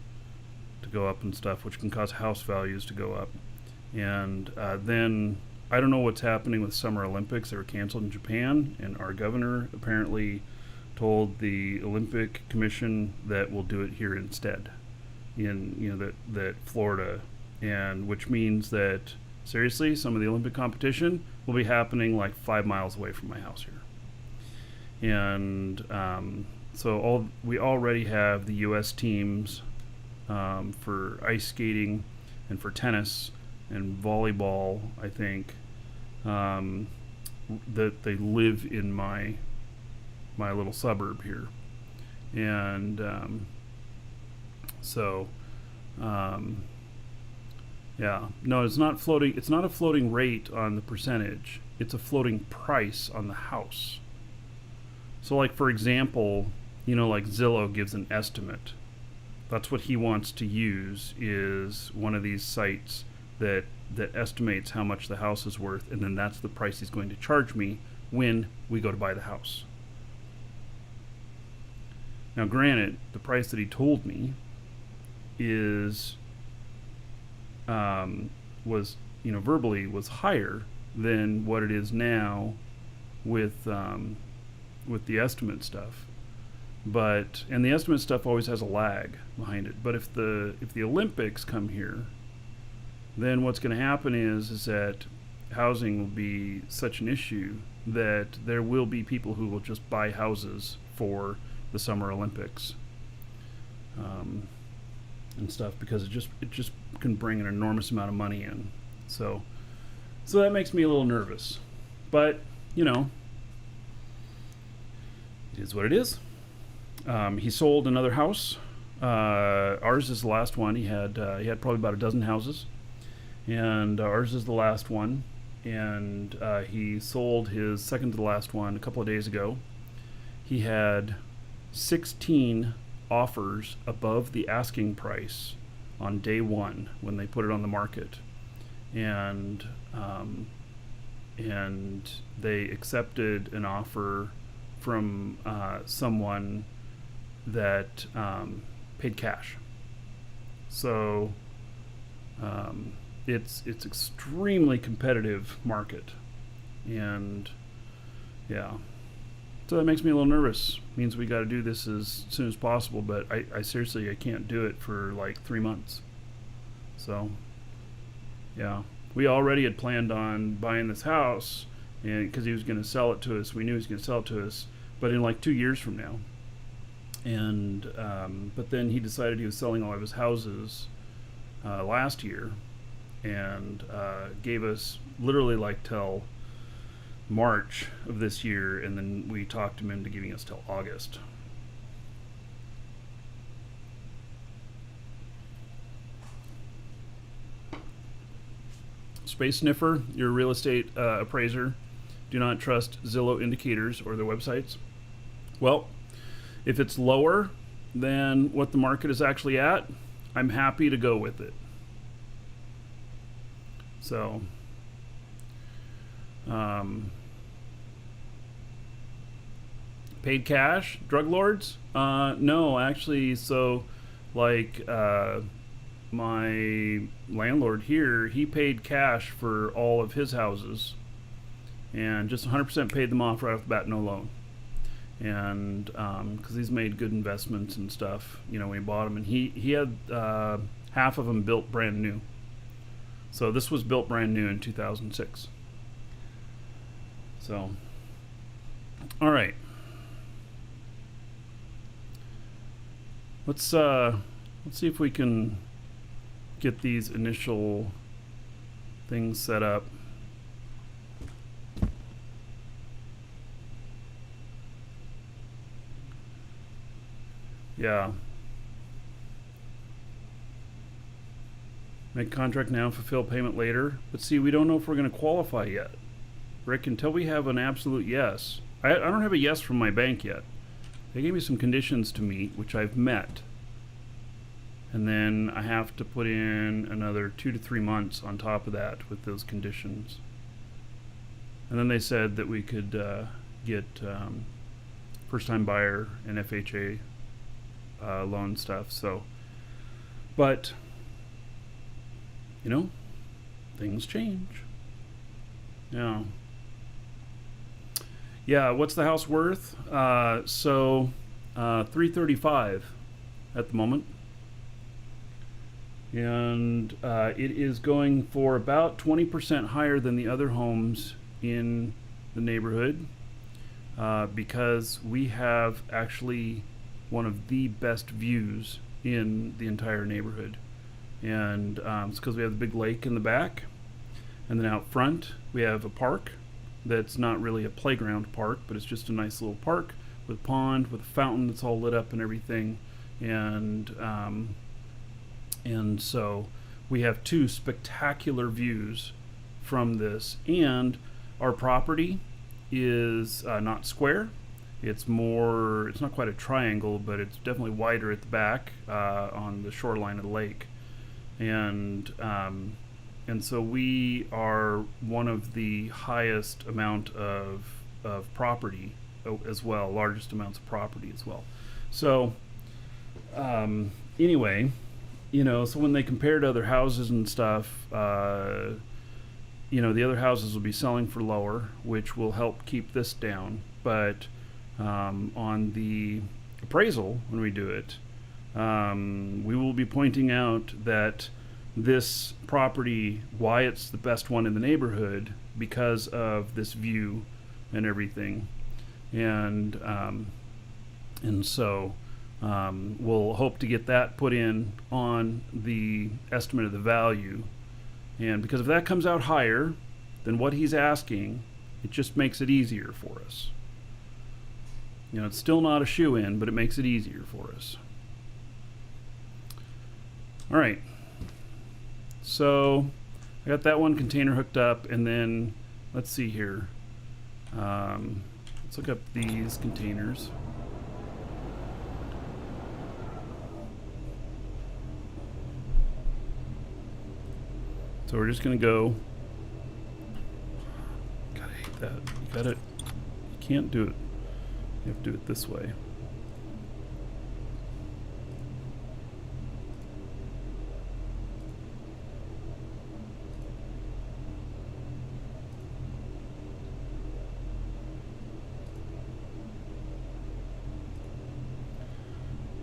to go up and stuff, which can cause house values to go up. And then I don't know what's happening with Summer Olympics. They were canceled in Japan, and our governor apparently told the Olympic Commission that we'll do it here instead, in that Florida, and which means that seriously, some of the Olympic competition will be happening like 5 miles away from my house here. And so we already have the U.S. teams for ice skating and for tennis and volleyball, I think, that they live in my little suburb here. And yeah, no, it's not floating. It's not a floating rate on the percentage. It's a floating price on the house. So, like, for example, like Zillow gives an estimate. That's what he wants to use, is one of these sites that estimates how much the house is worth, and then that's the price he's going to charge me when we go to buy the house. Now, granted, the price that he told me is was verbally was higher than what it is now with the estimate stuff, and the estimate stuff always has a lag behind it. But if the Olympics come here, then what's going to happen is that housing will be such an issue that there will be people who will just buy houses for the Summer Olympics and stuff, because it just can bring an enormous amount of money in. So that makes me a little nervous, but it is what it is. He sold another house. Ours is the last one. He had probably about a dozen houses, and ours is the last one. And he sold his second to the last one a couple of days ago. He had 16 offers above the asking price on day one when they put it on the market, and they accepted an offer from someone that paid cash. So It's extremely competitive market, and yeah, so that makes me a little nervous. Means we got to do this as soon as possible, but I seriously I can't do it for like 3 months. So yeah, we already had planned on buying this house, and because he was going to sell it to us, we knew he was going to sell it to us, but in like 2 years from now. And but then he decided he was selling all of his houses last year, and gave us literally like till March of this year, and then we talked him into giving us till August. Space Sniffer, your real estate appraiser, do not trust Zillow indicators or their websites. Well, if it's lower than what the market is actually at, I'm happy to go with it. So, paid cash, drug lords? No, actually, so like my landlord here, he paid cash for all of his houses and just 100% paid them off right off the bat, no loan. And because he's made good investments and stuff, you know, when he bought them, and he had half of them built brand new. So this was built brand new in 2006. So, all right. Let's see if we can get these initial things set up. Yeah. Make contract now, fulfill payment later. But see, we don't know if we're going to qualify yet. Rick, until we have an absolute yes. I don't have a yes from my bank yet. They gave me some conditions to meet, which I've met. And then I have to put in another 2 to 3 months on top of that with those conditions. And then they said that we could get first-time buyer and FHA loan stuff. So, but you know, things change. Yeah. Yeah. What's the house worth? So, $335 at the moment, and it is going for about 20% higher than the other homes in the neighborhood, because we have actually one of the best views in the entire neighborhood. And it's because we have the big lake in the back, and then out front we have a park that's not really a playground park, but it's just a nice little park with a pond with a fountain that's all lit up and everything. And so we have 2 spectacular views from this, and our property is not square. It's not quite a triangle, but it's definitely wider at the back on the shoreline of the lake. And so we are one of the highest amount of property as well, largest amounts of property as well. So anyway, you know, so when they compare to other houses and stuff, you know, the other houses will be selling for lower, which will help keep this down. But on the appraisal, when we do it, we will be pointing out that this property, why it's the best one in the neighborhood, because of this view and everything. And so we'll hope to get that put in on the estimate of the value. And because if that comes out higher than what he's asking, it just makes it easier for us. You know, it's still not a shoe-in, but it makes it easier for us. All right. So I got that one container hooked up, and then let's see here. Let's look up these containers. So we're just gonna go. God, I hate that. You can't do it. You have to do it this way.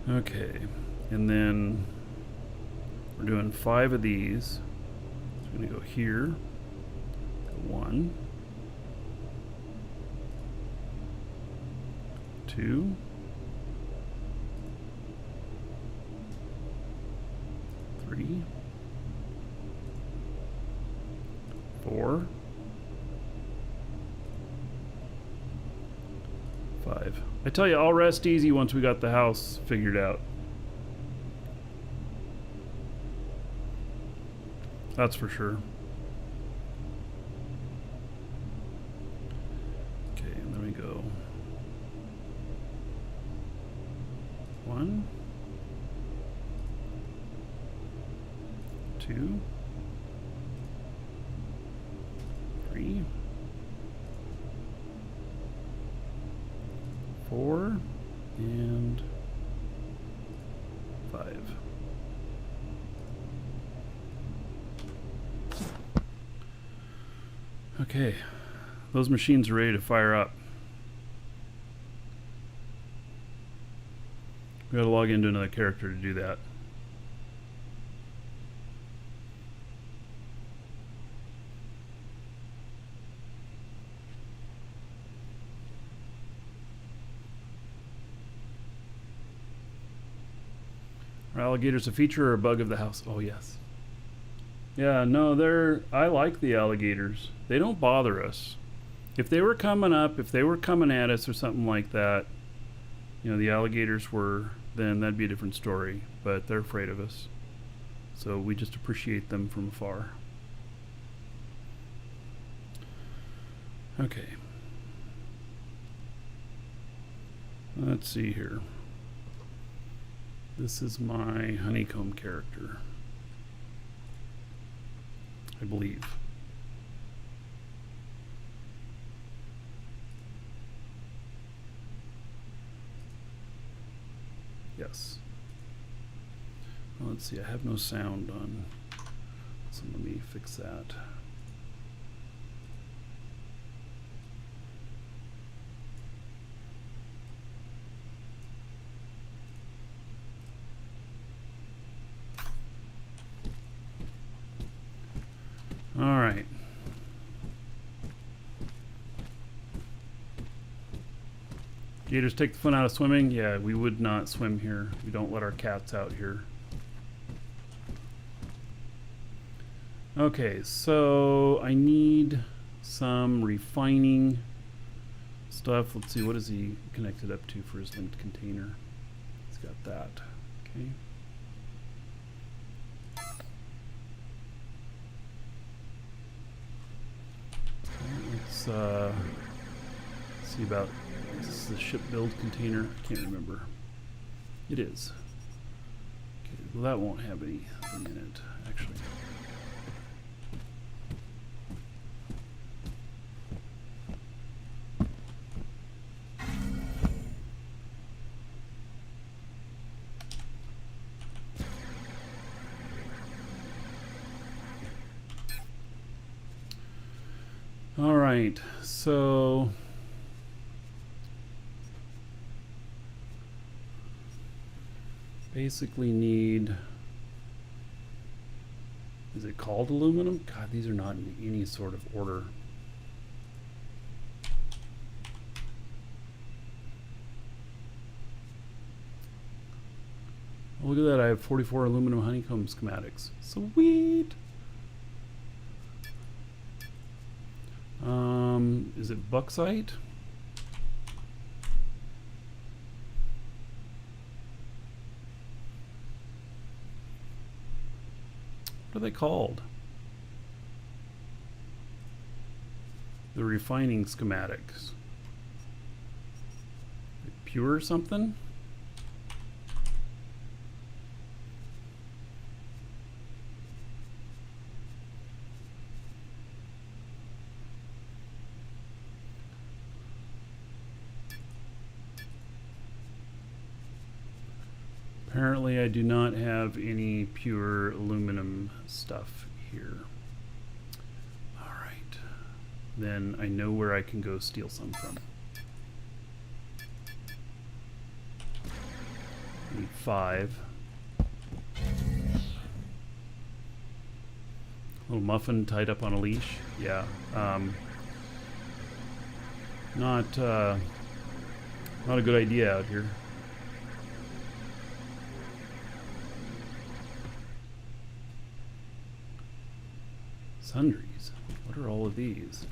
Okay, and then we're doing 5 of these. It's going to go here. 1, 2, 3, 4, 5. I tell you, I'll rest easy once we got the house figured out. That's for sure. Okay, and then we go 1, 2, 3, 4, and 5. Okay, those machines are ready to fire up. We gotta log into another character to do that. Are alligators a feature or a bug of the house? Oh, yes. Yeah, no, I like the alligators. They don't bother us. If they were coming up, if they were coming at us or something like that, you know, the alligators were, then that'd be a different story. But they're afraid of us. So we just appreciate them from afar. Okay. Let's see here. This is my honeycomb character, I believe. Yes. Well, let's see, I have no sound on, so let me fix that. All right. Gators take the fun out of swimming? Yeah, we would not swim here. We don't let our cats out here. Okay, so I need some refining stuff. Let's see, what is he connected up to for his linked container? He's got that. Okay. Let's see about, is this the ship build container? I can't remember. It is. Okay, well that won't have anything in it, actually. All right, so basically need, is it called aluminum? God, these are not in any sort of order. Oh, look at that, I have 44 aluminum honeycomb schematics. Sweet! Is it bauxite? What are they called? The refining schematics. Pure something? Apparently I do not have any pure aluminum stuff here. Alright. Then I know where I can go steal some from. I need 5. Little muffin tied up on a leash. Yeah. Not a good idea out here. Sundries. What are all of these?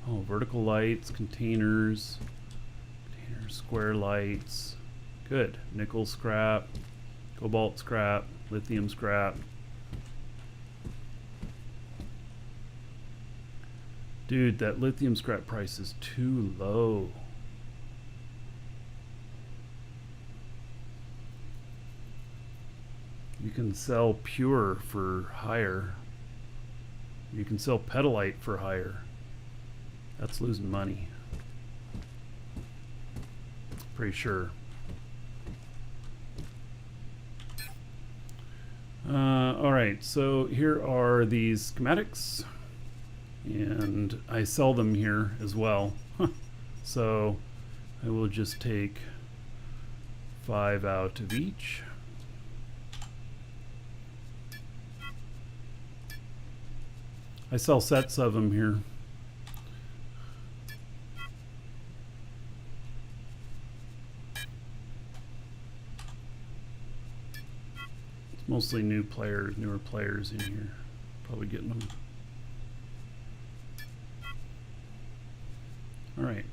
Oh, vertical lights, containers, square lights. Good. Nickel scrap, cobalt scrap, lithium scrap. Dude, that lithium scrap price is too low. You can sell pure for higher. You can sell petalite for higher. That's losing money. Pretty sure. Alright, so here are these schematics. And I sell them here as well. So I will just take 5 out of each. I sell sets of them here. It's mostly newer players in here. Probably getting them. All right.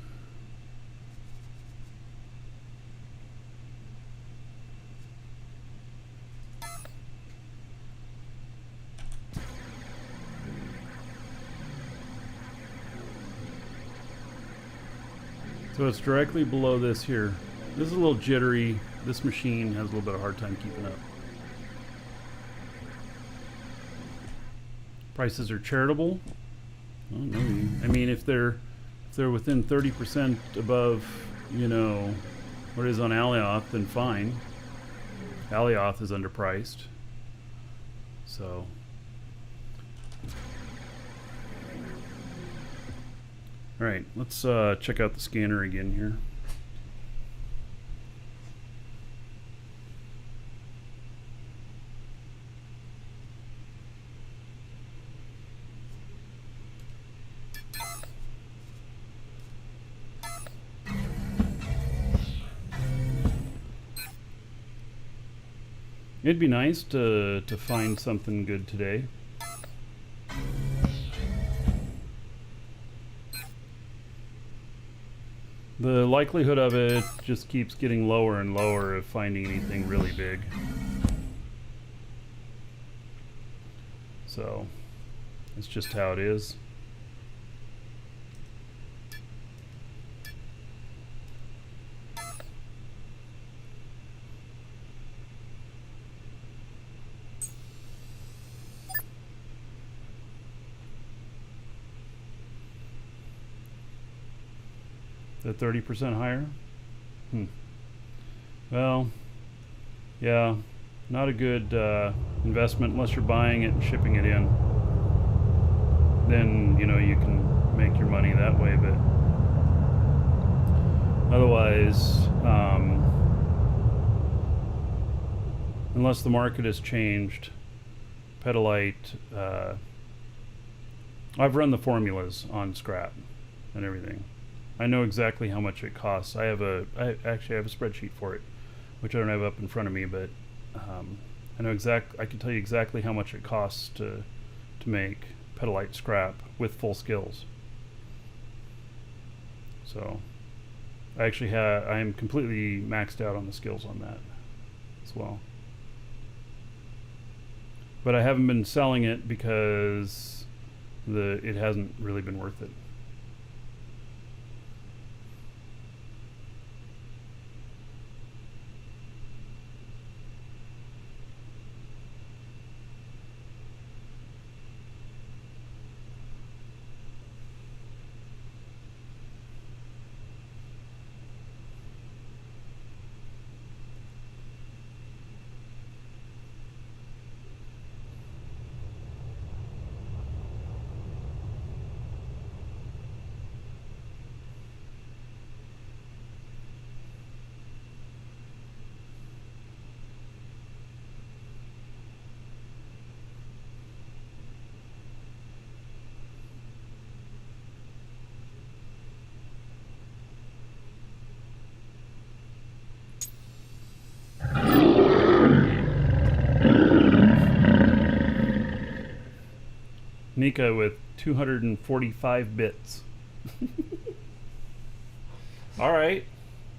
So it's directly below this here. This is a little jittery. This machine has a little bit of a hard time keeping up. Prices are charitable. Oh, no, I mean, if they're within 30% above, you know, what it is on Alioth, then fine. Alioth is underpriced. So. All right, let's check out the scanner again here. It'd be nice to find something good today. The likelihood of it just keeps getting lower and lower of finding anything really big. So, it's just how it is. The 30% higher? Well, yeah, not a good investment unless you're buying it and shipping it in. Then, you know, you can make your money that way, but otherwise, unless the market has changed, petalite, I've run the formulas on scrap and everything. I know exactly how much it costs. I actually have a spreadsheet for it, which I don't have up in front of me, but I can tell you exactly how much it costs to make petalite scrap with full skills. So I am completely maxed out on the skills on that as well. But I haven't been selling it because it hasn't really been worth it. Nika with 245 bits. All right.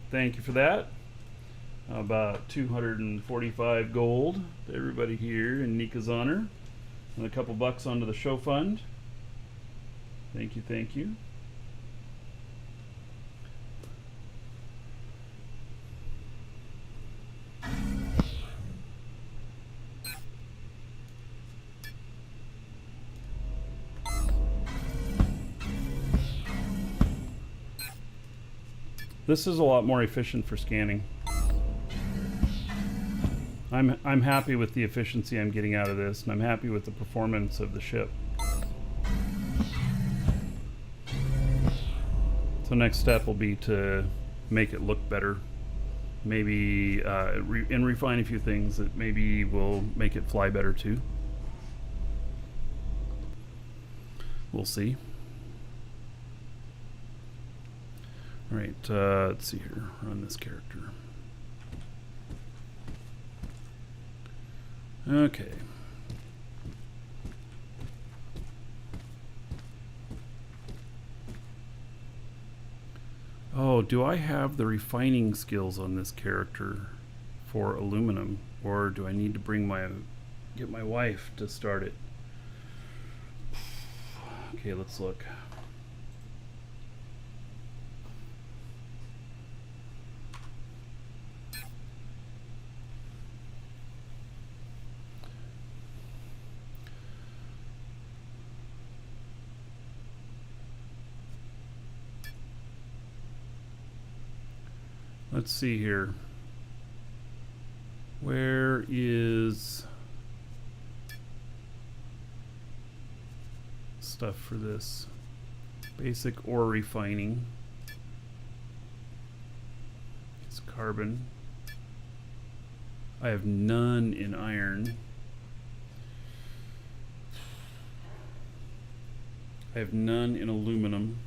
Thank you for that. About 245 gold to everybody here in Nika's honor. And a couple bucks onto the show fund. Thank you, thank you. This is a lot more efficient for scanning. I'm happy with the efficiency I'm getting out of this, and I'm happy with the performance of the ship. So next step will be to make it look better. Maybe and refine a few things that maybe will make it fly better too. We'll see. All right, let's see here. Run this character. Okay. Oh, do I have the refining skills on this character for aluminum, or do I need to get my wife to start it? Okay, let's look. Let's see here. Where is stuff for this? Basic ore refining. It's carbon. I have none in iron. I have none in aluminum.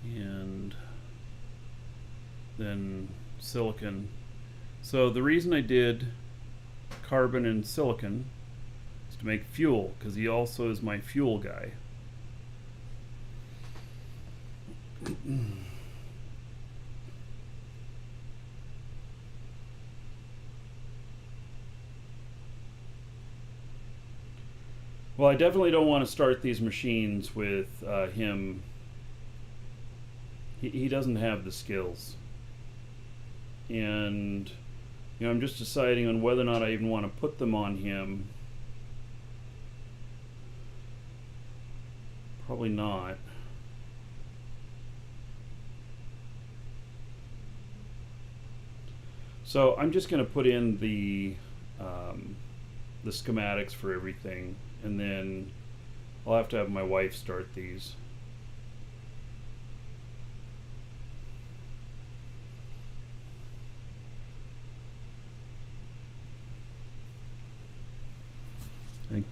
And then silicon. So the reason I did carbon and silicon is to make fuel, because he also is my fuel guy. Well, I definitely don't want to start these machines with him. He doesn't have the skills. And, you know, I'm just deciding on whether or not I even want to put them on him. Probably not. So I'm just going to put in the schematics for everything, and then I'll have to have my wife start these. I think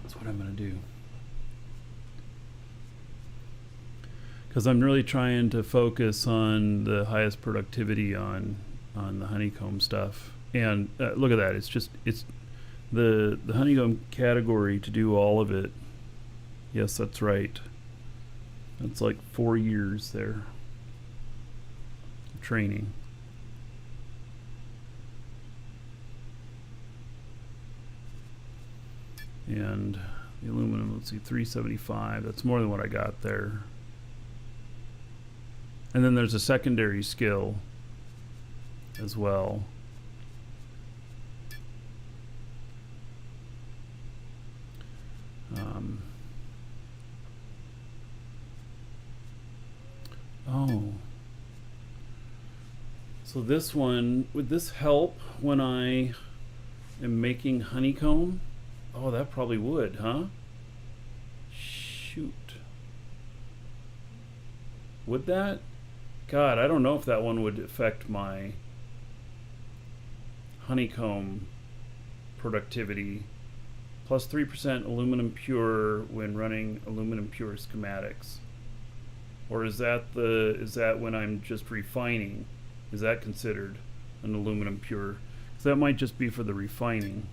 that's what I'm going to do. Because I'm really trying to focus on the highest productivity on the honeycomb stuff. And look at that. It's the honeycomb category to do all of it. Yes, that's right. That's like 4 years there of training. And the aluminum, let's see, 375. That's more than what I got there. And then there's a secondary skill as well. Oh. So this one, would this help when I am making honeycomb? Oh, that probably would, huh? Shoot. Would that? God, I don't know if that one would affect my honeycomb productivity. Plus 3% aluminum pure when running aluminum pure schematics. Or is that when I'm just refining? Is that considered an aluminum pure? Because that might just be for the refining.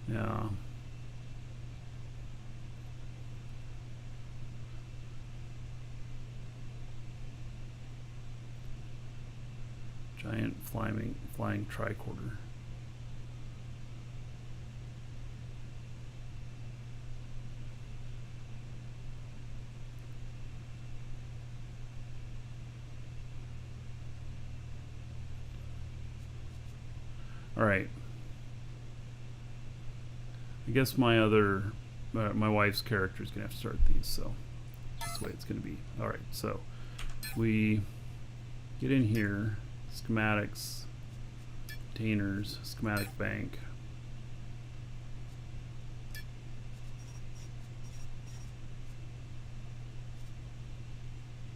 Yeah. Giant flying tricorder. Alright. I guess my wife's character is going to have to start these, so that's the way it's going to be. Alright, so we get in here, schematics, containers, schematic bank.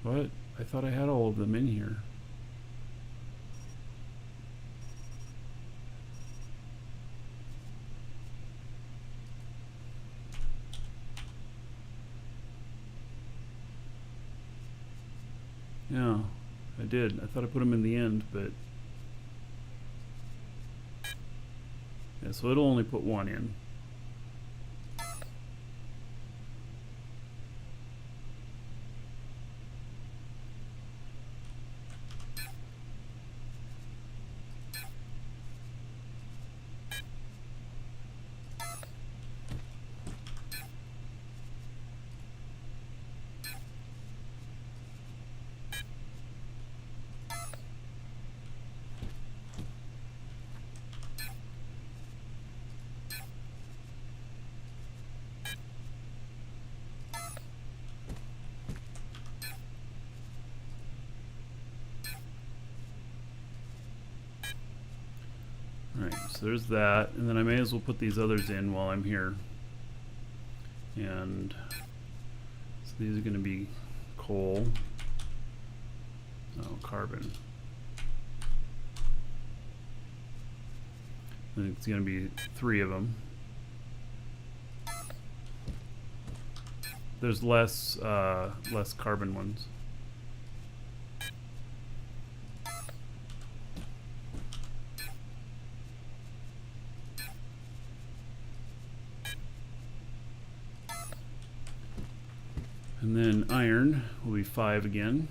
What? I thought I had all of them in here. Yeah, I did. I thought I put them in the end, but yeah, so it'll only put one in. Alright, so there's that, and then I may as well put these others in while I'm here. And so these are going to be coal, carbon. And it's going to be 3 of them. There's less carbon ones. And then iron will be 5 again.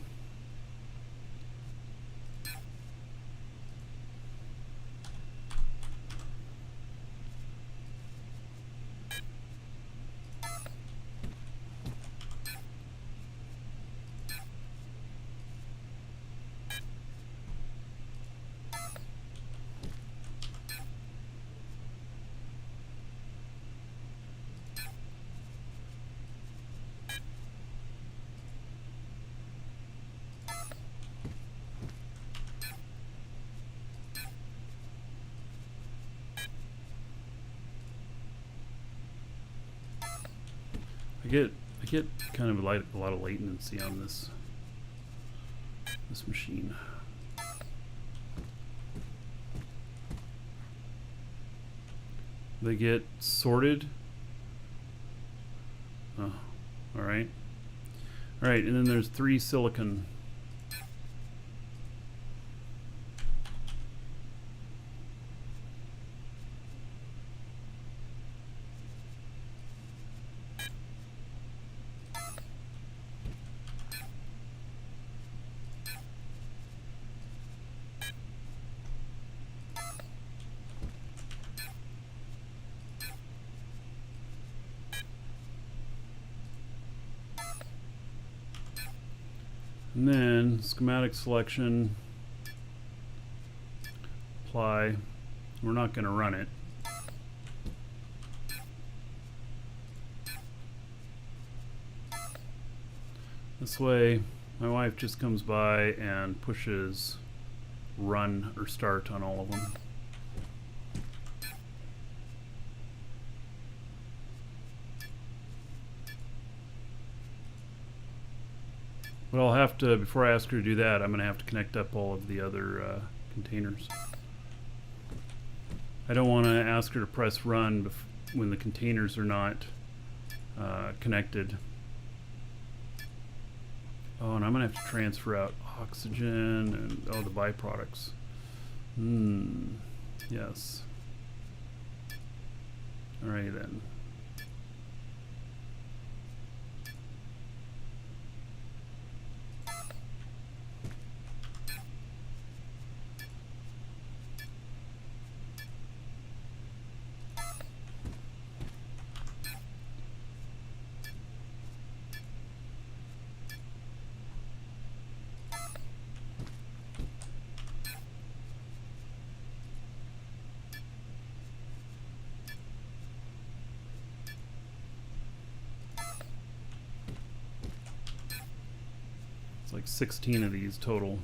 I get kind of a lot of latency on this machine. They get sorted. Oh, all right. All right, and then there's 3 silicon. And then schematic selection, apply. We're not going to run it. This way, my wife just comes by and pushes run or start on all of them. But I'll have to, before I ask her to do that, I'm going to have to connect up all of the other containers. I don't want to ask her to press run when the containers are not connected. Oh, and I'm going to have to transfer out oxygen and the byproducts. Yes. All right then. It's like 16 of these total.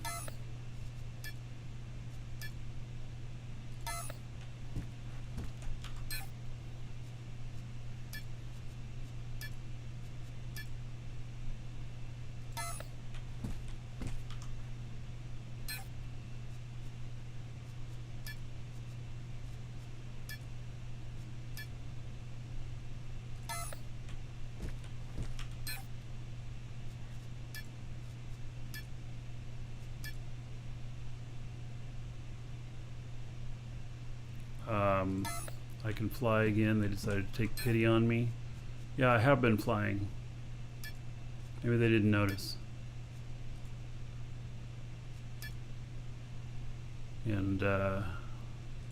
I can fly again. They decided to take pity on me. Yeah, I have been flying. Maybe they didn't notice. And no,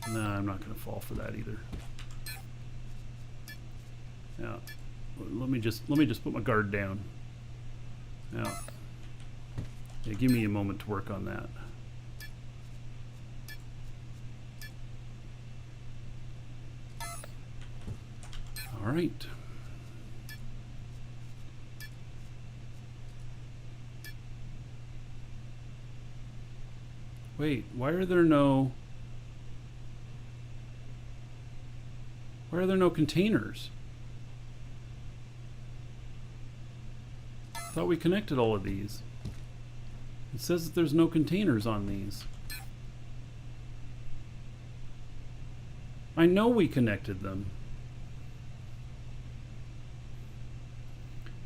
I'm not going to fall for that either. Yeah, let me just put my guard down. Yeah, give me a moment to work on that. All right. Wait, why are there no containers? I thought we connected all of these. It says that there's no containers on these. I know we connected them.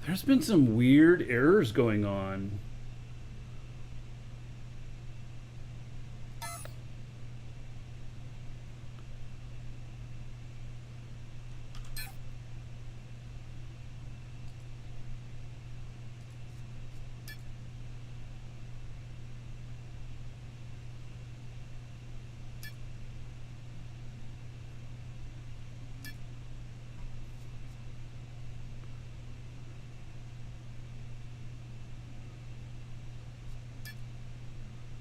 There's been some weird errors going on.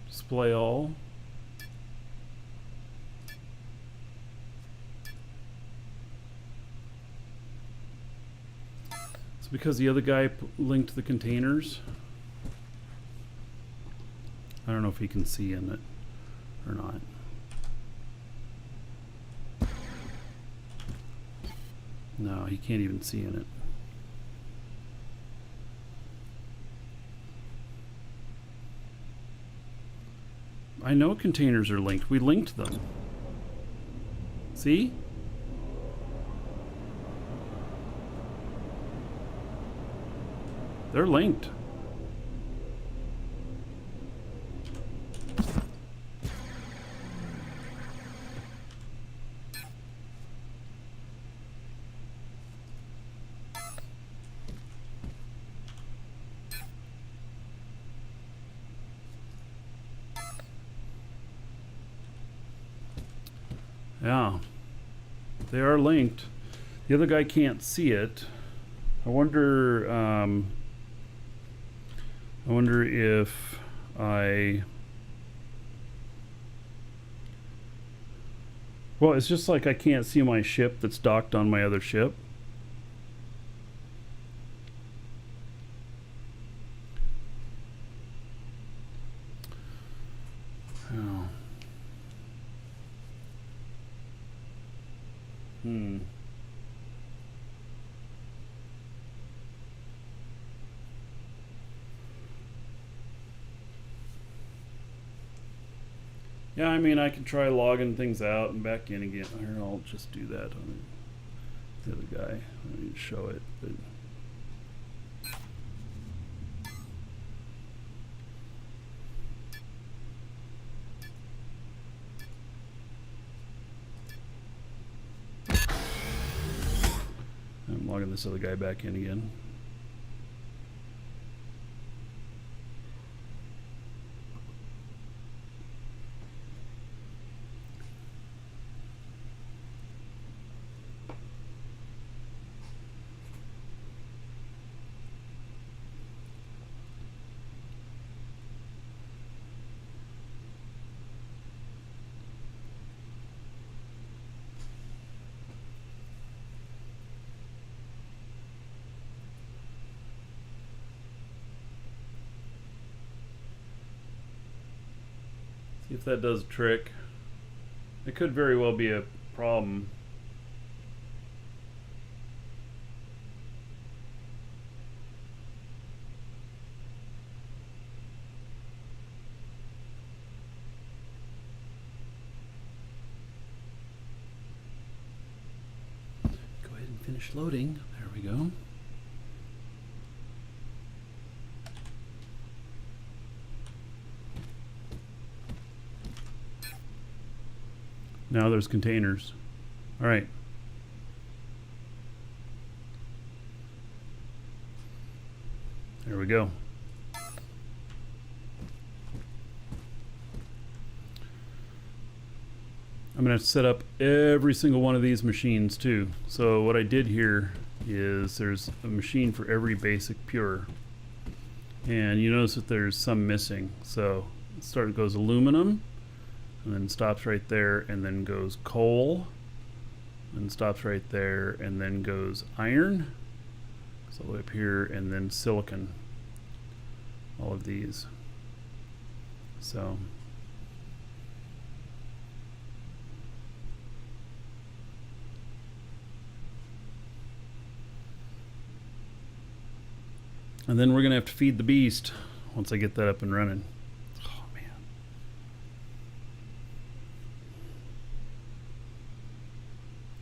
Display all. It's because the other guy linked the containers. I don't know if he can see in it or not. No, he can't even see in it. I know containers are linked. We linked them. See? They're linked. Yeah, they are linked. The other guy can't see it. I wonder if well, it's just like I can't see my ship that's docked on my other ship. Oh. Yeah, I mean, I can try logging things out and back in again. Here, I'll just do that on the other guy. I need to show it, but logging this other guy back in again. See if that does a trick. It could very well be a problem. Go ahead and finish loading. There we go. Now there's containers. All right. There we go. I'm going to set up every single one of these machines too. So what I did here is there's a machine for every basic pure. And you notice that there's some missing. So it goes aluminum, and then stops right there, and then goes coal, and stops right there, and then goes iron, so all the way up here, and then silicon. All of these. So and then we're gonna have to feed the beast once I get that up and running. Oh man.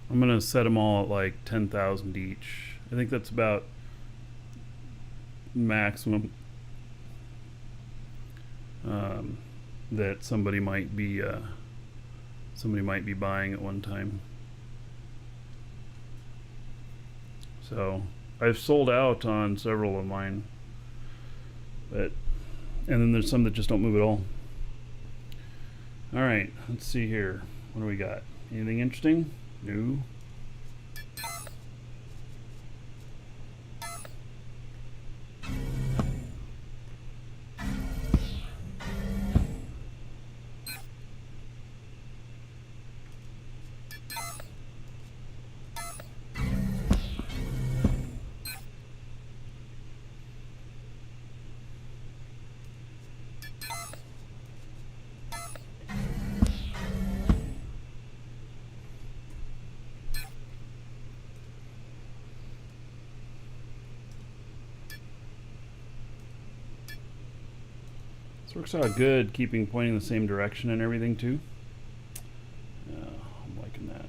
I'm gonna set them all at like 10,000 each. I think that's about maximum that somebody might be buying at one time. So I've sold out on several of mine, and then there's some that just don't move at all. All right, let's see here. What do we got? Anything interesting? No. This works out good, keeping pointing the same direction and everything too. Yeah, I'm liking that.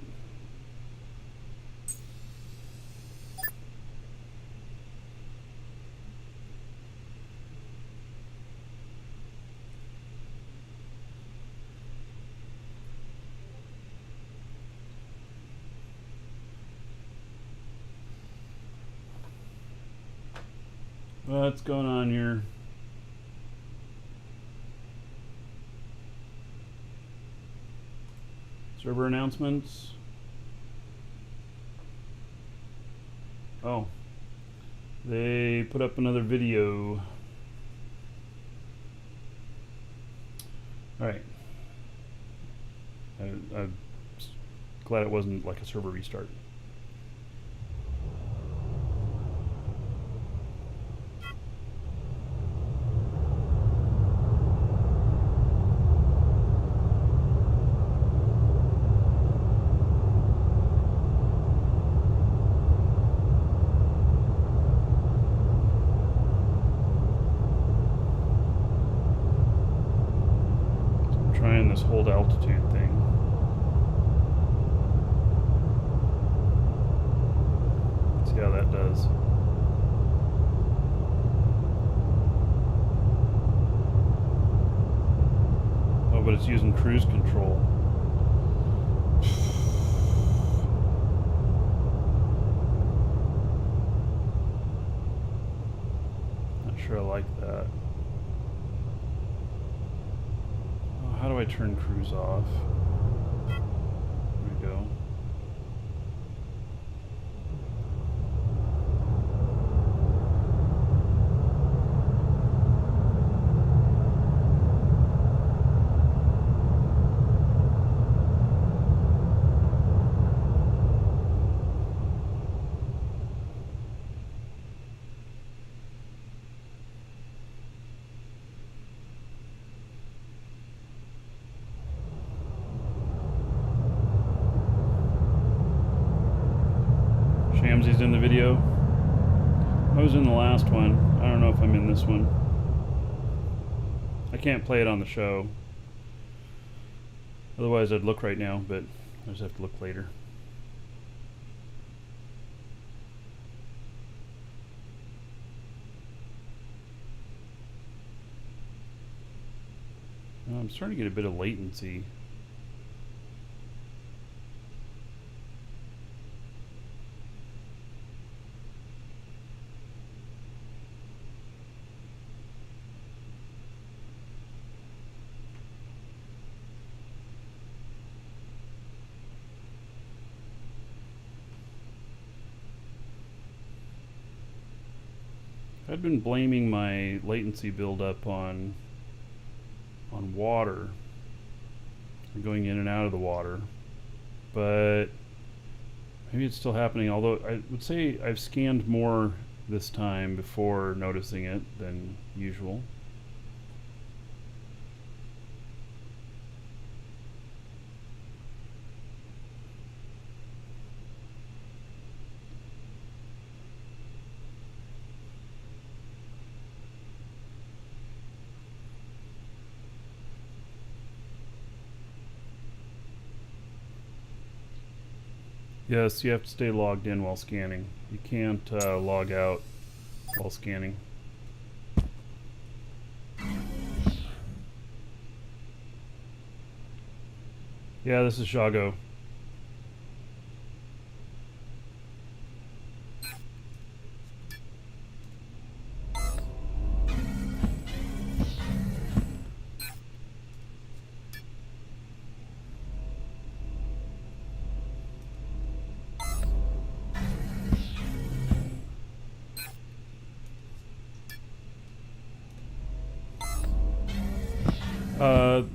What's going on here? Server announcements. Oh, they put up another video. All right. I'm glad it wasn't like a server restart. Trying this hold altitude thing. See how that does. Oh, but it's using cruise control. sure I like that. Oh, how do I turn cruise off? There we go. Shamsy's in the video. I was in the last one. I don't know if I'm in this one. I can't play it on the show. Otherwise I'd look right now, but I just have to look later. I'm starting to get a bit of latency. I've been blaming my latency buildup on water, going in and out of the water, but maybe it's still happening, although I would say I've scanned more this time before noticing it than usual. Yes, you have to stay logged in while scanning. You can't log out while scanning. Yeah, this is Shago.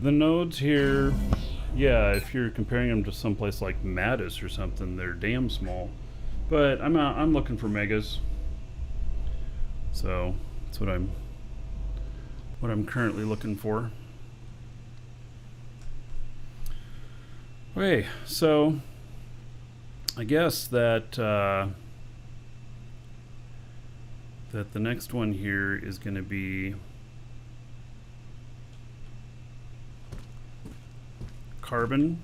The nodes here, yeah, if you're comparing them to someplace like Mattis or something, they're damn small. But I'm looking for megas, so that's what I'm currently looking for. Okay, so I guess that that the next one here is going to be carbon.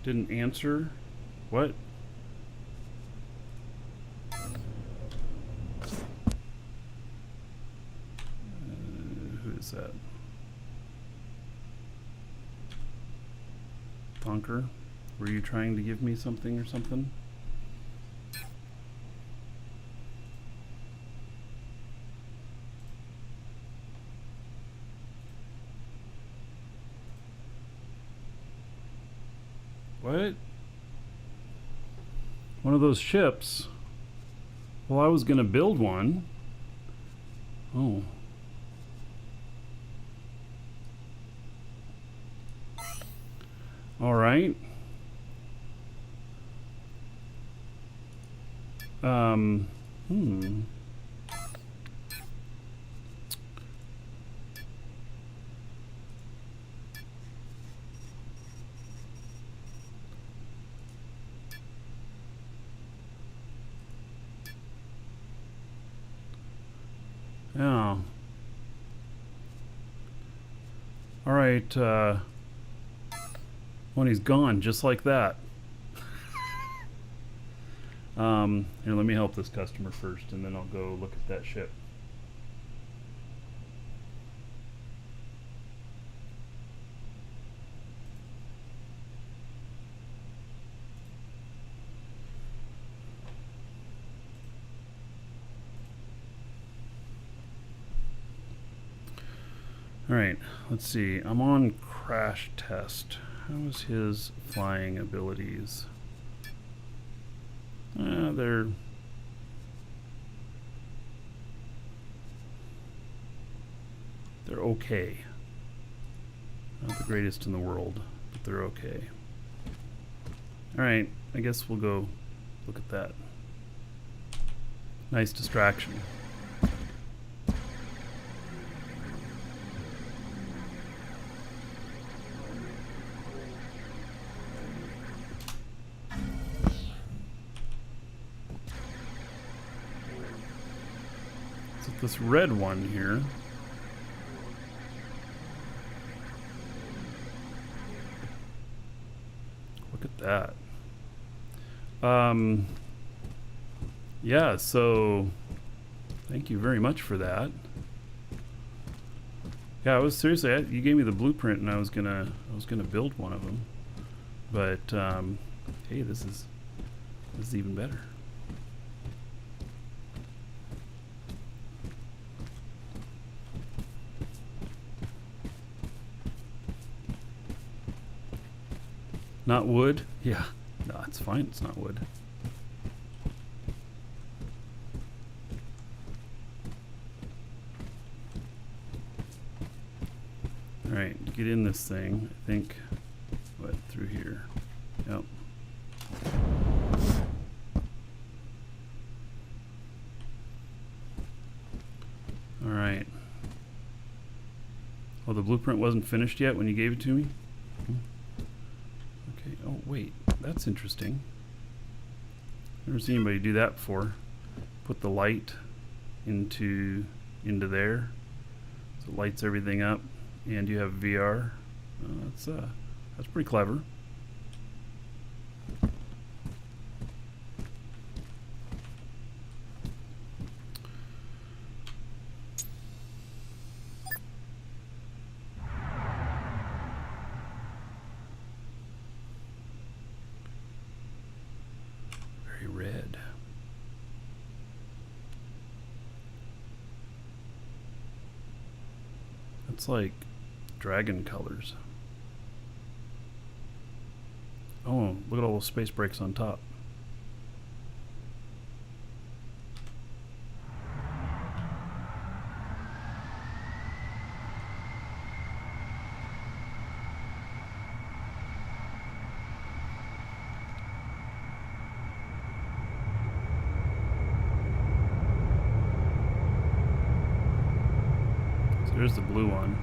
Didn't answer. What? Who is that? Bonker? Were you trying to give me something or something? What? One of those ships? Well, I was gonna build one. Oh. All right. Hmm. Yeah. All right. When he's gone, just like that. Here, let me help this customer first, and then I'll go look at that ship. Alright, let's see. I'm on crash test. How is his flying abilities? They're okay. Not the greatest in the world, but they're okay. Alright, I guess we'll go look at that. Nice distraction. So this red one here. Look at that. Yeah, so thank you very much for that. Yeah, I was seriously, you gave me the blueprint and I was gonna build one of them. But hey, this is even better. Not wood? Yeah. No, it's fine. It's not wood. Alright, get in this thing. I think, what, through here. Yep. Alright. Oh, the blueprint wasn't finished yet when you gave it to me? Okay, oh wait, that's interesting. Never seen anybody do that before. Put the light into there. So it lights everything up. And you have VR. That's pretty clever. Very red. That's like dragon colors. Oh, look at all those space breaks on top. So there's the blue one.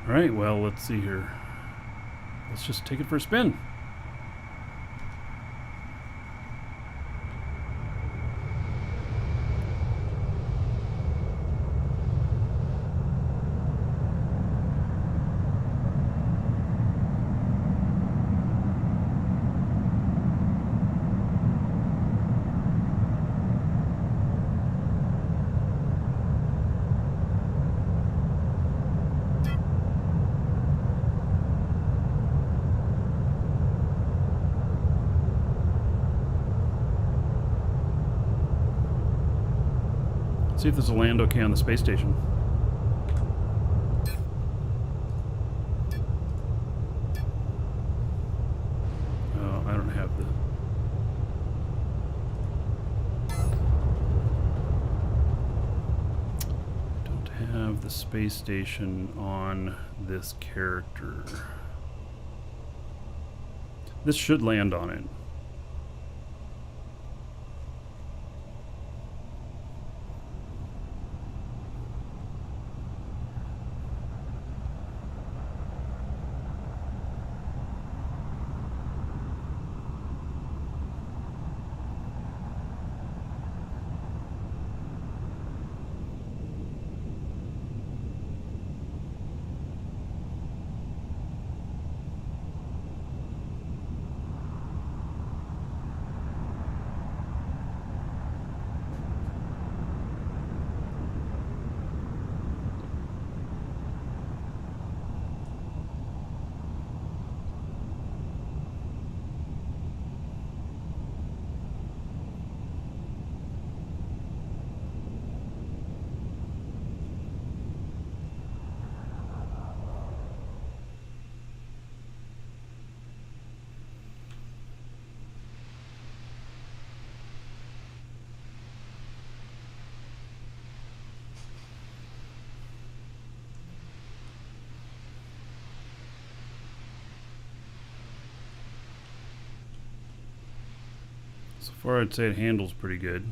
Alright, well, let's see here. Let's just take it for a spin. See if this will land okay on the space station. Oh, I don't have the space station on this character. This should land on it. far, I'd say it handles pretty good.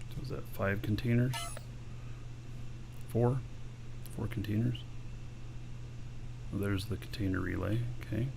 So is that 5 containers? 4? 4 containers? Oh, there's the container relay. Okay.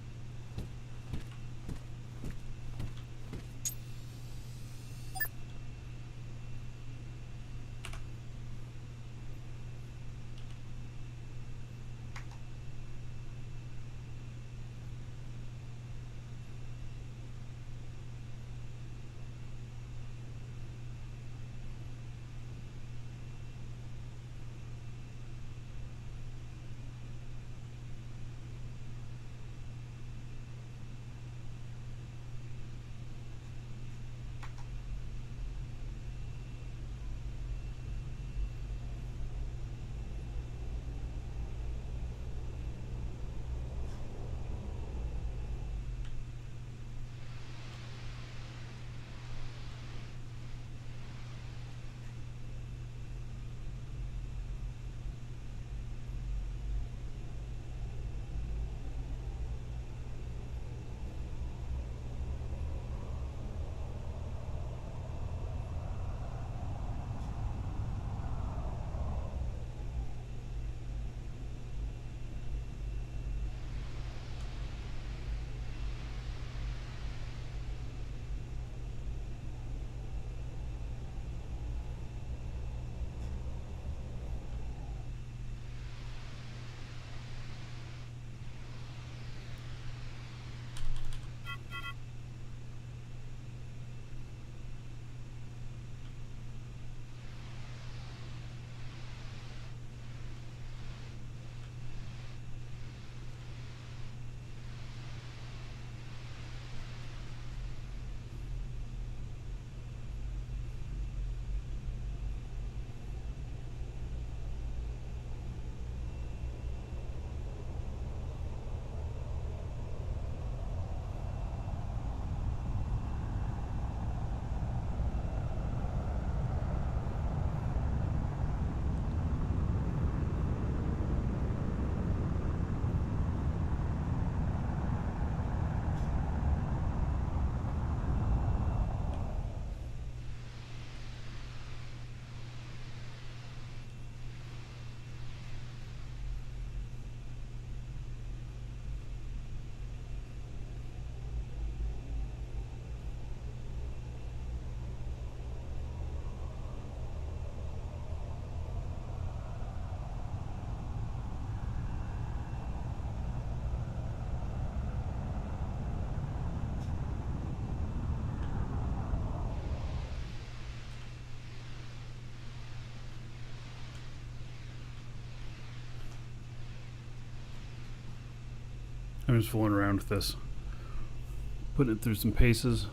I'm just fooling around with this, putting it through some paces.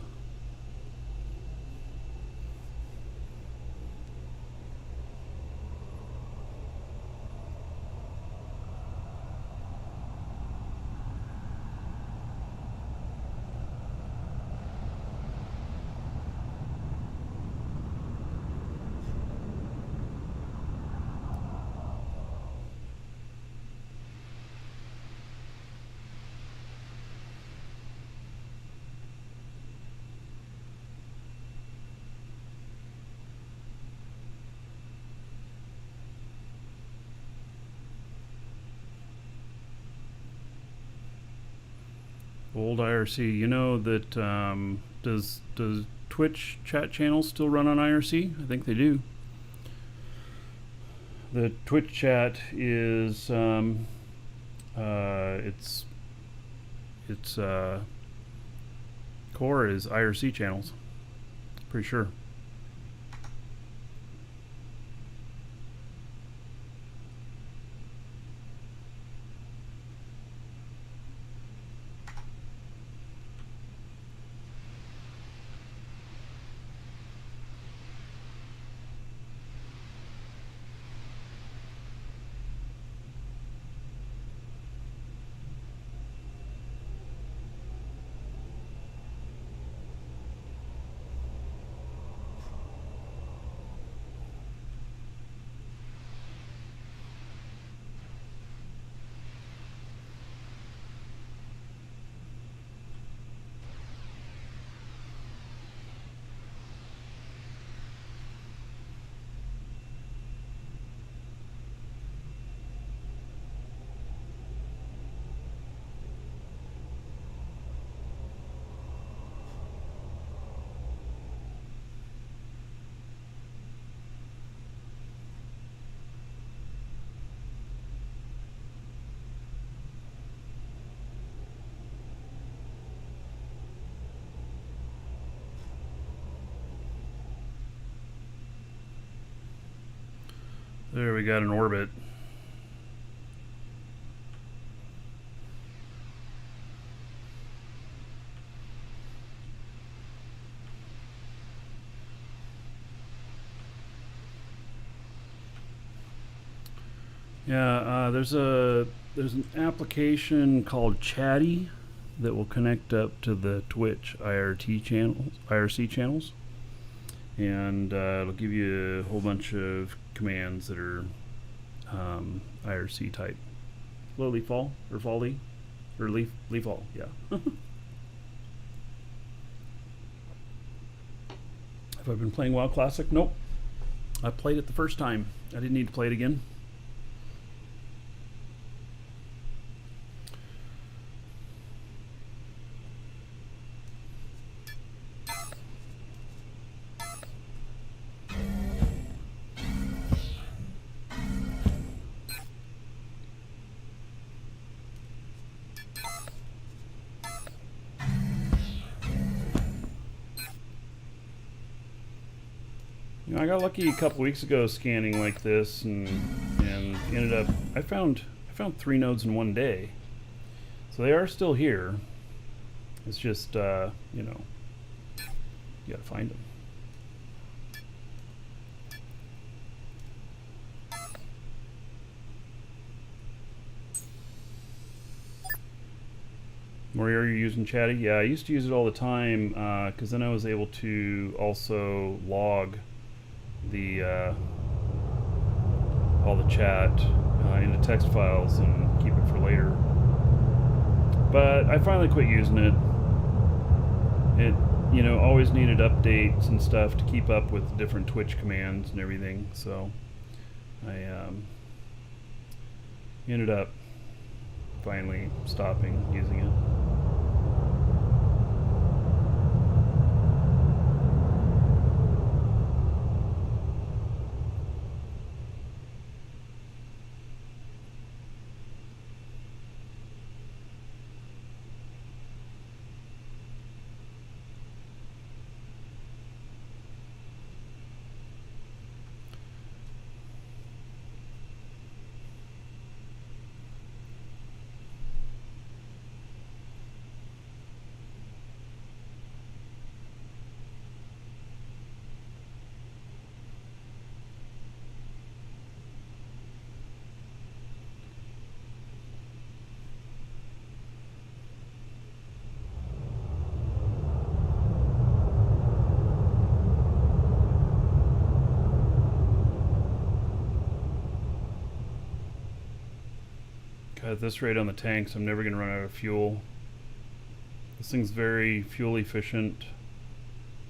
Old IRC. You know that does Twitch chat channels still run on IRC? I think they do. The Twitch chat is its core is IRC channels. Pretty sure. There, we got an orbit. Yeah, there's an application called Chatty that will connect up to the Twitch IRC channels, and it'll give you a whole bunch of commands that are IRC type. Hello, Leafall or Folly, or Leafall, yeah. Have I been playing WoW Classic? Nope. I played it the first time. I didn't need to play it again. You know, I got lucky a couple weeks ago scanning like this, and ended up. I found 3 nodes in one day, so they are still here. It's just you know, you gotta find them. Maury, are you using Chatty? Yeah, I used to use it all the time because then I was able to also log the all the chat into text files and keep it for later. But I finally quit using it. It, you know, always needed updates and stuff to keep up with different Twitch commands and everything. So I ended up finally stopping using it. At this rate on the tanks, I'm never going to run out of fuel. This thing's very fuel efficient.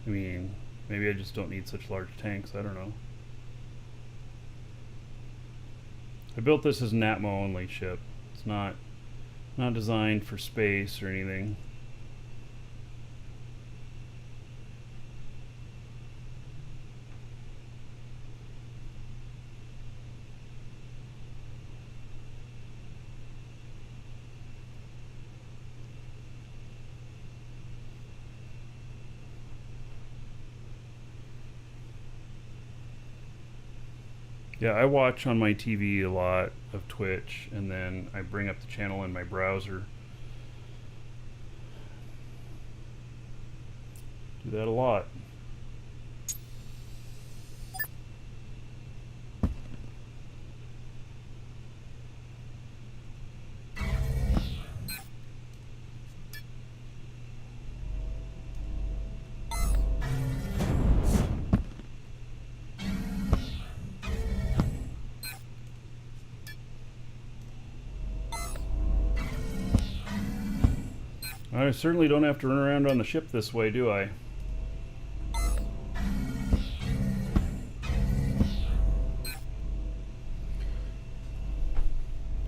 I mean, maybe I just don't need such large tanks. I don't know. I built this as an Atmo only ship. It's not designed for space or anything. Yeah, I watch on my TV a lot of Twitch, and then I bring up the channel in my browser. Do that a lot. I certainly don't have to run around on the ship this way, do I?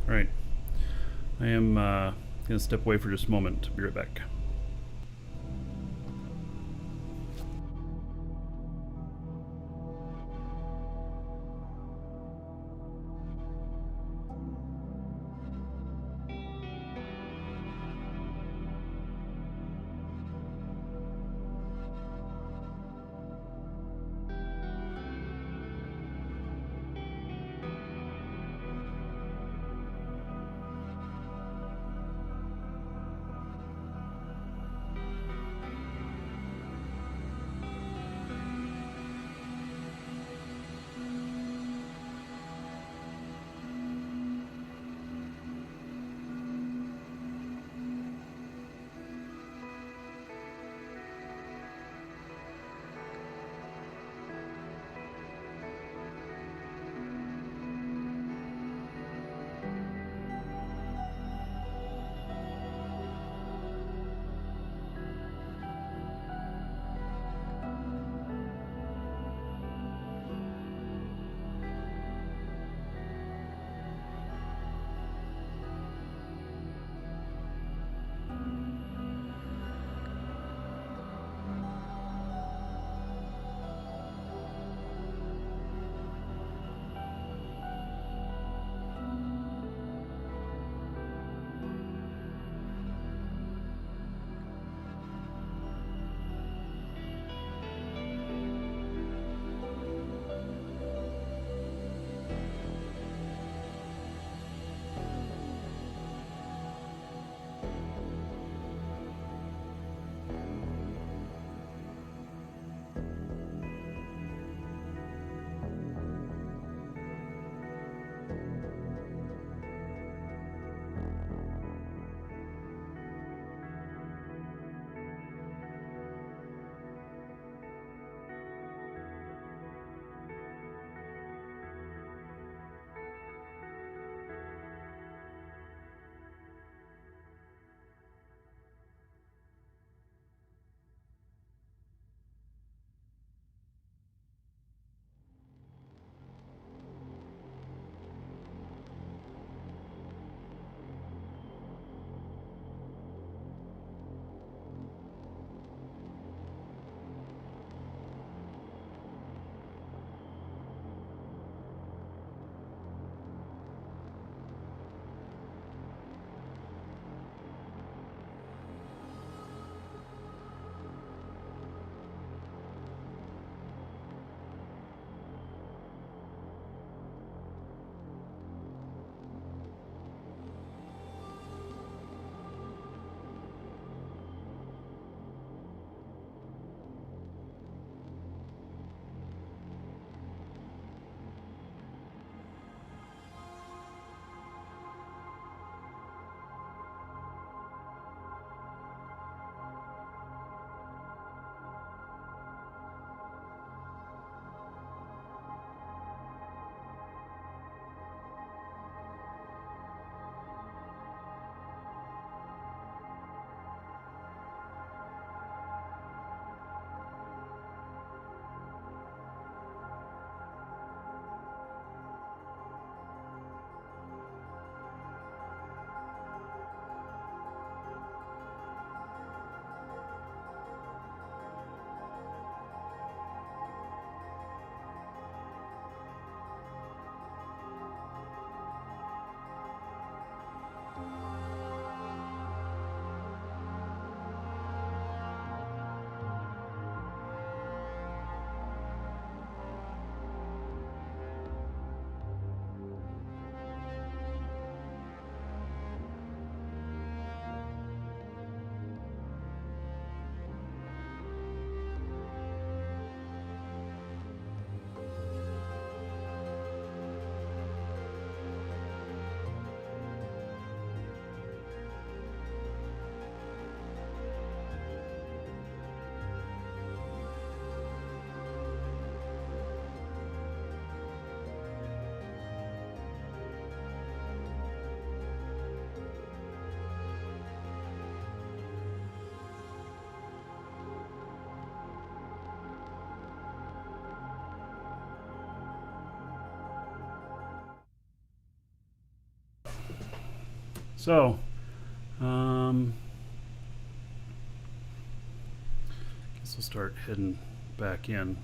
Alright. I am going to step away for just a moment. Be right back. So, guess we'll start heading back in.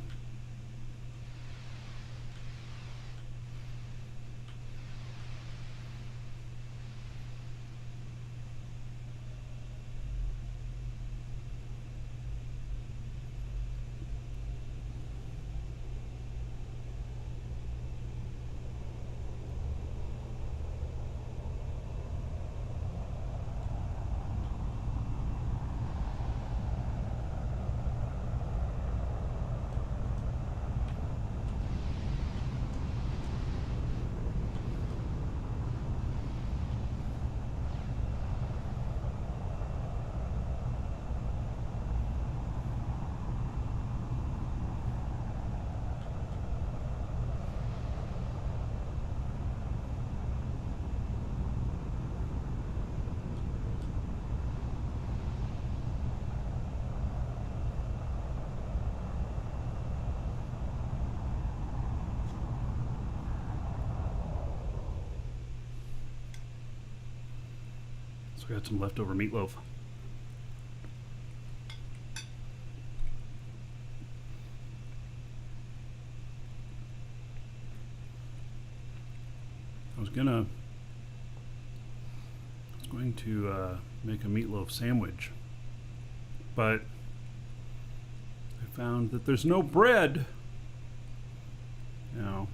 So we got some leftover meatloaf. I was going to make a meatloaf sandwich, but I found that there's no bread. Now,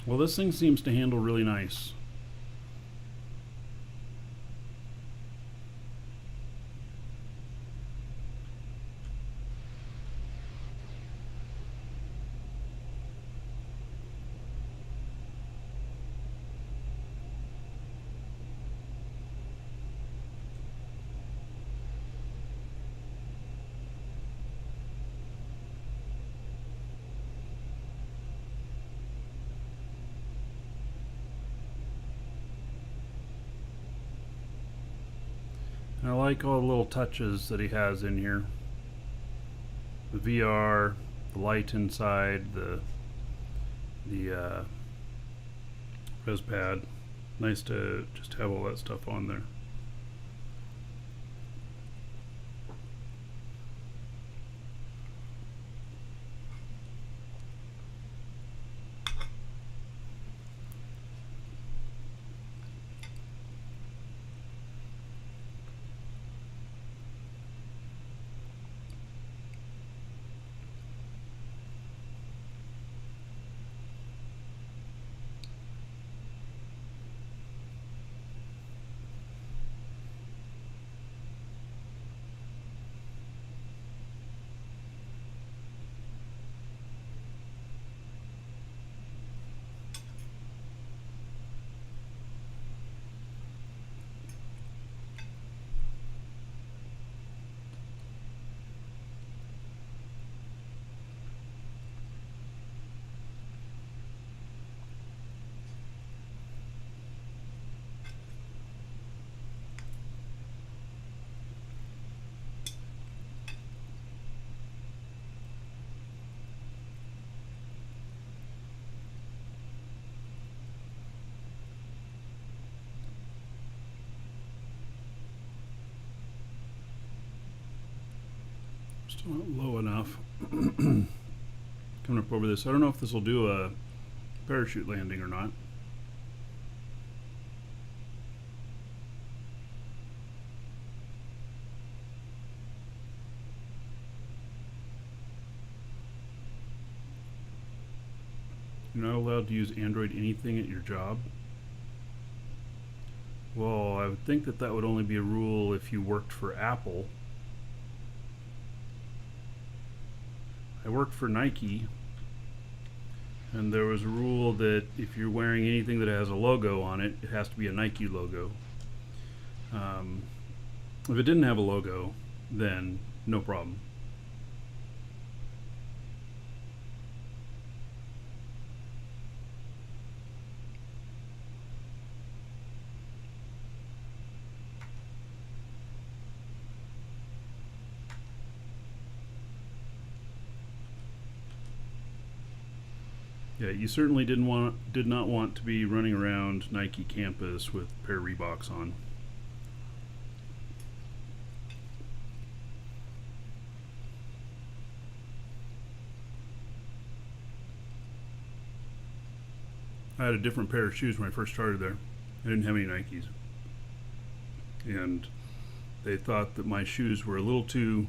well, this thing seems to handle really nice. And I like all the little touches that he has in here. The VR, the light inside, the res pad. Nice to just have all that stuff on there. Still not low enough. Coming up over this. I don't know if this will do a parachute landing or not. You're not allowed to use Android anything at your job. Well, I would think that that would only be a rule if you worked for Apple. I worked for Nike, and there was a rule that if you're wearing anything that has a logo on it, it has to be a Nike logo. If it didn't have a logo, then no problem. Yeah, you certainly did not want to be running around Nike campus with a pair of Reeboks on. I had a different pair of shoes when I first started there. I didn't have any Nikes. And they thought that my shoes were a little too,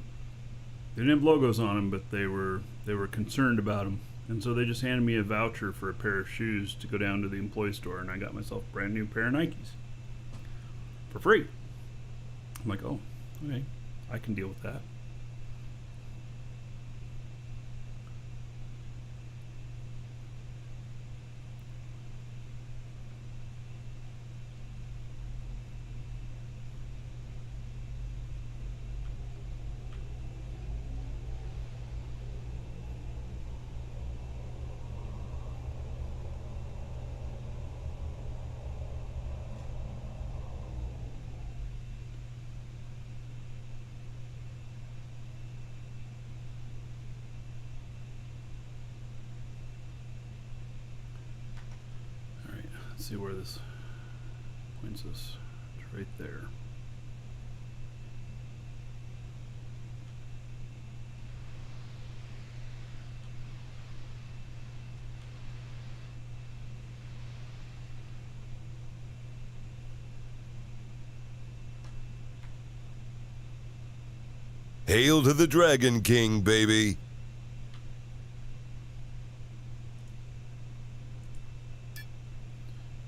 they didn't have logos on them, but they were concerned about them. And so they just handed me a voucher for a pair of shoes to go down to the employee store, and I got myself a brand new pair of Nikes for free. I'm like, oh, okay, I can deal with that. Let's see where this points us. It's right there. Hail to the Dragon King, baby.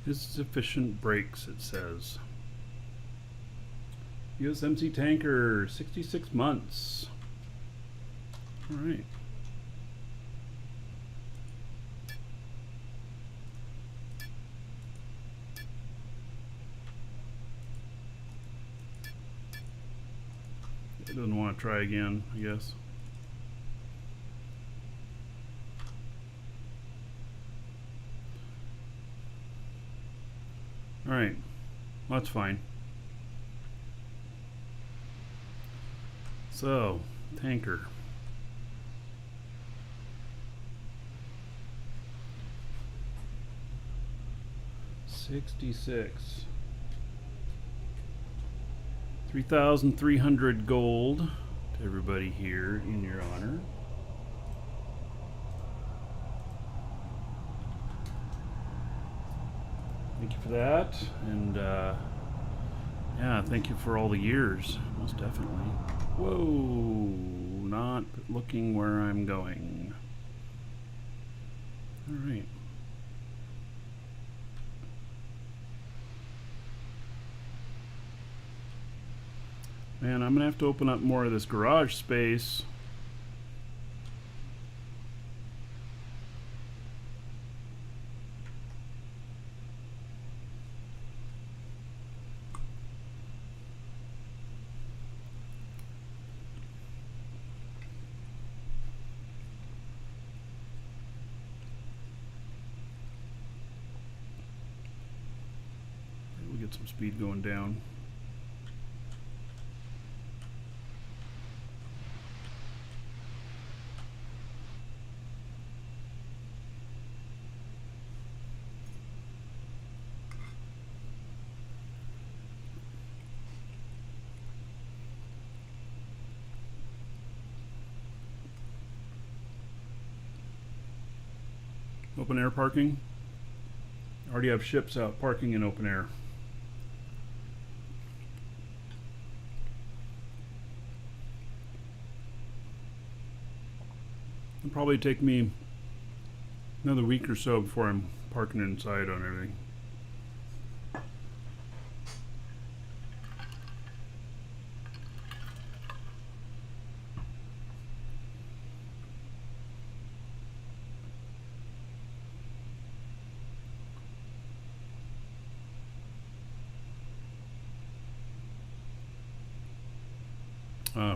Insufficient brakes, it says. USMC tanker, 66 months. All right. It doesn't want to try again, I guess. All right, well, that's fine. So, tanker. $66. 3,300 gold to everybody here in your honor. Thank you for that, and yeah, thank you for all the years, most definitely. Whoa, not looking where I'm going. All right. Man, I'm gonna have to open up more of this garage space. We'll get some speed going down. Open air parking. Already have ships out parking in open air. It'll probably take me another week or so before I'm parking inside on everything.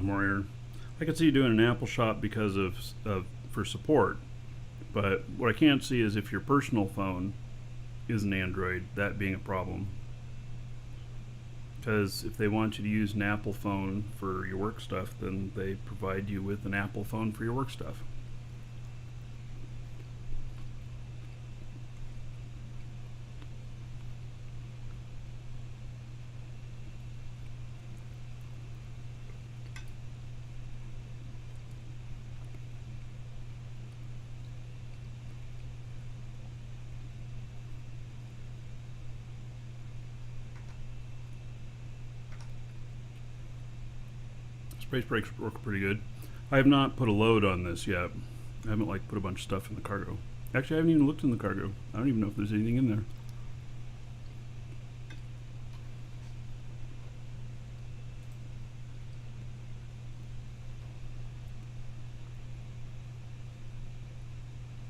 More air. I could see you doing an Apple shop because of for support, but what I can't see is if your personal phone is an Android, that being a problem. Because if they want you to use an Apple phone for your work stuff, then they provide you with an Apple phone for your work stuff. Space brakes work pretty good. I have not put a load on this yet. I haven't like put a bunch of stuff in the cargo. Actually, I haven't even looked in the cargo. I don't even know if there's anything in there.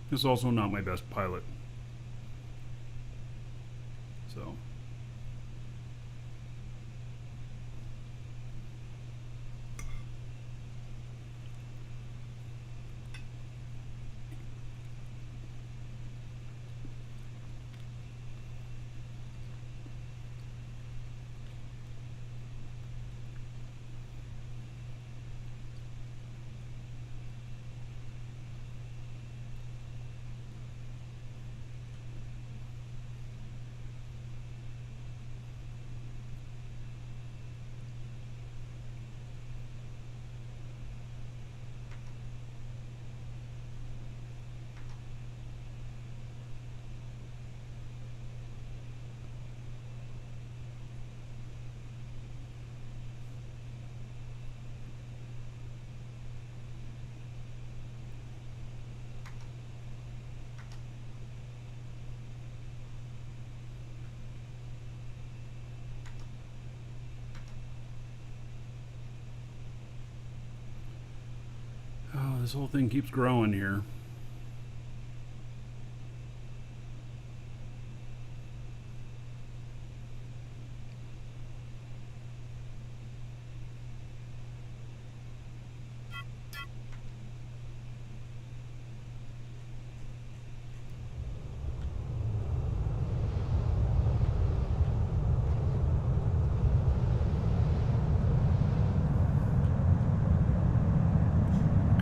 This is also not my best pilot. So. Oh, this whole thing keeps growing here.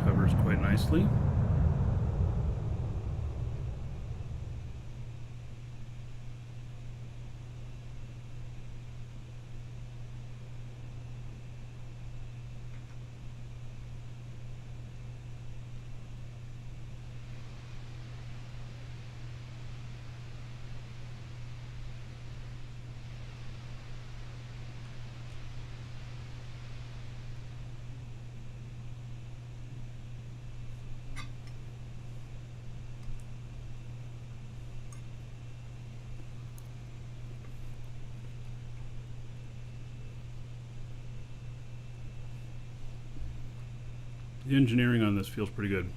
Covers quite nicely. The engineering on this feels pretty good.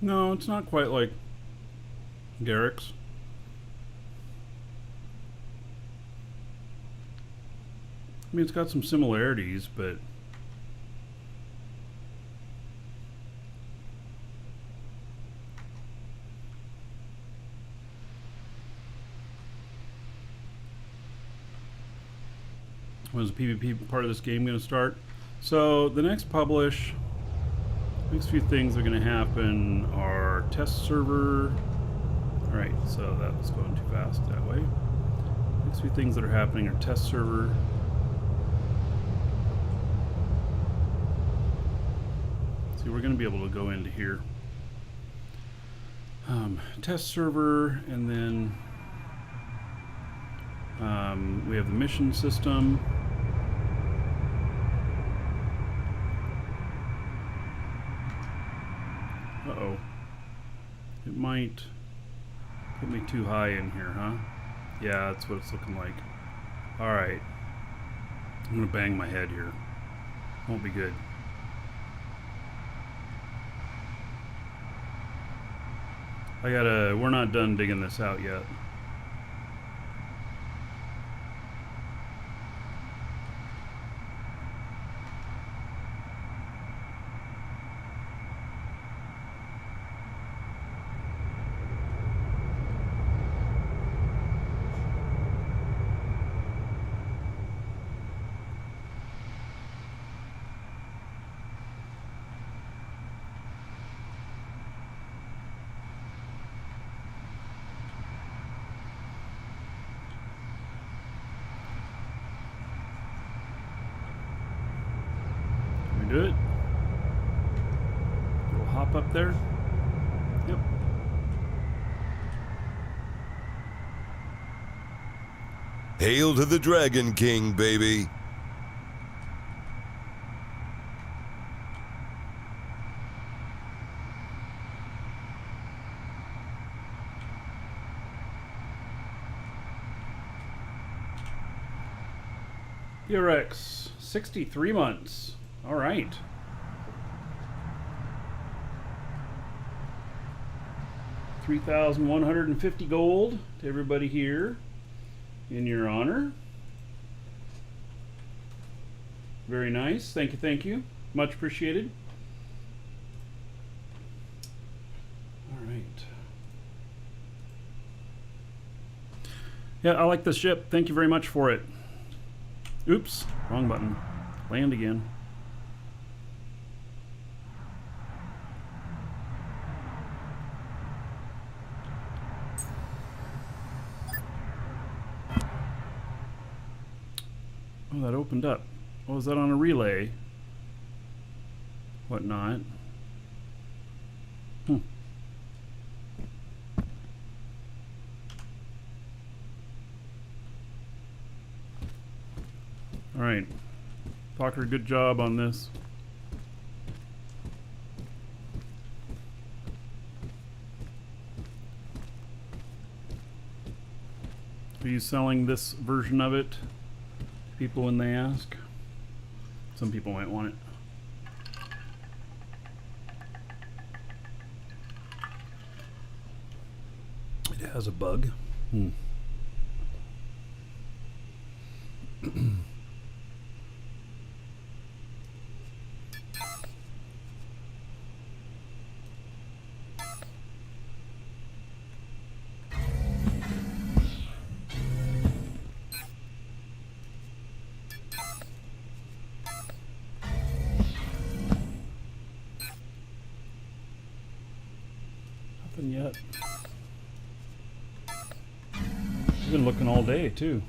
No, it's not quite like Garrick's. I mean, it's got some similarities, but when's the PvP part of this game going to start? So the next next few things that are going to happen are test server. All right, so that was going too fast that way. Next few things that are happening are test server. See, we're going to be able to go into here. Test server, and then we have the mission system. Uh-oh. It might put me too high in here, huh? Yeah, that's what it's looking like. Alright. I'm gonna bang my head here. Won't be good. We're not done digging this out yet. Good. We'll hop up there. Yep. Hail to the Dragon King, baby. PRX, 63 months. All right. $3,150 gold to everybody here in your honor. Very nice. Thank you, thank you. Much appreciated. All right. Yeah, I like this ship. Thank you very much for it. Oops, wrong button. Land again. Oh, that opened up. Oh, is that on a relay? Whatnot. Hmm. All right. Talker, good job on this. Are you selling this version of it to people when they ask? Some people might want it. It has a bug. Nothing yet. I've been looking all day too.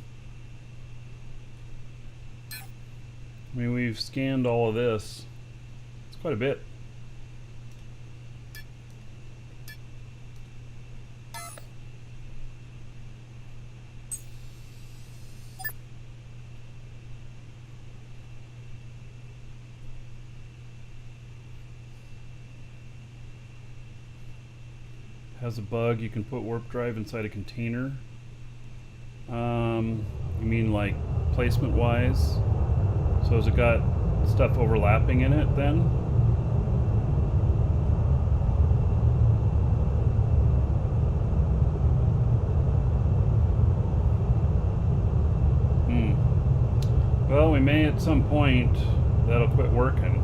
I mean, we've scanned all of this. It's quite a bit. Has a bug. You can put warp drive inside a container. You mean like placement wise? So has it got stuff overlapping in it then? Well, we may at some point that'll quit working.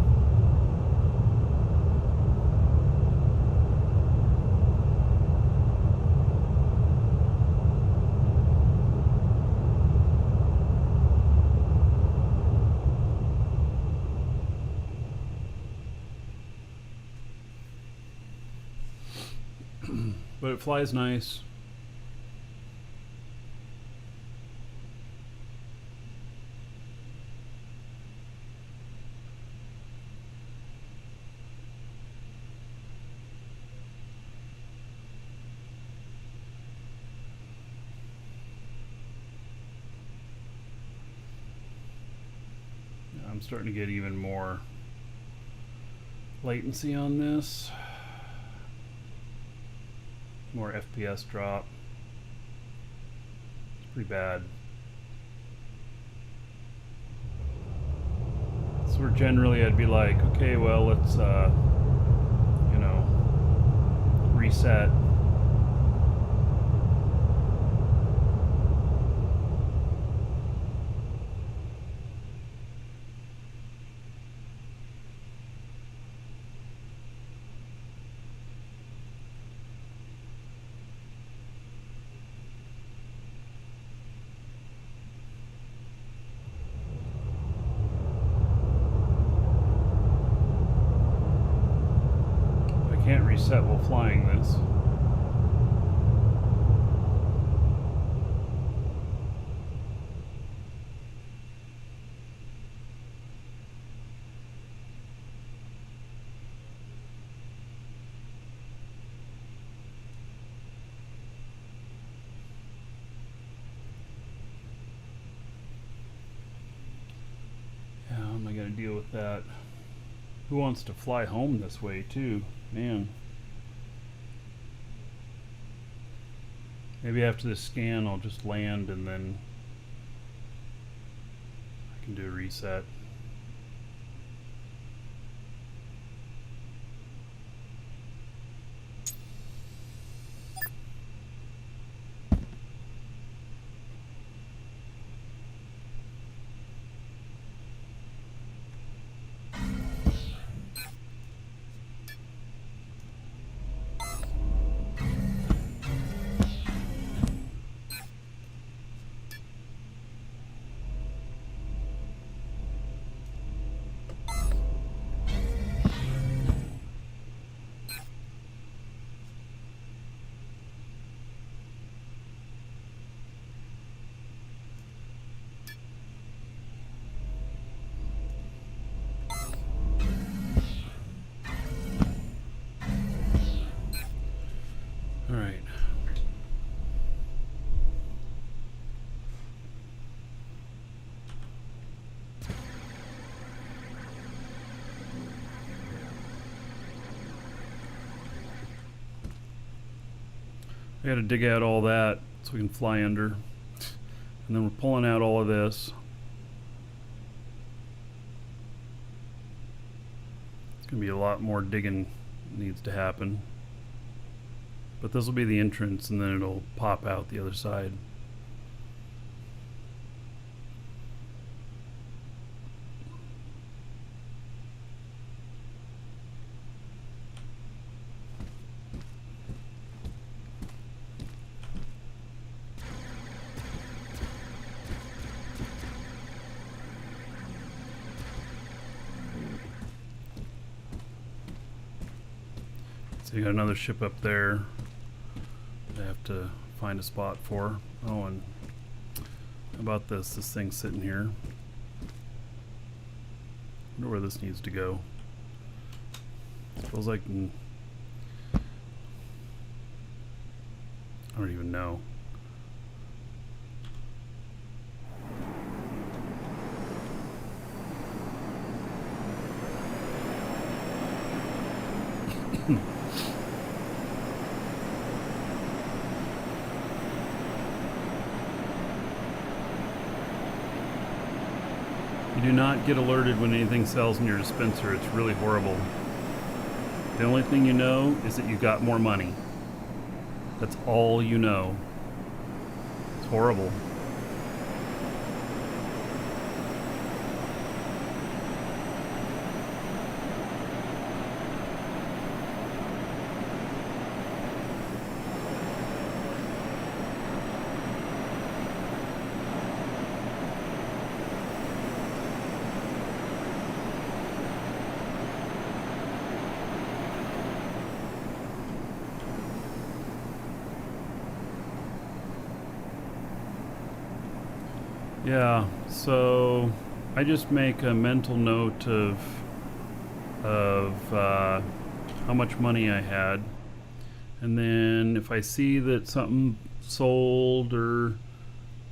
But it flies nice. I'm starting to get even more latency on this. More FPS drop. It's pretty bad. So we're generally, I'd be like, okay, well, let's, you know, reset. Can't reset while flying this. deal with that. Who wants to fly home this way too? Man. Maybe after this scan I'll just land and then I can do a reset. All right. I got to dig out all that so we can fly under. And then we're pulling out all of this. It's going to be a lot more digging needs to happen. But this will be the entrance, and then it'll pop out the other side. So you got another ship up there. I have to find a spot for. Oh, and how about this? This thing's sitting here. I wonder where this needs to go. Feels like I don't even know. You do not get alerted when anything sells in your dispenser. It's really horrible. The only thing you know is that you got more money. That's all you know. It's horrible. Yeah, so I just make a mental note of how much money I had, and then if I see that something sold or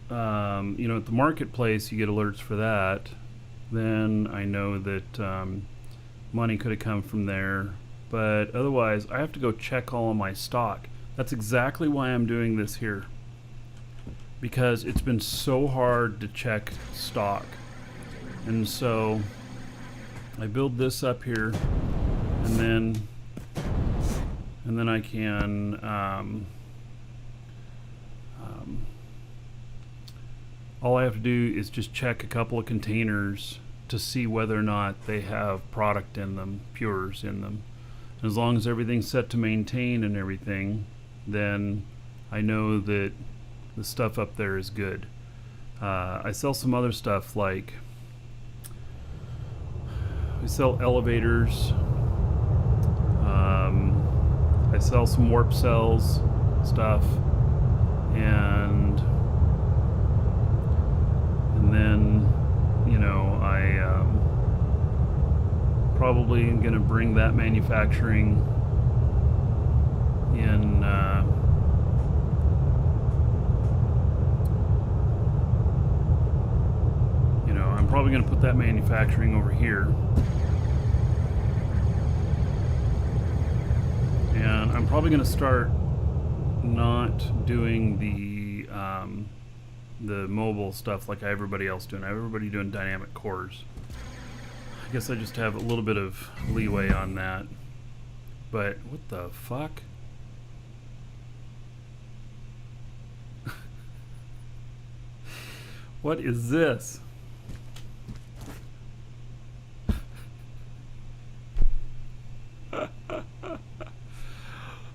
at the marketplace you get alerts for that, then I know that money could have come from there. But otherwise I have to go check all of my stock. That's exactly why I'm doing this here, because it's been so hard to check stock. And so I build this up here, and then I can all I have to do is just check a couple of containers to see whether or not they have product in them, pures in them. And as long as everything's set to maintain and everything, then I know that the stuff up there is good. I sell some other stuff, like we sell elevators. I sell some warp cells stuff, and then I probably am going to bring that manufacturing in. I'm probably going to put that manufacturing over here. And I'm probably going to start not doing the mobile stuff like everybody else doing. Everybody doing dynamic cores. I guess I just have a little bit of leeway on that. But what the fuck? What is this?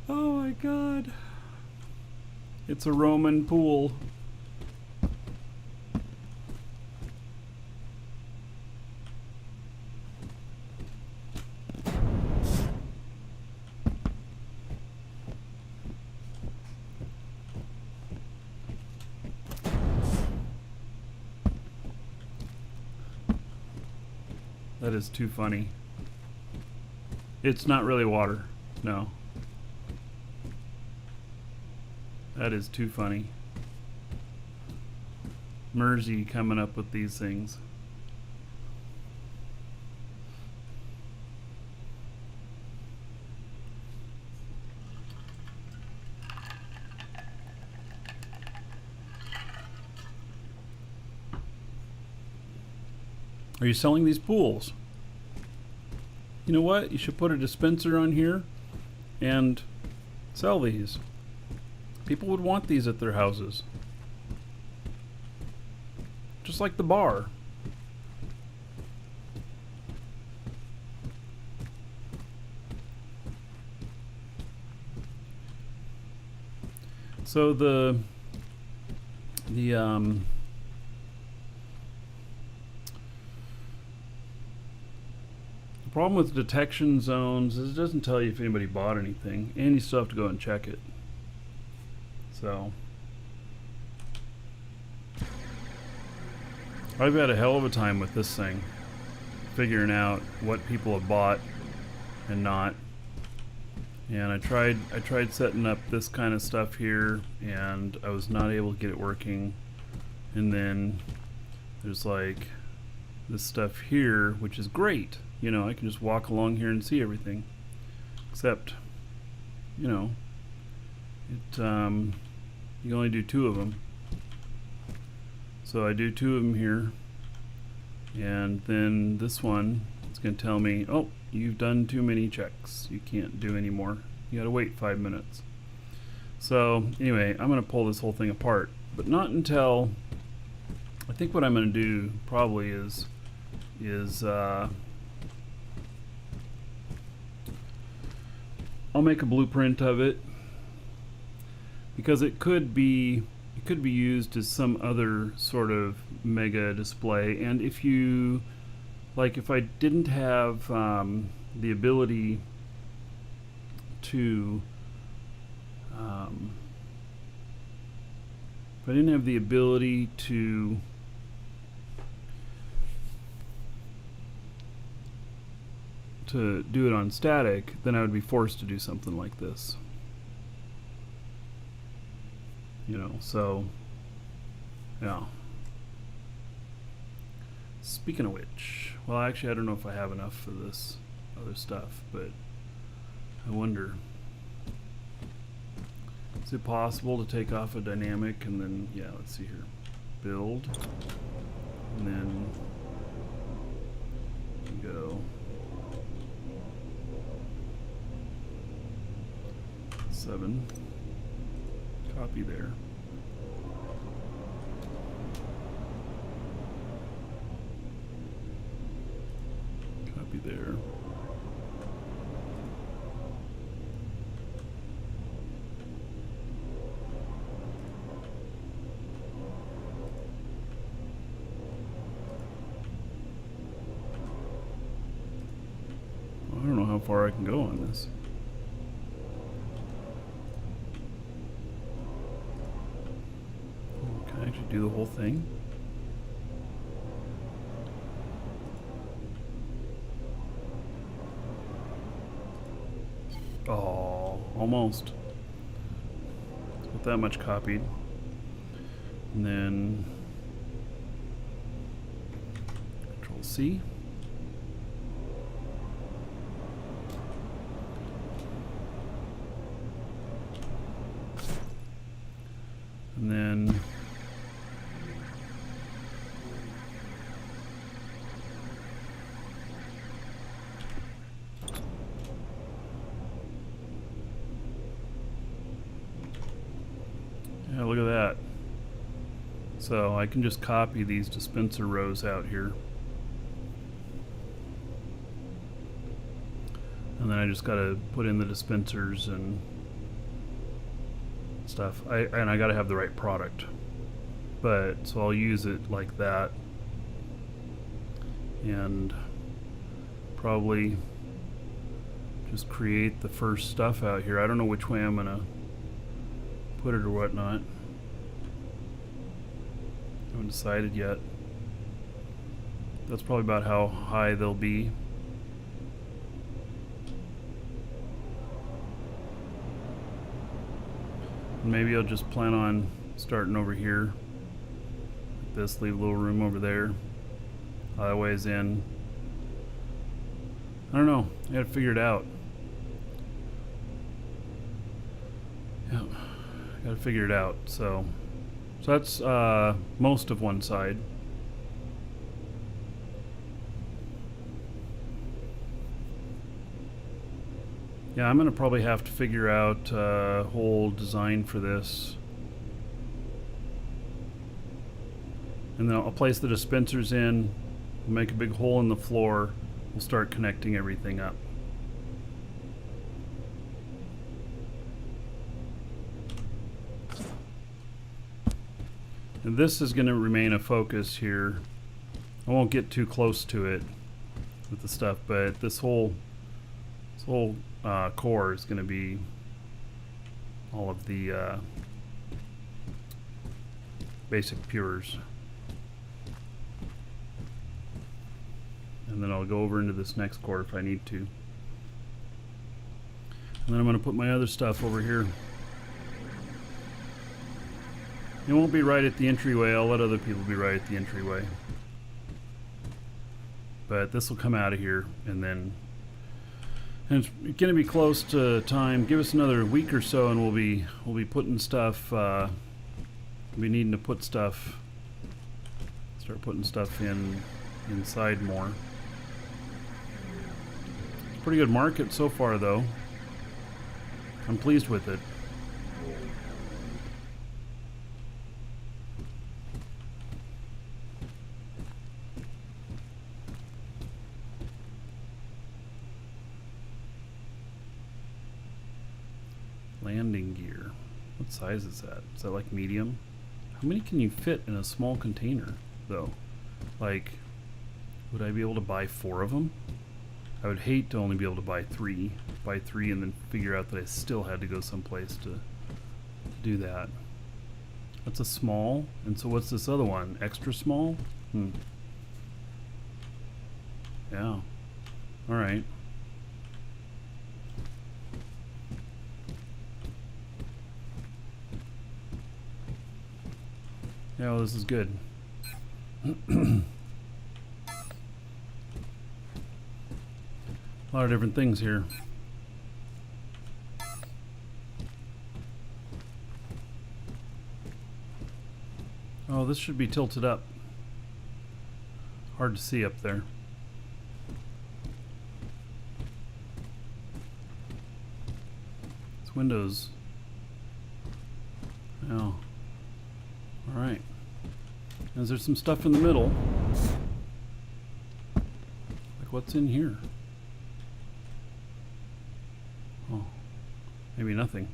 Oh my god. It's a Roman pool. That is too funny. It's not really water. No. That is too funny. Mersey coming up with these things. Are you selling these pools? You know what? You should put a dispenser on here and sell these. People would want these at their houses. Just like the bar. So the problem with detection zones is it doesn't tell you if anybody bought anything, and you still have to go and check it. So I've had a hell of a time with this thing, figuring out what people have bought and not. And I tried setting up this kind of stuff here, and I was not able to get it working. And then there's like this stuff here, which is great. You know, I can just walk along here and see everything. Except, you know, it you can only do 2 of them. So I do 2 of them here, and then this one, it's going to tell me, oh, you've done too many checks. You can't do any more. You got to wait 5 minutes. So anyway, I'm going to pull this whole thing apart, but not until, I think what I'm going to do probably is I'll make a blueprint of it, because it could be used as some other sort of mega display. And if you like, if I didn't have the ability to if I didn't have the ability to do it on static, then I would be forced to do something like this. You know, so yeah. Speaking of which, well, actually I don't know if I have enough for this other stuff, but I wonder, is it possible to take off a dynamic and then, yeah, let's see here, build, and then go 7, copy there. Copy there. I don't know how far I can go on this. Can I actually do the whole thing? Oh, almost. With that much copied. And then see. And then yeah, look at that. So I can just copy these dispenser rows out here. And then I just gotta put in the dispensers and stuff. And I gotta have the right product. But so I'll use it like that. And probably just create the first stuff out here. I don't know which way I'm gonna put it or whatnot. Haven't decided yet. That's probably about how high they'll be. Maybe I'll just plan on starting over here. Like this, leave a little room over there. Highways in. I don't know. I gotta figure it out. Yeah, gotta figure it out. So that's most of one side. Yeah, I'm gonna probably have to figure out a whole design for this. And then I'll place the dispensers in, we'll make a big hole in the floor, we'll start connecting everything up. And this is gonna remain a focus here. I won't get too close to it with the stuff, but this whole core is going to be all of the basic pures. And then I'll go over into this next core if I need to. And then I'm going to put my other stuff over here. It won't be right at the entryway. I'll let other people be right at the entryway. But this will come out of here, and then it's going to be close to time. Give us another week or so, and we'll be putting stuff. We'll be needing to put stuff. Start putting stuff inside more. It's a pretty good market so far, though. I'm pleased with it. Landing gear. What size is that? Is that like medium? How many can you fit in a small container, though? Like, would I be able to buy 4 of them? I would hate to only be able to buy 3. Buy 3 and then figure out that I still had to go someplace to do that. That's a small. And so what's this other one? Extra small? Yeah. Alright. Yeah, well, this is good. A lot of different things here. Oh, this should be tilted up. Hard to see up there. This window's... Oh. Alright. Is there some stuff in the middle? Like what's in here? Oh. Maybe nothing.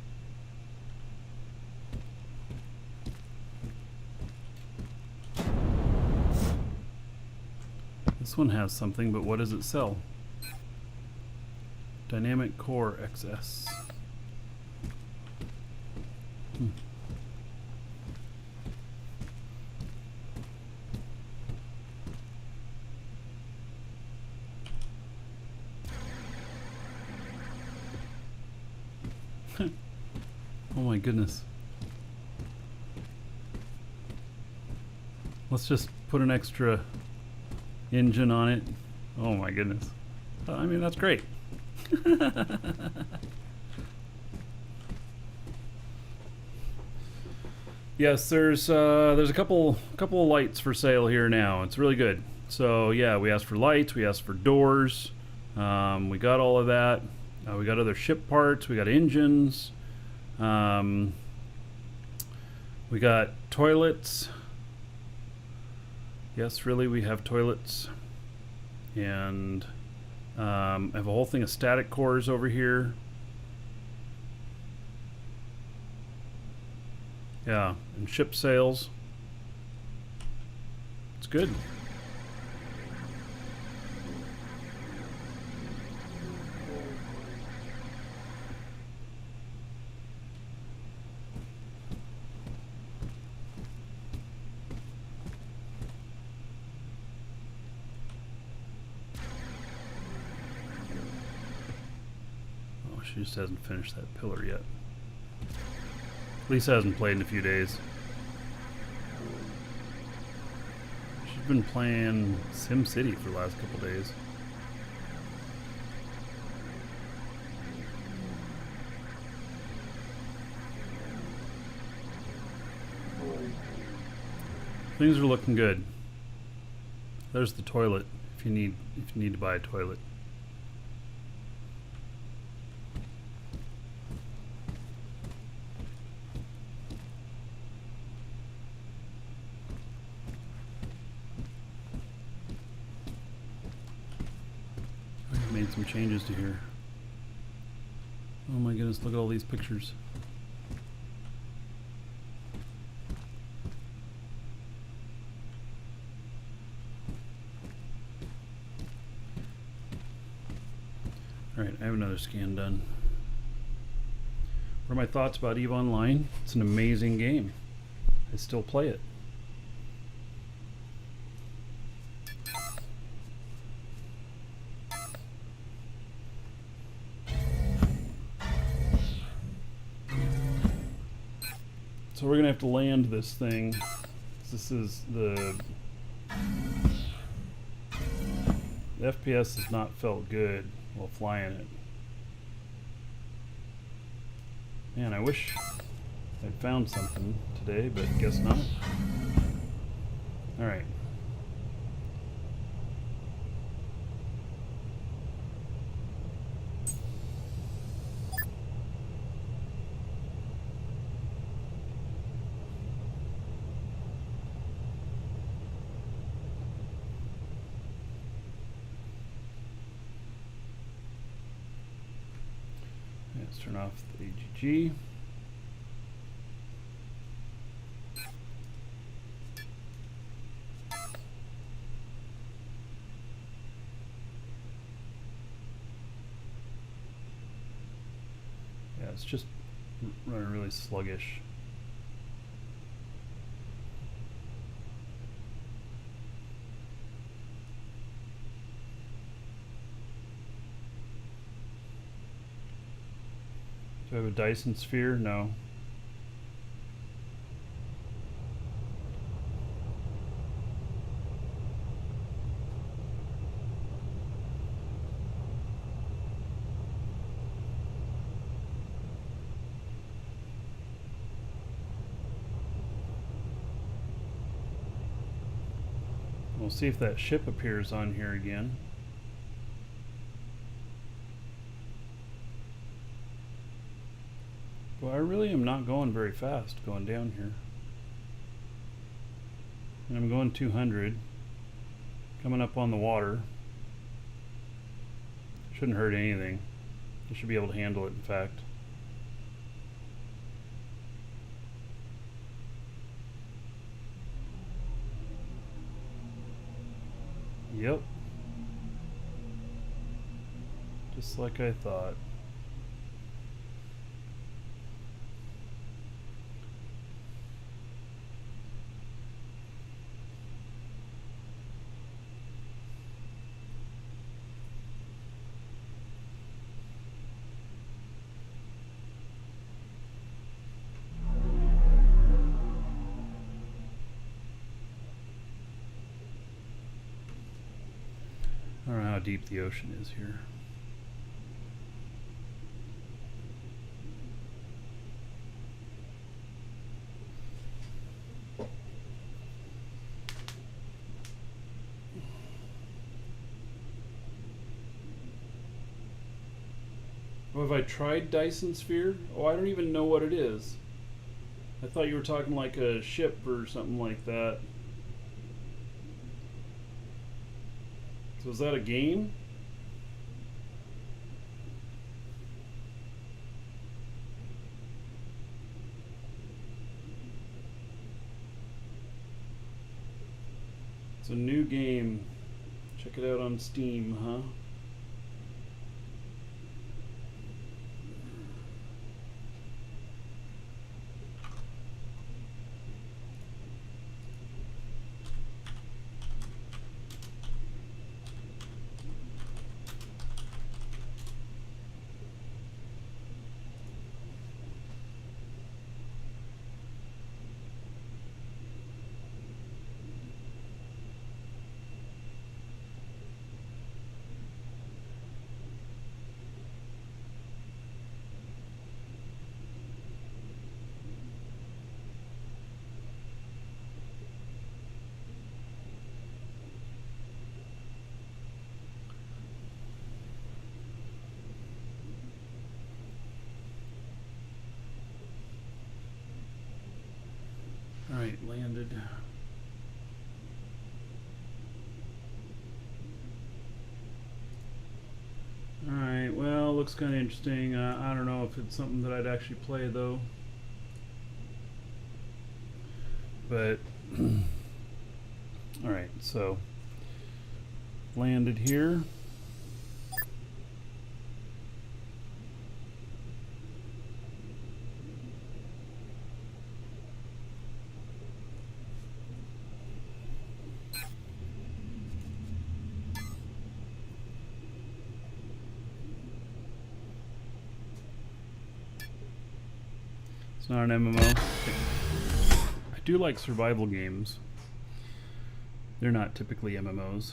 This one has something, but what does it sell? Dynamic Core XS. Oh my goodness. Let's just put an extra engine on it. Oh my goodness. I mean, that's great. Yes, there's a couple of lights for sale here now. It's really good. So yeah, we asked for lights, we asked for doors, we got all of that. We got other ship parts, we got engines, we got toilets. Yes, really, we have toilets, and I have a whole thing of static cores over here. Yeah, and ship sales. It's good. Oh, she just hasn't finished that pillar yet. Lisa hasn't played in a few days. She's been playing SimCity for the last couple days. Things are looking good. There's the toilet if you need to buy a toilet. I've made some changes to here. Oh my goodness, look at all these pictures. Alright, I have another scan done. What are my thoughts about EVE Online? It's an amazing game. I still play it. So we're gonna have to land this thing. This is the FPS has not felt good while flying it. Man, I wish I'd found something today, but guess not. Alright. Let's turn off the AGG. Yeah, it's just running really sluggish. Do I have a Dyson sphere? No. We'll see if that ship appears on here again. Well, I really am not going very fast going down here. And I'm going 200. Coming up on the water. Shouldn't hurt anything. I should be able to handle it, in fact. Yep. Just like I thought. deep the ocean is here. Oh, have I tried Dyson Sphere? Oh, I don't even know what it is. I thought you were talking like a ship or something like that. So is that a game? It's a new game. Check it out on Steam, huh? Alright, landed. Alright, well, looks kind of interesting. I don't know if it's something that I'd actually play, though. But, alright, so, landed here. It's not an MMO. I do like survival games. They're not typically MMOs.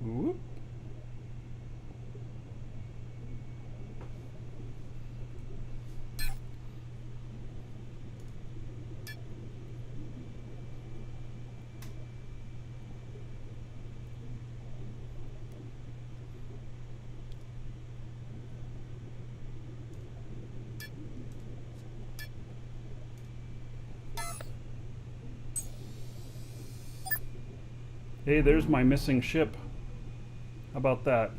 Whoop. Hey, there's my missing ship. How about that?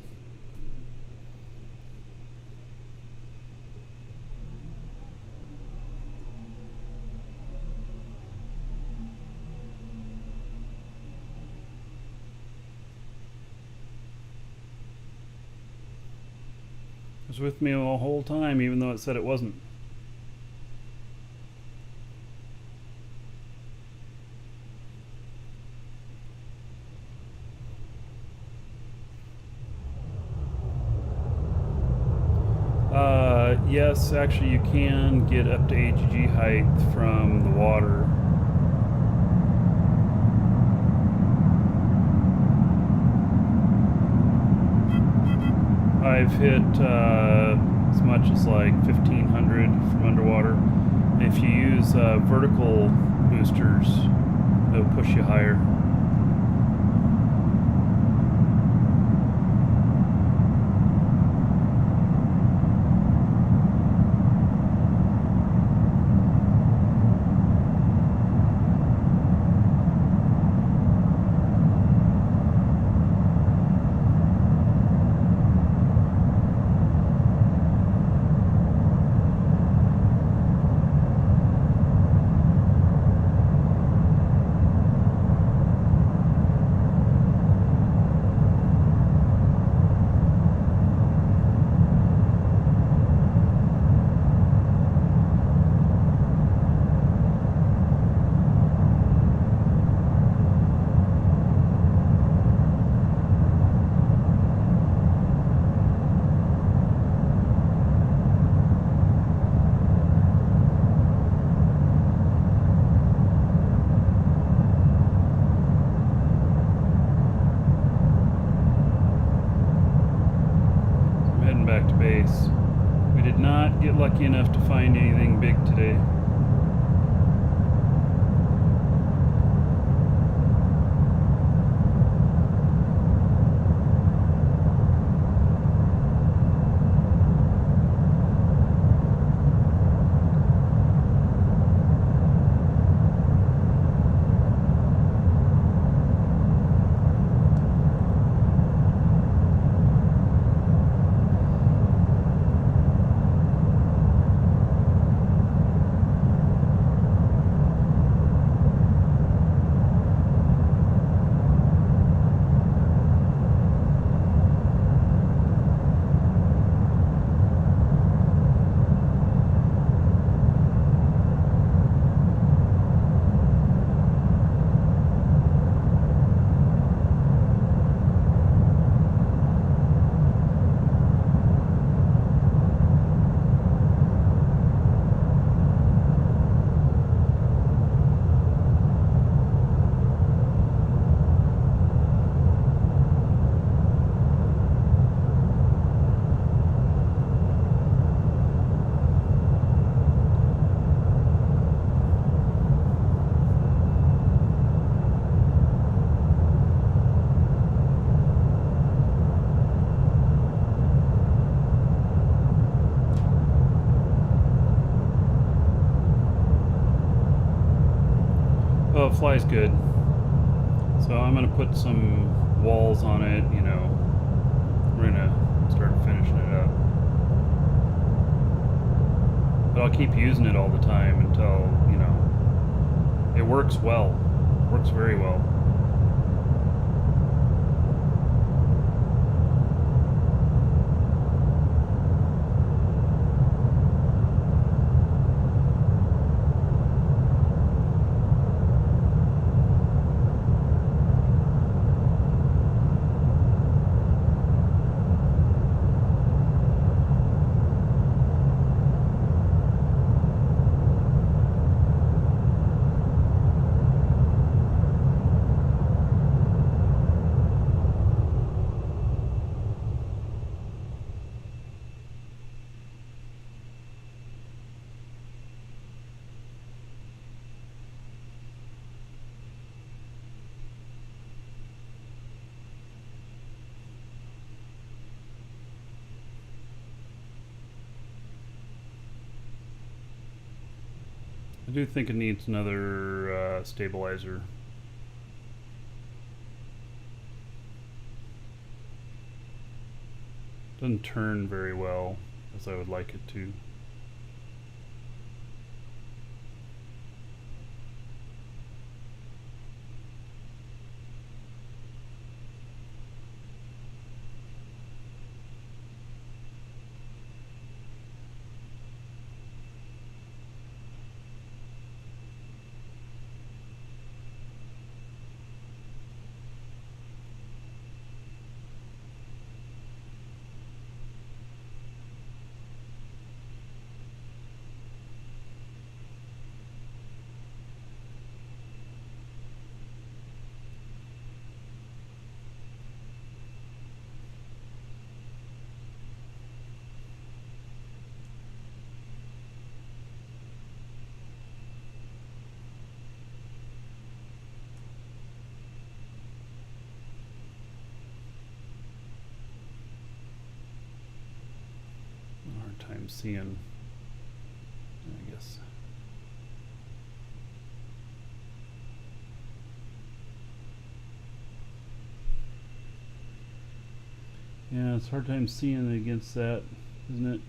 It was with me the whole time, even though it said it wasn't. Yes, actually you can get up to AGG height from the water. I've hit as much as like 1500 from underwater. If you use vertical boosters, it'll push you higher. Oh, it flies good. So I'm gonna put some walls on it, you know. We're gonna start finishing it up. But I'll keep using it all the time until, you know, it works well. Works very well. I do think it needs another stabilizer. Doesn't turn very well as I would like it to. Hard time seeing, I guess. Yeah, it's a hard time seeing against that, isn't it?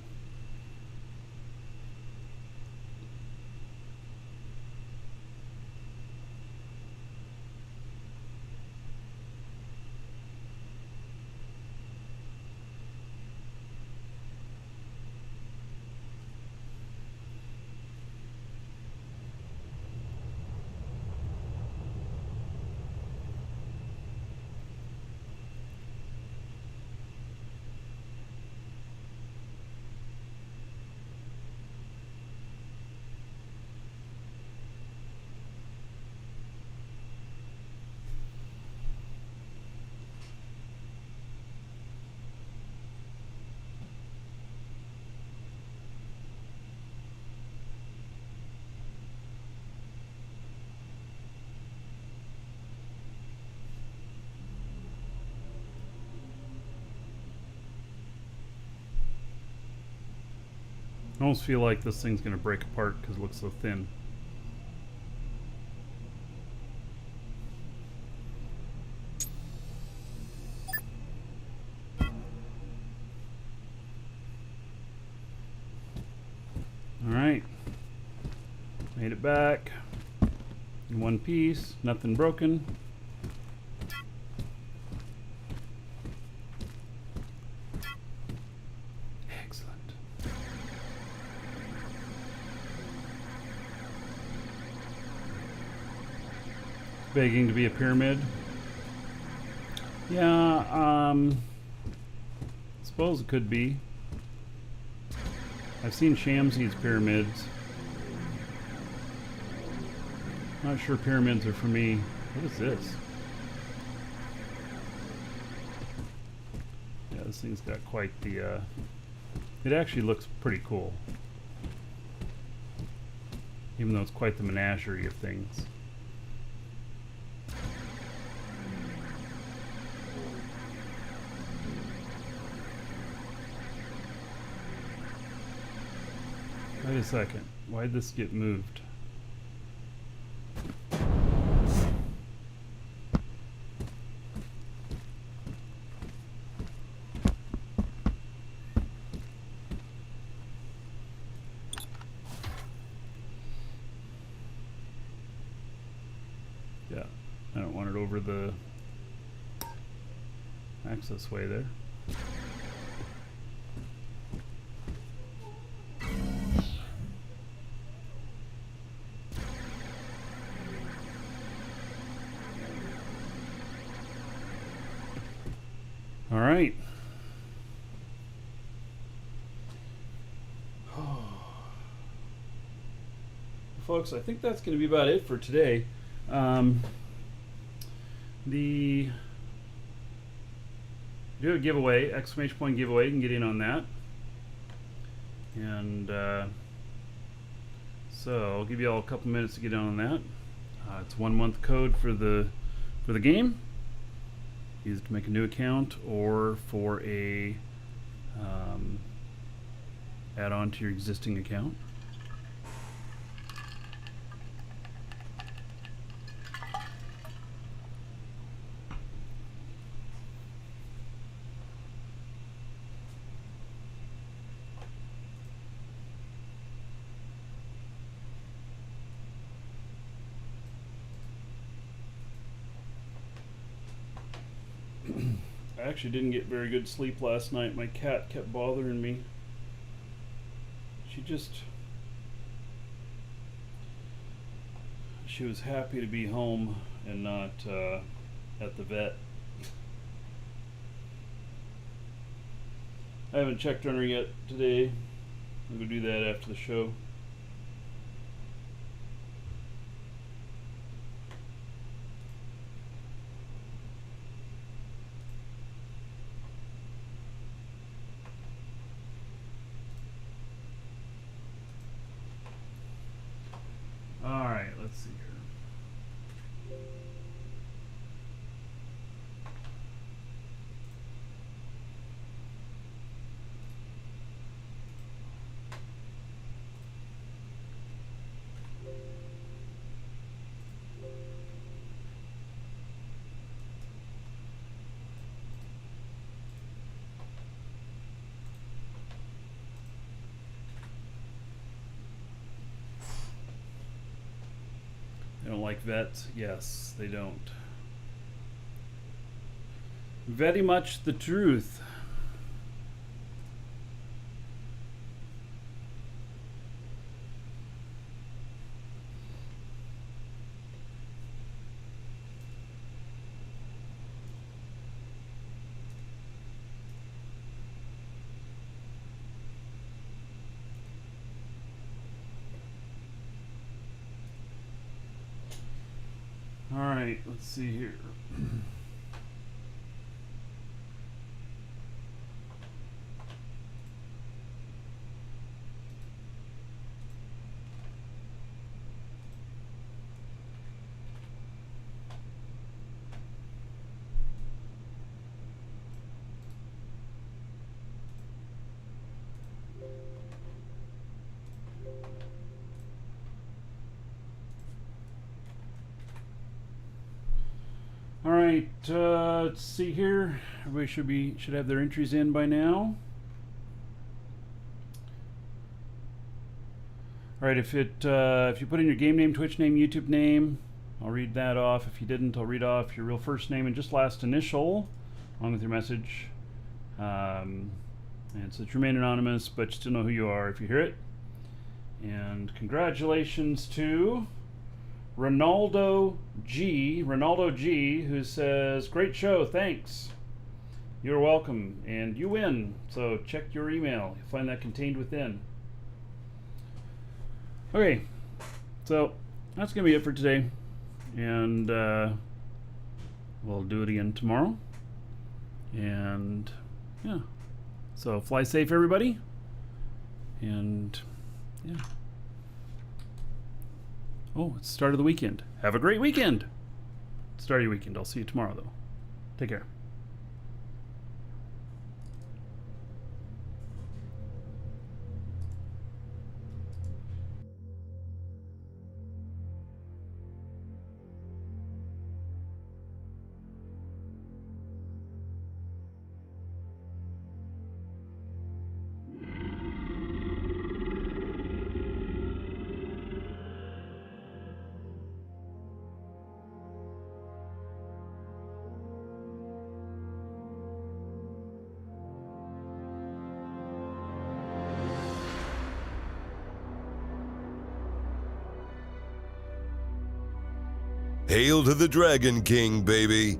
I almost feel like this thing's gonna break apart because it looks so thin. Alright. Made it back. In one piece, nothing broken. Excellent. Begging to be a pyramid. Yeah, suppose it could be. I've seen Shamsi's pyramids. Not sure pyramids are for me. What is this? Yeah, this thing's got quite the, it actually looks pretty cool. Even though it's quite the menagerie of things. Wait a second. Why'd this get moved? I don't want it over the access way there. All right. Folks, I think that's going to be about it for today. We do a giveaway, exclamation point giveaway. You can get in on that. And so I'll give you all a couple minutes to get in on that. It's 1 month code for the game. Either to make a new account or for a add-on to your existing account. I actually didn't get very good sleep last night. My cat kept bothering me. She was happy to be home and not at the vet. I haven't checked on her yet today. I'm going to do that after the show. Alright, let's see here. They don't like vets? Yes, they don't. Very much the truth. All right, let's see here. All right, let's see here. Everybody should have their entries in by now. All right, if you put in your game name, Twitch name, YouTube name, I'll read that off. If you didn't, I'll read off your real first name and just last initial, along with your message. And so that you remain anonymous, but you still know who you are if you hear it. And congratulations to Ronaldo G, who says, "Great show, thanks." You're welcome, and you win. So check your email. You'll find that contained within. Okay, so that's gonna be it for today, and we'll do it again tomorrow. And yeah, so fly safe, everybody, and yeah. Oh, it's the start of the weekend. Have a great weekend. Start of your weekend. I'll see you tomorrow, though. Take care. Hail to the Dragon King, baby.